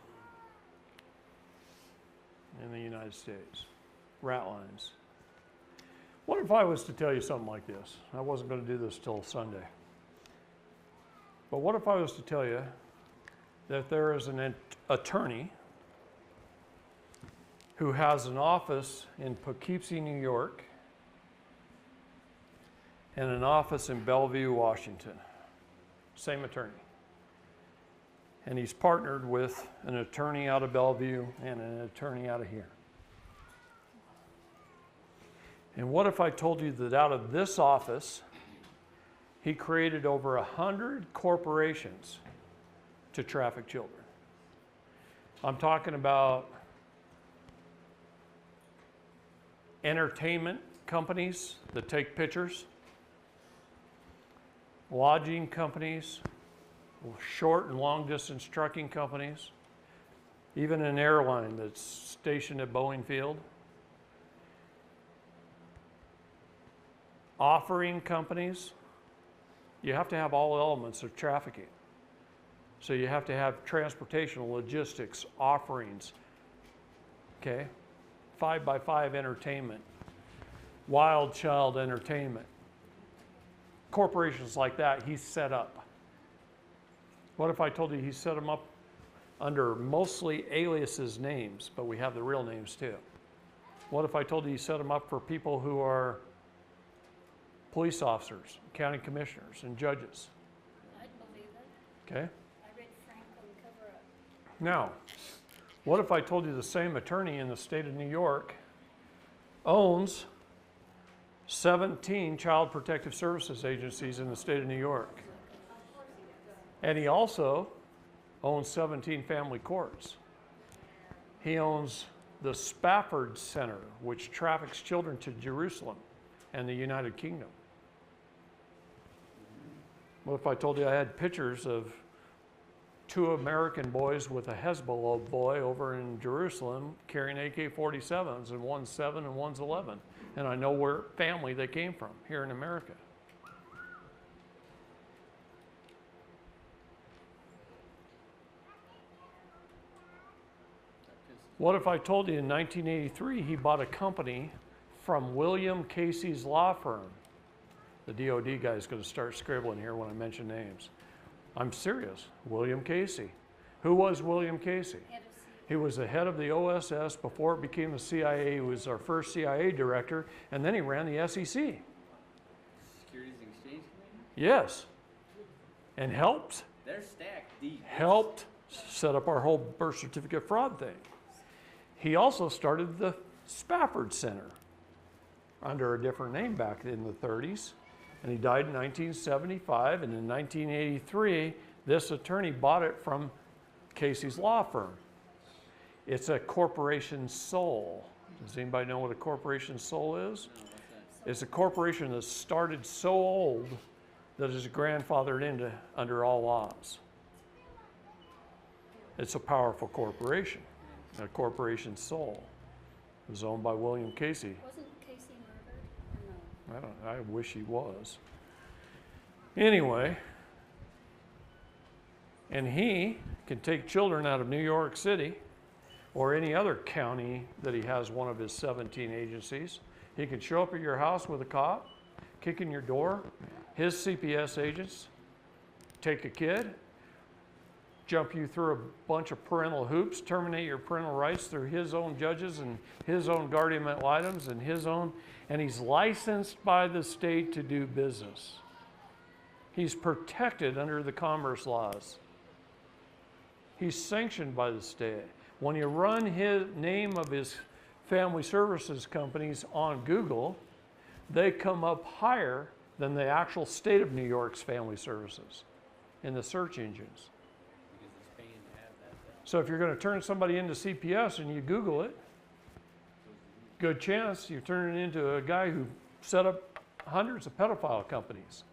in the United States, rat lines. What if I was to tell you something like this? I wasn't going to do this till Sunday. But what if I was to tell you that there is an attorney who has an office in Poughkeepsie, New York, and an office in Bellevue, Washington. Same attorney. And he's partnered with an attorney out of Bellevue and an attorney out of here. And what if I told you that out of this office, he created over 100 corporations to traffic children? I'm talking about entertainment companies that take pictures, lodging companies, short and long distance trucking companies, even an airline that's stationed at Boeing Field, offering companies. You have to have all elements of trafficking. So you have to have transportation, logistics, offerings, okay? 5x5 entertainment, Wild Child Entertainment. Corporations like that, he's set up. What if I told you he set them up under mostly aliases names, but we have the real names too? What if I told you he set them up for people who are police officers, county commissioners, and judges? I'd believe it. Okay? I read Franklin Cover Up. Now, what if I told you the same attorney in the state of New York owns 17 child protective services agencies in the state of New York? And he also owns 17 family courts. He owns the Spafford Center, which traffics children to Jerusalem and the United Kingdom. What if I told you I had pictures of 2 American boys with a Hezbollah boy over in Jerusalem carrying AK-47s, and one's 7 and one's 11. And I know where family they came from here in America. What if I told you in 1983 he bought a company from William Casey's law firm? The DOD guy is going to start scribbling here when I mention names. I'm serious. William Casey. Who was William Casey? He was the head of the OSS before it became the CIA. He was our first CIA director, and then he ran the SEC. Securities and Exchange Commission? Yes. And helped They're stacked deep. helped set up our whole birth certificate fraud thing. He also started the Spafford Center under a different name back in the 30s. And he died in 1975, and in 1983, this attorney bought it from Casey's law firm. It's a corporation sole. Does anybody know what a corporation sole is? No, what's that? It's a corporation that started so old that is grandfathered into under all laws. It's a powerful corporation, a corporation sole. It was owned by William Casey. Wasn't Casey murdered? Or no? I wish he was. Anyway, and he can take children out of New York City or any other county that he has one of his 17 agencies. He can show up at your house with a cop, kick in your door. His CPS agents take a kid, jump you through a bunch of parental hoops, terminate your parental rights through his own judges and his own guardian ad litems and his own, and he's licensed by the state to do business. He's protected under the commerce laws. He's sanctioned by the state. When you run his name of his family services companies on Google, they come up higher than the actual state of New York's family services in the search engines. Because it's paying to have that. So if you're going to turn somebody into CPS and you Google it, good chance you're turning into a guy who set up hundreds of pedophile companies.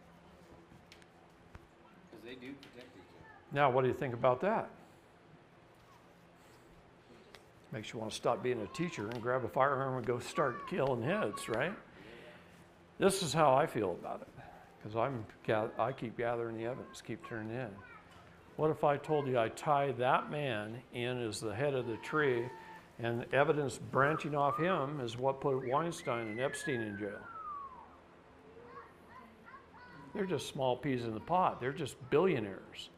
Because they do protect each other. Now, what do you think about that? Makes you want to stop being a teacher and grab a firearm and go start killing heads, right? This is how I feel about it, because I keep gathering the evidence, keep turning in. What if I told you I tie that man in as the head of the tree, and evidence branching off him is what put Weinstein and Epstein in jail? They're just small peas in the pot. They're just billionaires.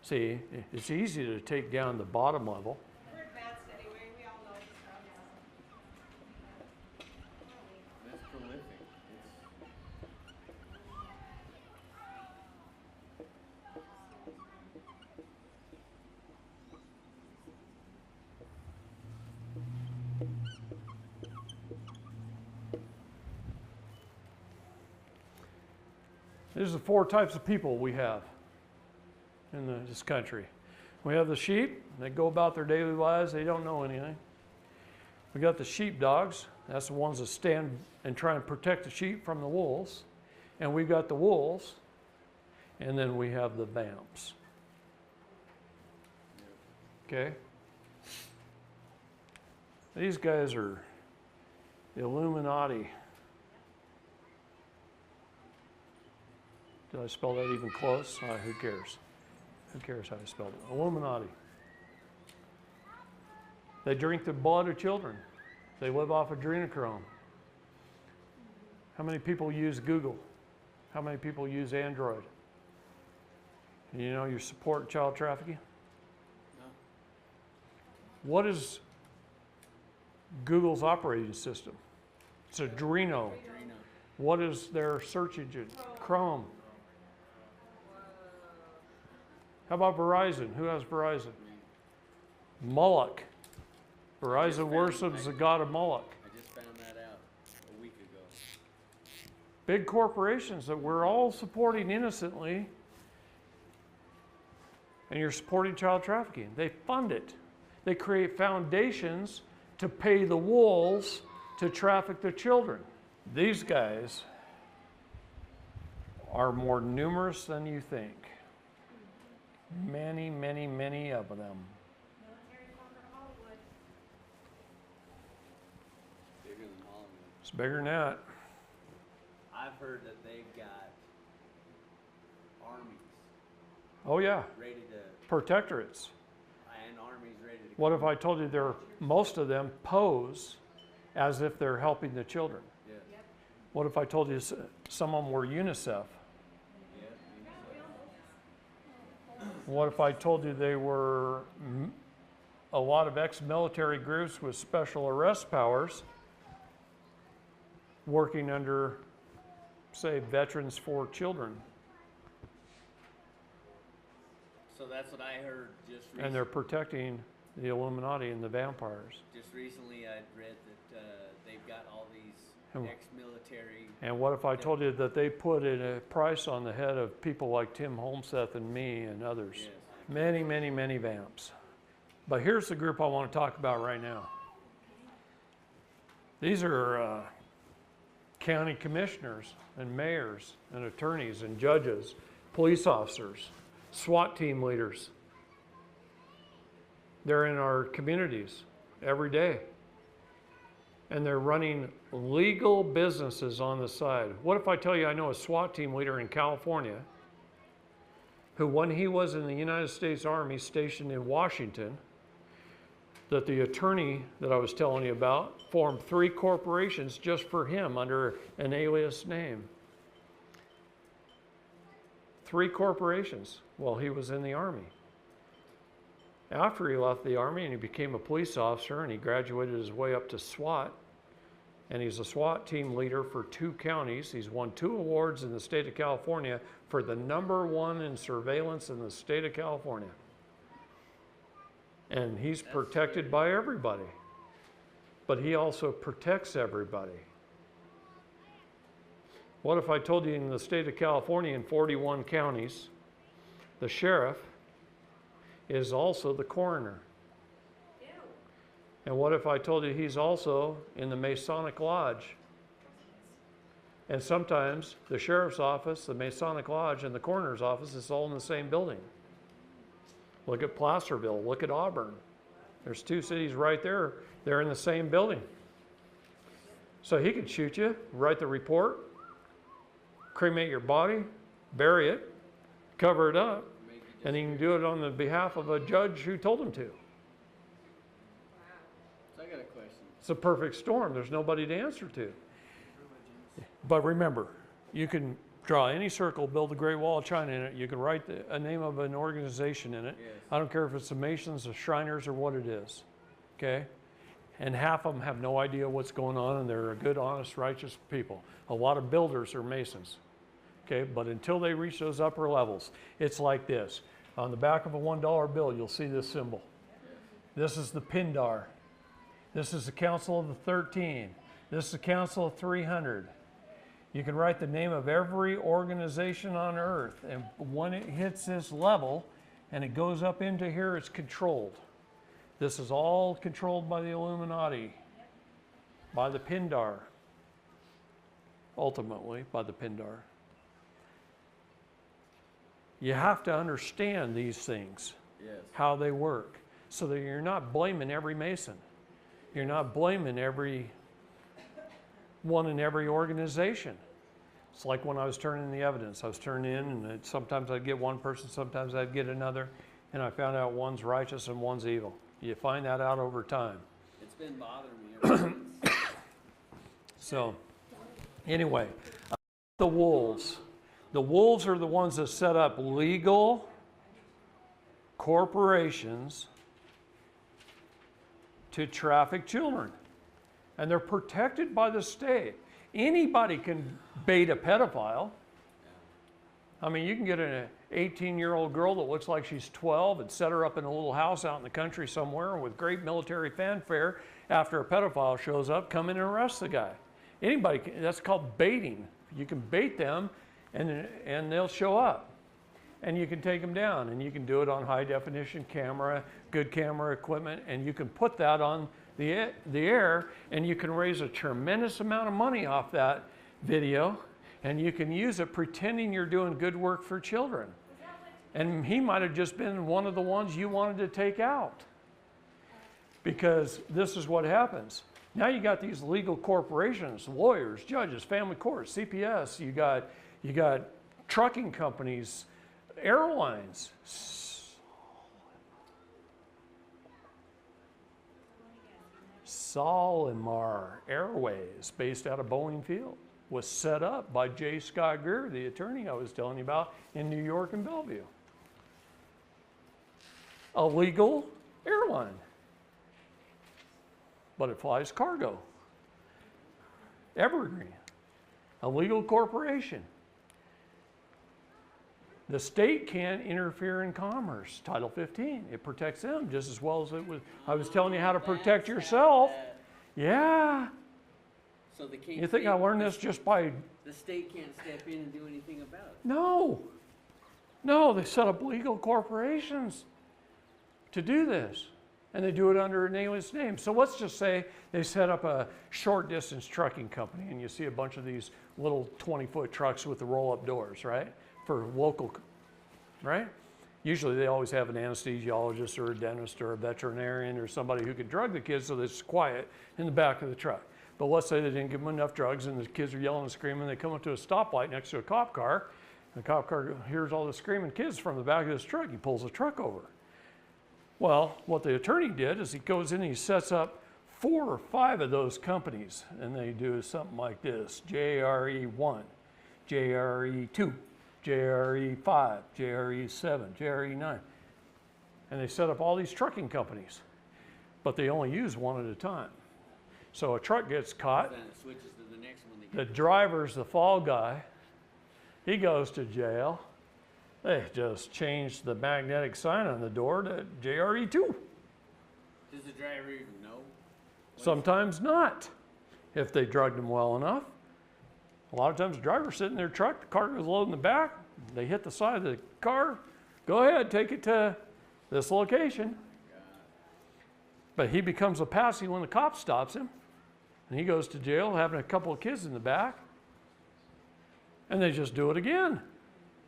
See, it's easy to take down the bottom level. We're advanced anyway, we all know this stuff. That's prolific. These are the 4 types of people we have in this country. We have the sheep. They go about their daily lives. They don't know anything. We got the sheepdogs. That's the ones that stand and try and protect the sheep from the wolves. And we got the wolves. And then we have the vamps. Okay? These guys are the Illuminati. Did I spell that even close? Who cares? Who cares how I spelled it? Illuminati. They drink the blood of children. They live off adrenochrome. How many people use Google? How many people use Android? You know you support child trafficking? No. What is Google's operating system? It's Adreno. What is their search engine? Chrome. How about Verizon? Who has Verizon? Moloch. Verizon worships the god of Moloch. I just found that out a week ago. Big corporations that we're all supporting innocently, and you're supporting child trafficking. They fund it. They create foundations to pay the wolves to traffic the children. These guys are more numerous than you think. Many, many, many of them. Military corporate Hollywood. Bigger than Hollywood. It's bigger than that. I've heard that they've got armies Oh yeah, ready to, protectorates. and armies ready to. What if I told you most of them pose as if they're helping the children? Yeah. What if I told you some of them were UNICEF? Yeah. What if I told you they were a lot of ex-military groups with special arrest powers working under, say, Veterans for Children, So that's what I heard just recently. and they're protecting the Illuminati and the vampires? Just recently I'd read that they've got all these Hmm. ex-military. And what if I told you that they put a price on the head of people like Tim Holmseth and me and others? Yes. Many, many, many vamps. But here's the group I want to talk about right now. These are county commissioners and mayors and attorneys and judges, police officers, SWAT team leaders. They're in our communities every day. And they're running legal businesses on the side. What if I tell you I know a SWAT team leader in California who, when he was in the United States Army stationed in Washington, that the attorney that I was telling you about formed 3 corporations just for him under an alias name. 3 corporations while he was in the Army. After he left the Army and he became a police officer and he graduated his way up to SWAT, and he's a SWAT team leader for 2 counties. He's won 2 awards in the state of California for the #1 in surveillance in the state of California. And he's protected by everybody. But he also protects everybody. What if I told you in the state of California in 41 counties, the sheriff is also the coroner? Ew. And what if I told you he's also in the Masonic Lodge? And sometimes the sheriff's office, the Masonic Lodge, and the coroner's office is all in the same building. Look at Placerville, look at Auburn. There's two cities right there. They're in the same building. So he could shoot you, write the report, cremate your body, bury it, cover it up, and he can do it on the behalf of a judge who told him to. So I got a question. It's a perfect storm. There's nobody to answer to. But remember, you can draw any circle, build the Great Wall of China in it. You can write a name of an organization in it. Yes. I don't care if it's the Masons, the Shriners, or what it is. Okay? And half of them have no idea what's going on, and they're a good, honest, righteous people. A lot of builders are Masons. Okay? But until they reach those upper levels, it's like this. On the back of a $1 bill, you'll see this symbol. This is the Pindar. This is the Council of the 13. This is the Council of 300. You can write the name of every organization on earth, and when it hits this level and it goes up into here, it's controlled. This is all controlled by the Illuminati, by the Pindar, ultimately by the Pindar. You have to understand these things, Yes. how they work, so that you're not blaming every Mason. You're not blaming every one in every organization. It's like when I was turning in the evidence. I was turning in, and sometimes I'd get one person, sometimes I'd get another, and I found out one's righteous and one's evil. You find that out over time. It's been bothering me ever since. So, anyway, the wolves. The wolves are the ones that set up legal corporations to traffic children. And they're protected by the state. Anybody can bait a pedophile. I mean, you can get an 18-year-old girl that looks like she's 12 and set her up in a little house out in the country somewhere with great military fanfare. After a pedophile shows up, come in and arrest the guy. Anybody can, that's called baiting. You can bait them and they'll show up. And you can take them down, and you can do it on high definition camera, good camera equipment, and you can put that on the air, and you can raise a tremendous amount of money off that video, and you can use it pretending you're doing good work for children. And he might have just been one of the ones you wanted to take out. Because this is what happens. Now you got these legal corporations, lawyers, judges, family courts, CPS, you got trucking companies, airlines. Solimar Airways, based out of Boeing Field, was set up by J. Scott Greer, the attorney I was telling you about in New York and Bellevue. A legal airline, but it flies cargo. Evergreen, a legal corporation. The state can't interfere in commerce. Title 15, it protects them just as well as it was. I was telling you how to protect yourself. Yeah. So the You think I learned this just by... The state can't step in and do anything about it. No. No, they set up legal corporations to do this. And they do it under an alias name. So let's just say they set up a short distance trucking company, and you see a bunch of these little 20-foot trucks with the roll-up doors, right? For local, right? Usually they always have an anesthesiologist or a dentist or a veterinarian or somebody who can drug the kids so that it's quiet in the back of the truck. But let's say they didn't give them enough drugs and the kids are yelling and screaming. They come up to a stoplight next to a cop car. And the cop car hears all the screaming kids from the back of this truck. He pulls the truck over. Well, what the attorney did is he goes in and he sets up 4 or 5 of those companies. And they do something like this: JRE1, JRE2, JRE5, JRE7, JRE9. And they set up all these trucking companies. But they only use one at a time. So a truck gets caught. Then it switches to the next one. The driver's the fall guy. He goes to jail. They just changed the magnetic sign on the door to JRE2. Does the driver even know? Sometimes not, if they drugged him well enough. A lot of times the driver's sitting in their truck, the car goes low in the back, they hit the side of the car, go ahead, take it to this location. But he becomes a patsy when the cop stops him. And he goes to jail having a couple of kids in the back. And they just do it again,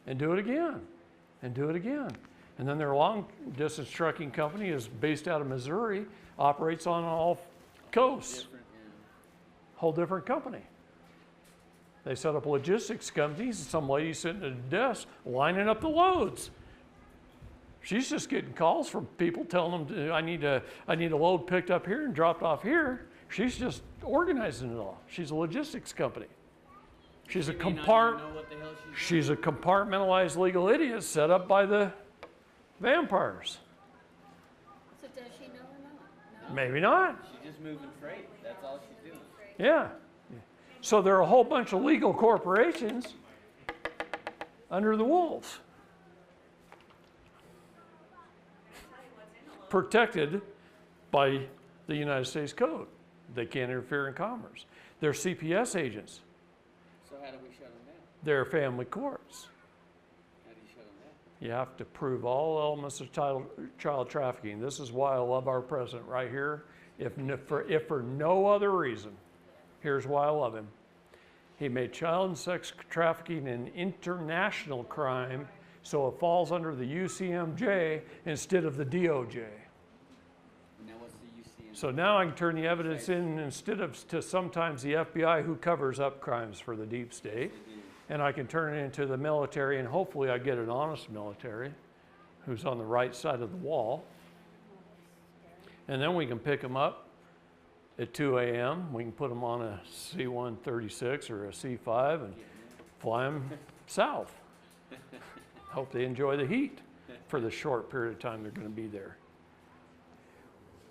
and do it again, and do it again. And then their long distance trucking company is based out of Missouri, operates on all coasts. Different, yeah. Whole different company. They set up logistics companies, and some lady sitting at a desk lining up the loads. She's just getting calls from people telling them, I need a load picked up here and dropped off here. She's just organizing it all. She's a logistics company. She's a She may not even know what the hell she's she's a compartmentalized legal idiot set up by the vampires. So does she know or not? No. Maybe not. She's just moving freight. That's all she's doing. Yeah. So there are a whole bunch of legal corporations under the wolves, protected by the United States Code. They can't interfere in commerce. They're CPS agents. So how do we shut them down? They're family courts. How do you shut them down? You have to prove all elements of child trafficking. This is why I love our president right here. If for no other reason, here's why I love him. He made child and sex trafficking an international crime, so it falls under the UCMJ instead of the DOJ. Now what's the UCM? So now I can turn the evidence in instead of to sometimes the FBI, who covers up crimes for the deep state, and I can turn it into the military, and hopefully I get an honest military who's on the right side of the wall. And then we can pick them up at 2 a.m. We can put them on a C-136 or a C-5 and fly them south. Hope they enjoy the heat for the short period of time they're going to be there.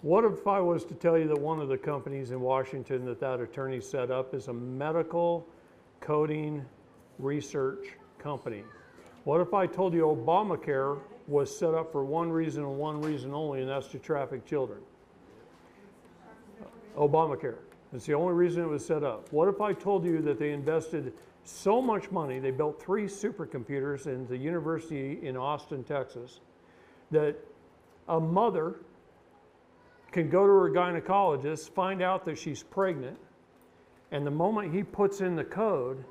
What if I was to tell you that one of the companies in Washington that attorney set up is a medical coding research company? What if I told you Obamacare was set up for one reason and one reason only, and that's to traffic children? Obamacare. It's the only reason it was set up. What if I told you that they invested so much money, they built 3 supercomputers in the university in Austin, Texas, that a mother can go to her gynecologist, find out that she's pregnant, and the moment he puts in the code,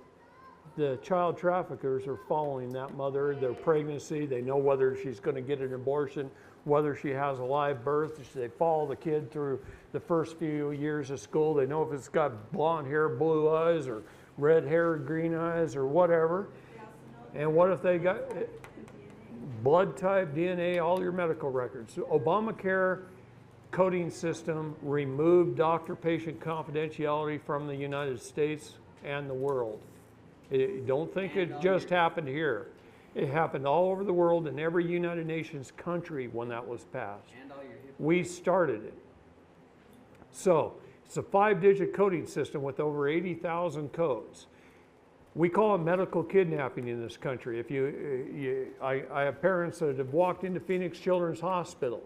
the child traffickers are following that mother, their pregnancy. They know whether she's going to get an abortion, whether she has a live birth. They follow the kid through the first few years of school. They know if it's got blonde hair, blue eyes, or red hair, green eyes, or whatever. And what if they got blood type, DNA, all your medical records? So Obamacare coding system removed doctor-patient confidentiality from the United States and the world. Don't think it just happened here. It happened all over the world in every United Nations country when that was passed. We started it. So it's a 5-digit coding system with over 80,000 codes. We call it medical kidnapping in this country. I have parents that have walked into Phoenix Children's Hospital,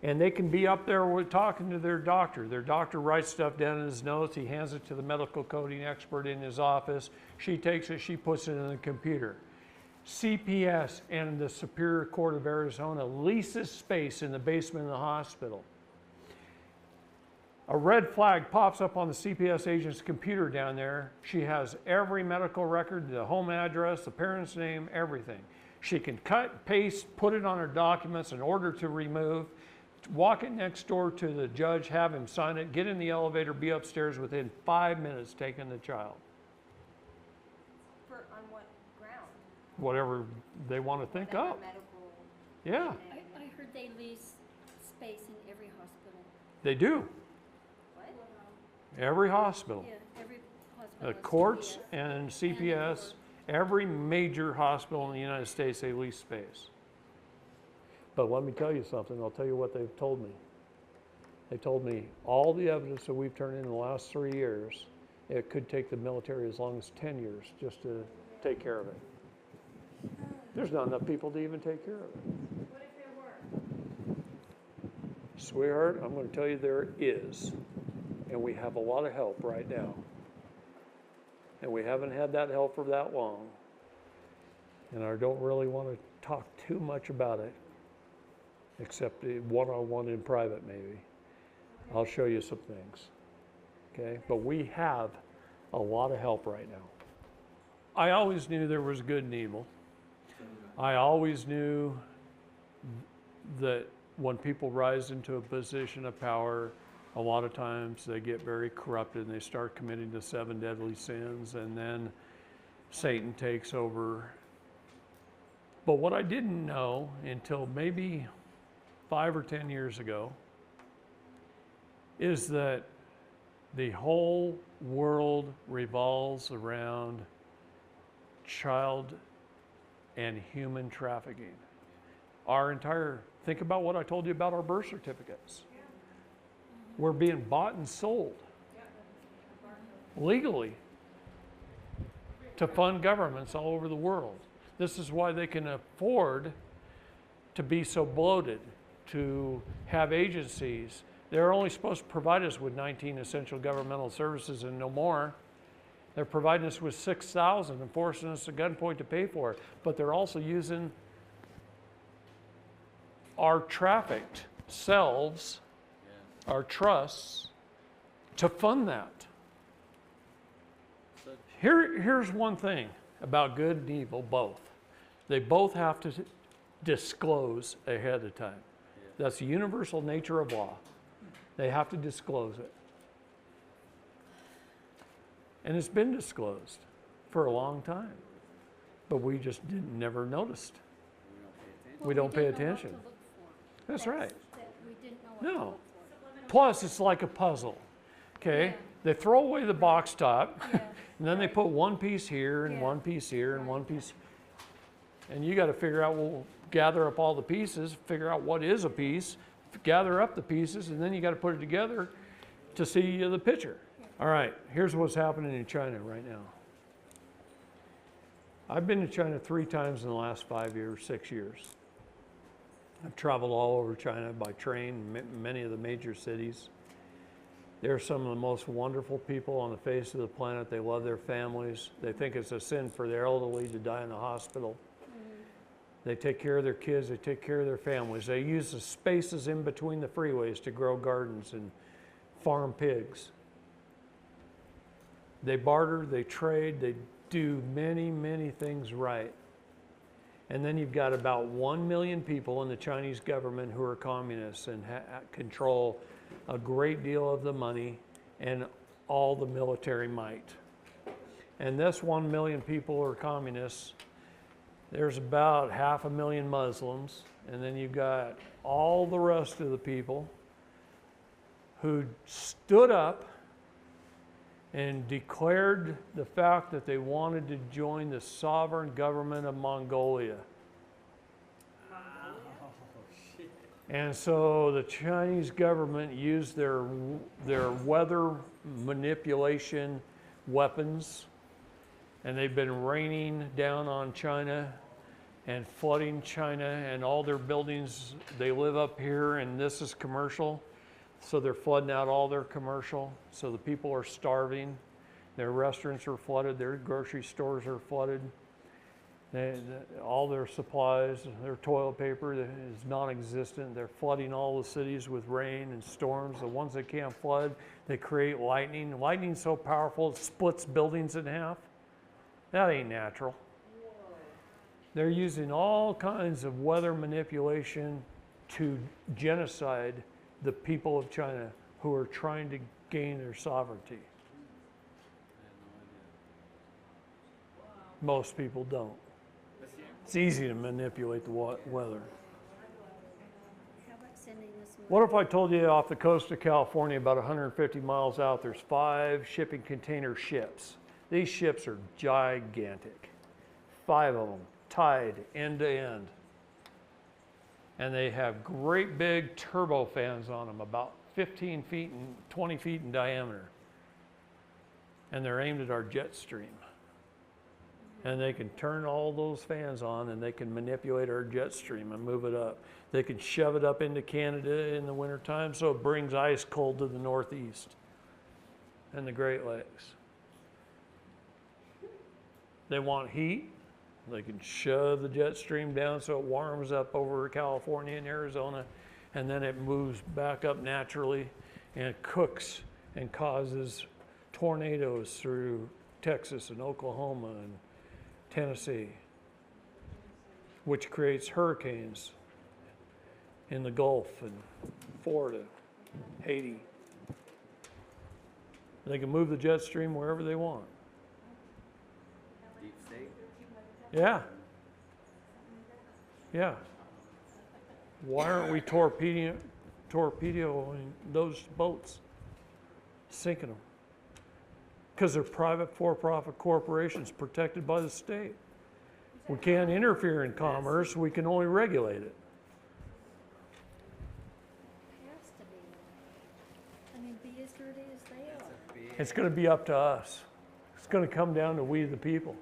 and they can be up there talking to their doctor. Their doctor writes stuff down in his notes. He hands it to the medical coding expert in his office. She takes it, she puts it in the computer. CPS and the Superior Court of Arizona leases space in the basement of the hospital. A red flag pops up on the CPS agent's computer down there. She has every medical record, the home address, the parent's name, everything. She can cut, paste, put it on her documents, an order to remove, walk it next door to the judge, have him sign it, get in the elevator, be upstairs within 5 minutes taking the child. On what ground? Whatever they want to think Whatever up. medical. Yeah, I heard they lease space in every hospital. they do. What? Every hospital. Yeah, every hospital. The has courts CPS. and CPS, every major hospital in the United States, they lease space. But let me tell you something. I'll tell you what they've told me. They told me all the evidence that we've turned in the last 3 years, it could take the military as long as 10 years just to take care of it. There's not enough people to even take care of it. What if there were? Sweetheart, I'm going to tell you there is. And we have a lot of help right now. And we haven't had that help for that long. And I don't really want to talk too much about it, except one-on-one in private maybe. I'll show you some things. Okay? But we have a lot of help right now. I always knew there was good and evil. I always knew that when people rise into a position of power, a lot of times they get very corrupted and they start committing the 7 deadly sins, and then Satan takes over. But what I didn't know until maybe 5 or 10 years ago is that the whole world revolves around child and human trafficking. Think about what I told you about our birth certificates. We're being bought and sold legally to fund governments all over the world. This is why they can afford to be so bloated, to have agencies. They're only supposed to provide us with 19 essential governmental services and no more. They're providing us with 6,000 and forcing us at gunpoint to pay for it. But they're also using our trafficked selves, our trusts, to fund that. Here's one thing about good and evil, both. They both have to disclose ahead of time. That's the universal nature of law. They have to disclose it. And it's been disclosed for a long time. But we just never noticed. We don't pay attention. That's right. That we didn't know what to No. look for. Plus, it's like a puzzle. Okay? Yeah. They throw away the box top, Yeah. and then they put one piece here and Yeah. one piece here and one piece. And you got to figure out, well, gather up all the pieces, figure out what is a piece, gather up the pieces, and then you got to put it together to see the picture. All right, here's what's happening in China right now. I've been to China 3 times in the last 5 years, 6 years. I've traveled all over China by train, many of the major cities. They're some of the most wonderful people on the face of the planet. They love their families. They think it's a sin for their elderly to die in the hospital. They take care of their kids. They take care of their families. They use the spaces in between the freeways to grow gardens and farm pigs. They barter, they trade, they do many, many things right. And then you've got about 1 million people in the Chinese government who are communists and control a great deal of the money and all the military might. And this 1 million people are communists. There's about 500,000 Muslims, and then you've got all the rest of the people who stood up and declared the fact that they wanted to join the sovereign government of Mongolia. And so the Chinese government used their weather manipulation weapons, and they've been raining down on China and flooding China and all their buildings. They live up here, and this is commercial. So they're flooding out all their commercial. So the people are starving. Their restaurants are flooded. Their grocery stores are flooded. All their supplies, their toilet paper is non-existent. They're flooding all the cities with rain and storms. The ones that can't flood, they create lightning. Lightning's so powerful it splits buildings in half. That ain't natural. They're using all kinds of weather manipulation to genocide the people of China who are trying to gain their sovereignty. Most people don't. It's easy to manipulate the weather. How about sending this What if I told you off the coast of California, about 150 miles out, there's 5 shipping container ships. These ships are gigantic. 5 of them, tied end to end. And they have great big turbo fans on them, about 15 feet and 20 feet in diameter. And they're aimed at our jet stream. And they can turn all those fans on and they can manipulate our jet stream and move it up. They can shove it up into Canada in the wintertime so it brings ice cold to the northeast and the Great Lakes. They want heat. They can shove the jet stream down so it warms up over California and Arizona, and then it moves back up naturally and it cooks and causes tornadoes through Texas and Oklahoma and Tennessee, which creates hurricanes in the Gulf and Florida, Haiti. They can move the jet stream wherever they want. Deep state. Yeah. Yeah. Why aren't we torpedoing those boats, sinking them? Because they're private for-profit corporations protected by the state. We can't interfere in commerce, we can only regulate it. Has to be. I mean, be as dirty as they are. It's going to be up to us. It's going to come down to we the people.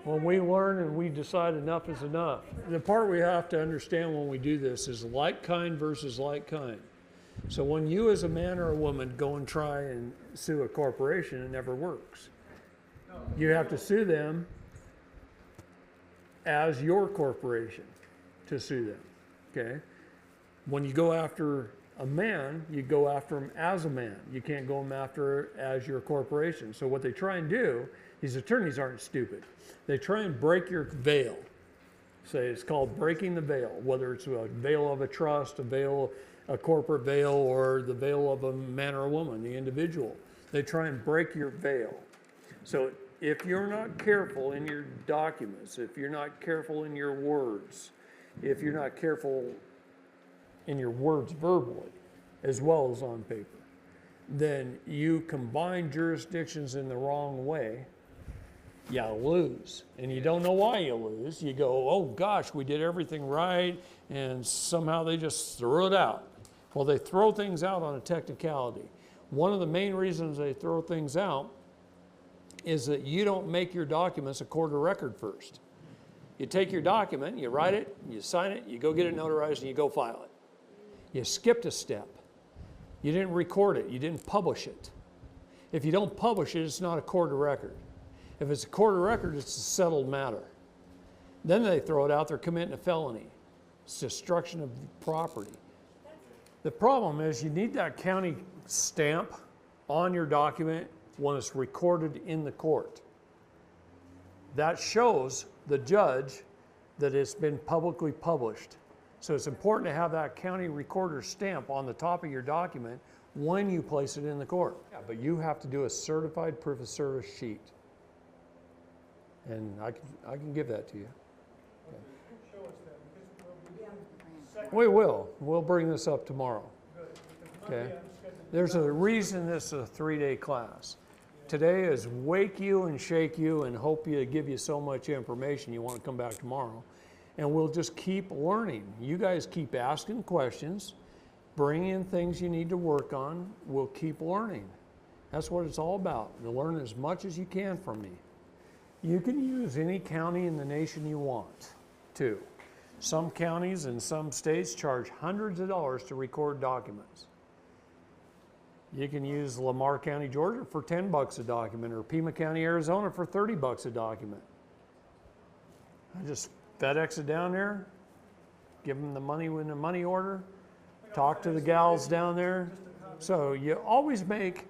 When we learn and we decide enough is enough. The part we have to understand when we do this is like kind versus like kind. So when you as a man or a woman go and try and sue a corporation, it never works. You have to sue them as your corporation to sue them, okay? When you go after a man, you go after him as a man. You can't go after as your corporation. So what they try and do, these attorneys aren't stupid. They try and break your veil. Say it's called breaking the veil, whether it's a veil of a trust, a corporate veil, or the veil of a man or a woman, the individual. They try and break your veil. So if you're not careful in your documents, if you're not careful in your words, if you're not careful in your words verbally, as well as on paper, then you combine jurisdictions in the wrong way, you lose. And you don't know why you lose. You go, oh gosh, we did everything right, and somehow they just threw it out. Well, they throw things out on a technicality. One of the main reasons they throw things out is that you don't make your documents a court of record first. You take your document, you write it, you sign it, you go get it notarized, and you go file it. You skipped a step. You didn't record it. You didn't publish it. If you don't publish it, it's not a court of record. If it's a court of record, it's a settled matter. Then they throw it out, they're committing a felony. It's destruction of property. The problem is you need that county stamp on your document when it's recorded in the court. That shows the judge that it's been publicly published. So it's important to have that county recorder stamp on the top of your document when you place it in the court. Yeah, but you have to do a certified proof of service sheet. And I can give that to you. We will. We'll bring this up tomorrow. Okay. There's a reason this is a 3-day class. Today is wake you and shake you and hope you give you so much information you want to come back tomorrow. And we'll just keep learning. You guys keep asking questions, bring in things you need to work on. We'll keep learning. That's what it's all about. To learn as much as you can from me. You can use any county in the nation you want to. Some counties and some states charge hundreds of dollars to record documents. You can use Lamar County, Georgia for $10 a document, or Pima County, Arizona for $30 a document. I just FedEx it down there, give them the money in the money order, talk to the gals down there. So you always make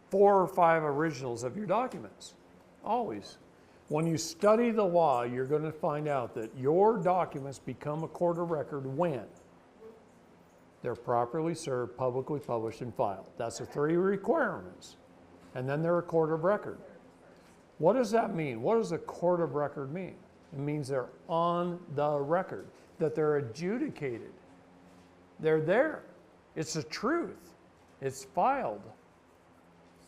4 or 5 originals of your documents, always. When you study the law, you're going to find out that your documents become a court of record when they're properly served, publicly published, and filed. That's the 3 requirements. And then they're a court of record. What does that mean? What does a court of record mean? It means they're on the record, that they're adjudicated. They're there. It's the truth. It's filed.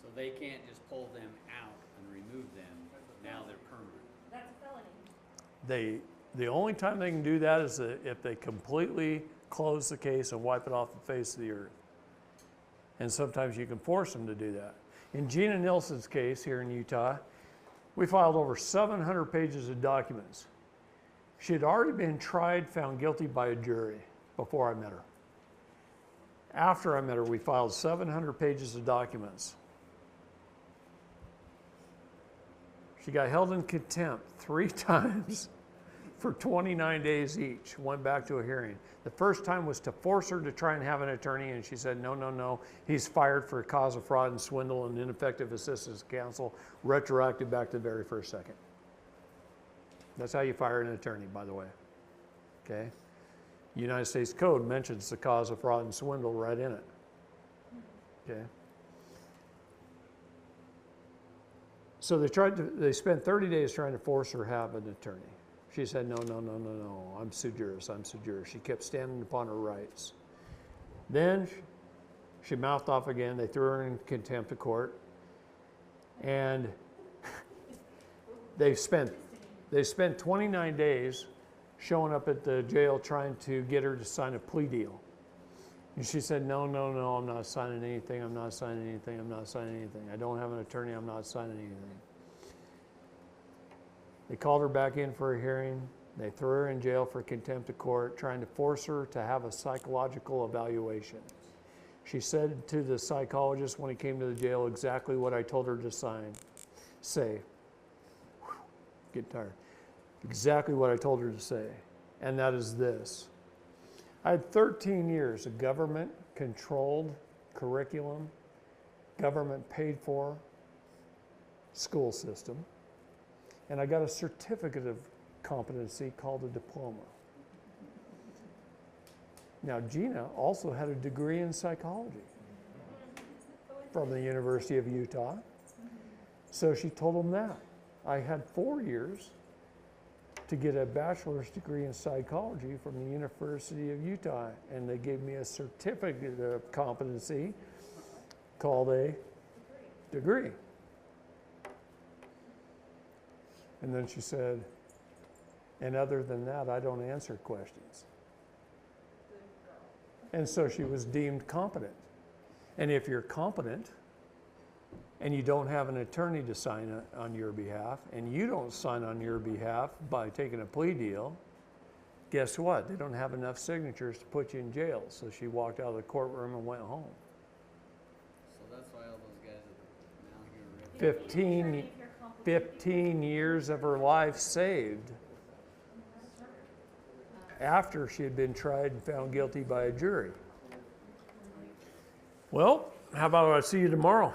So they can't just pull them out and remove them. Now they're permanent. That's a felony. The only time they can do that is if they completely close the case and wipe it off the face of the earth. And sometimes you can force them to do that. In Gina Nilsson's case here in Utah, we filed over 700 pages of documents. She had already been tried, found guilty by a jury before I met her. After I met her, we filed 700 pages of documents. She got held in contempt 3 times for 29 days each, went back to a hearing. The first time was to force her to try and have an attorney, and she said, no, no, no. He's fired for cause of fraud and swindle and ineffective assistance of counsel, retroactive back to the very first second. That's how you fire an attorney, by the way. Okay? United States Code mentions the cause of fraud and swindle right in it. Okay. So they spent 30 days trying to force her to have an attorney. She said, no, I'm sui juris. She kept standing upon her rights. Then she mouthed off again. They threw her in contempt of court. And they spent 29 days showing up at the jail trying to get her to sign a plea deal. And she said, no, I'm not signing anything. I'm not signing anything. I don't have an attorney. I'm not signing anything. They called her back in for a hearing. They threw her in jail for contempt of court, trying to force her to have a psychological evaluation. She said to the psychologist when he came to the jail exactly what I told her to say. Whew, get tired. Exactly what I told her to say. And that is this. I had 13 years of government-controlled curriculum, government-paid-for school system, and I got a certificate of competency called a diploma. Now, Gina also had a degree in psychology from the University of Utah. So she told them that. I had 4 years to get a bachelor's degree in psychology from the University of Utah, and they gave me a certificate of competency called a degree. And then she said, and other than that, I don't answer questions. And so she was deemed competent. And if you're competent and you don't have an attorney to sign on your behalf, and you don't sign on your behalf by taking a plea deal, guess what? They don't have enough signatures to put you in jail. So she walked out of the courtroom and went home. So that's why all those guys are now here. 15 years of her life saved after she had been tried and found guilty by a jury. Well, how about I see you tomorrow?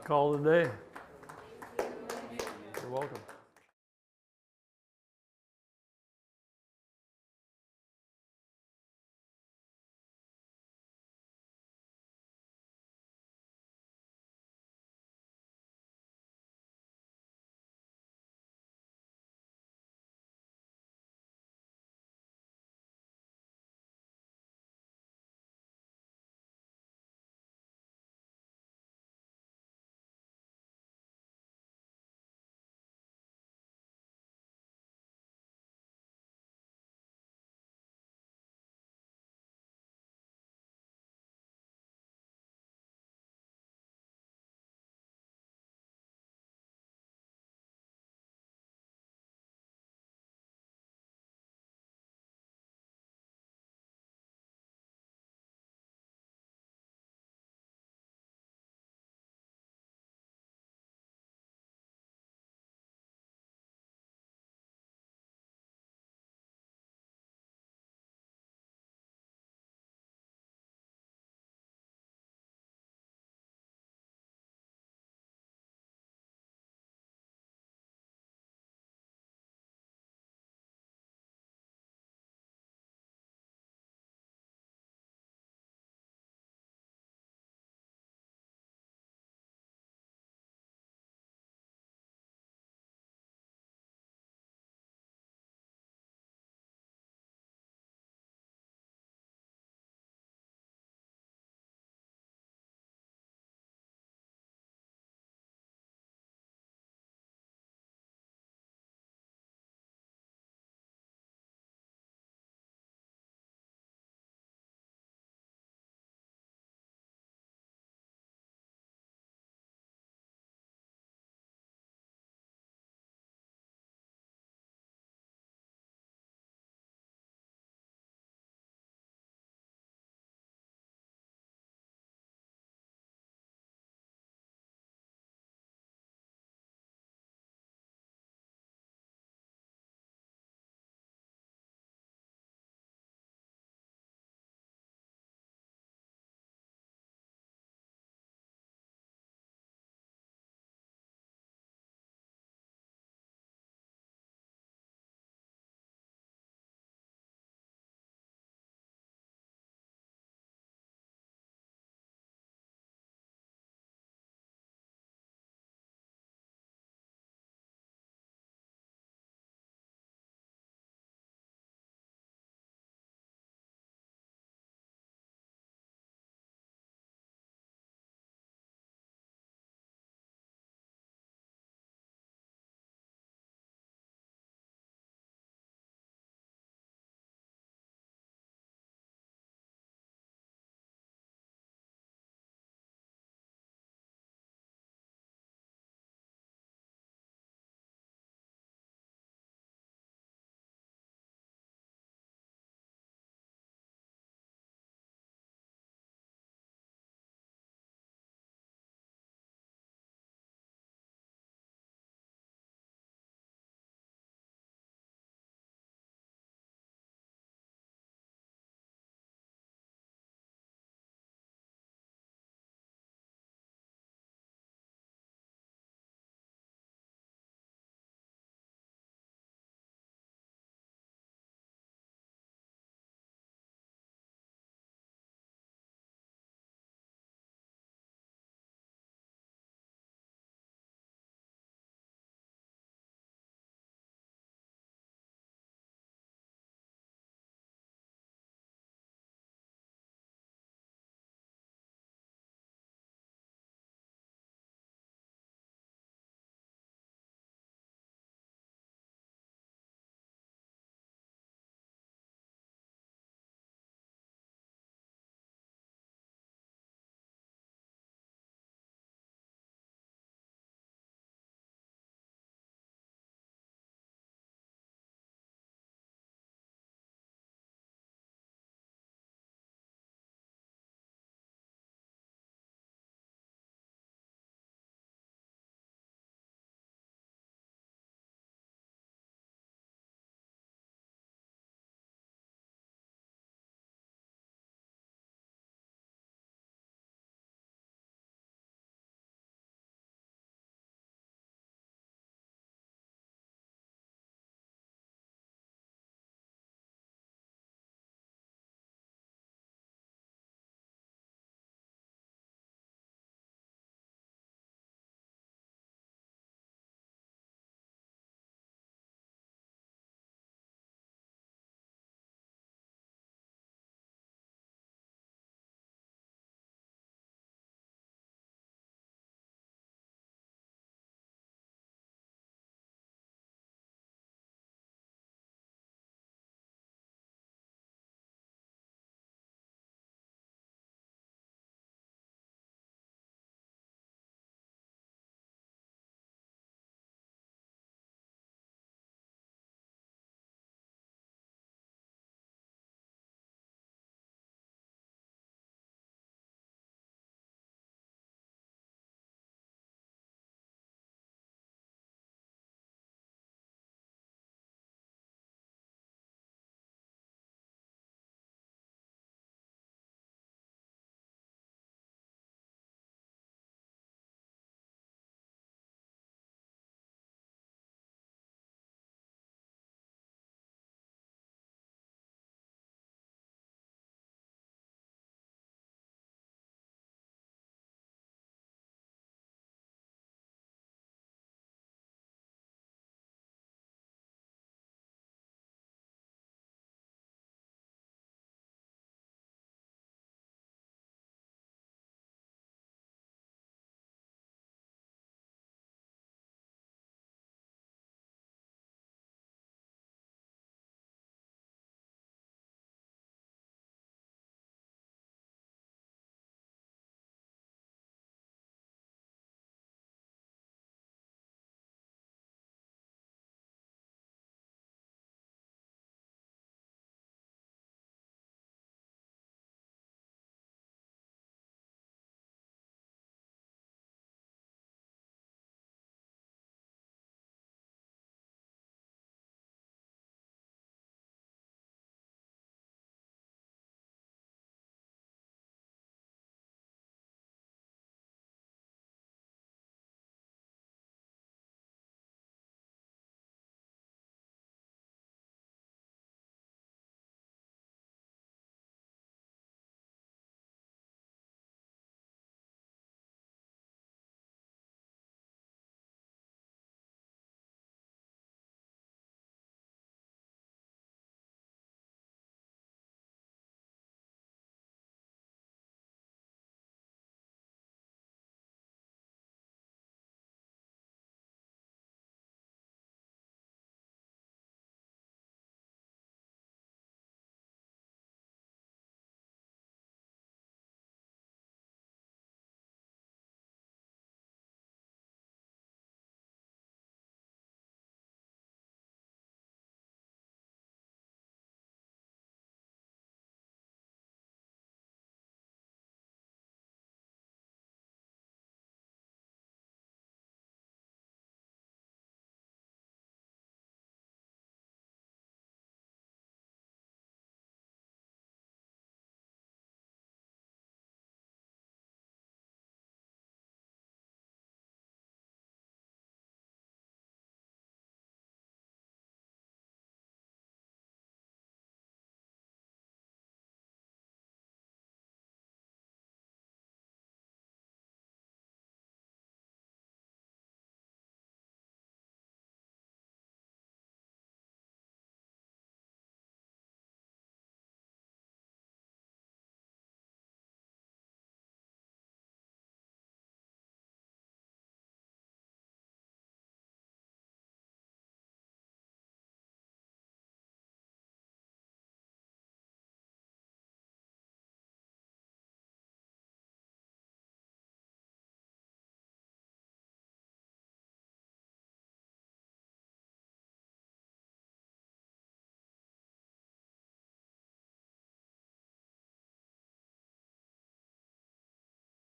Call it a day. You're welcome.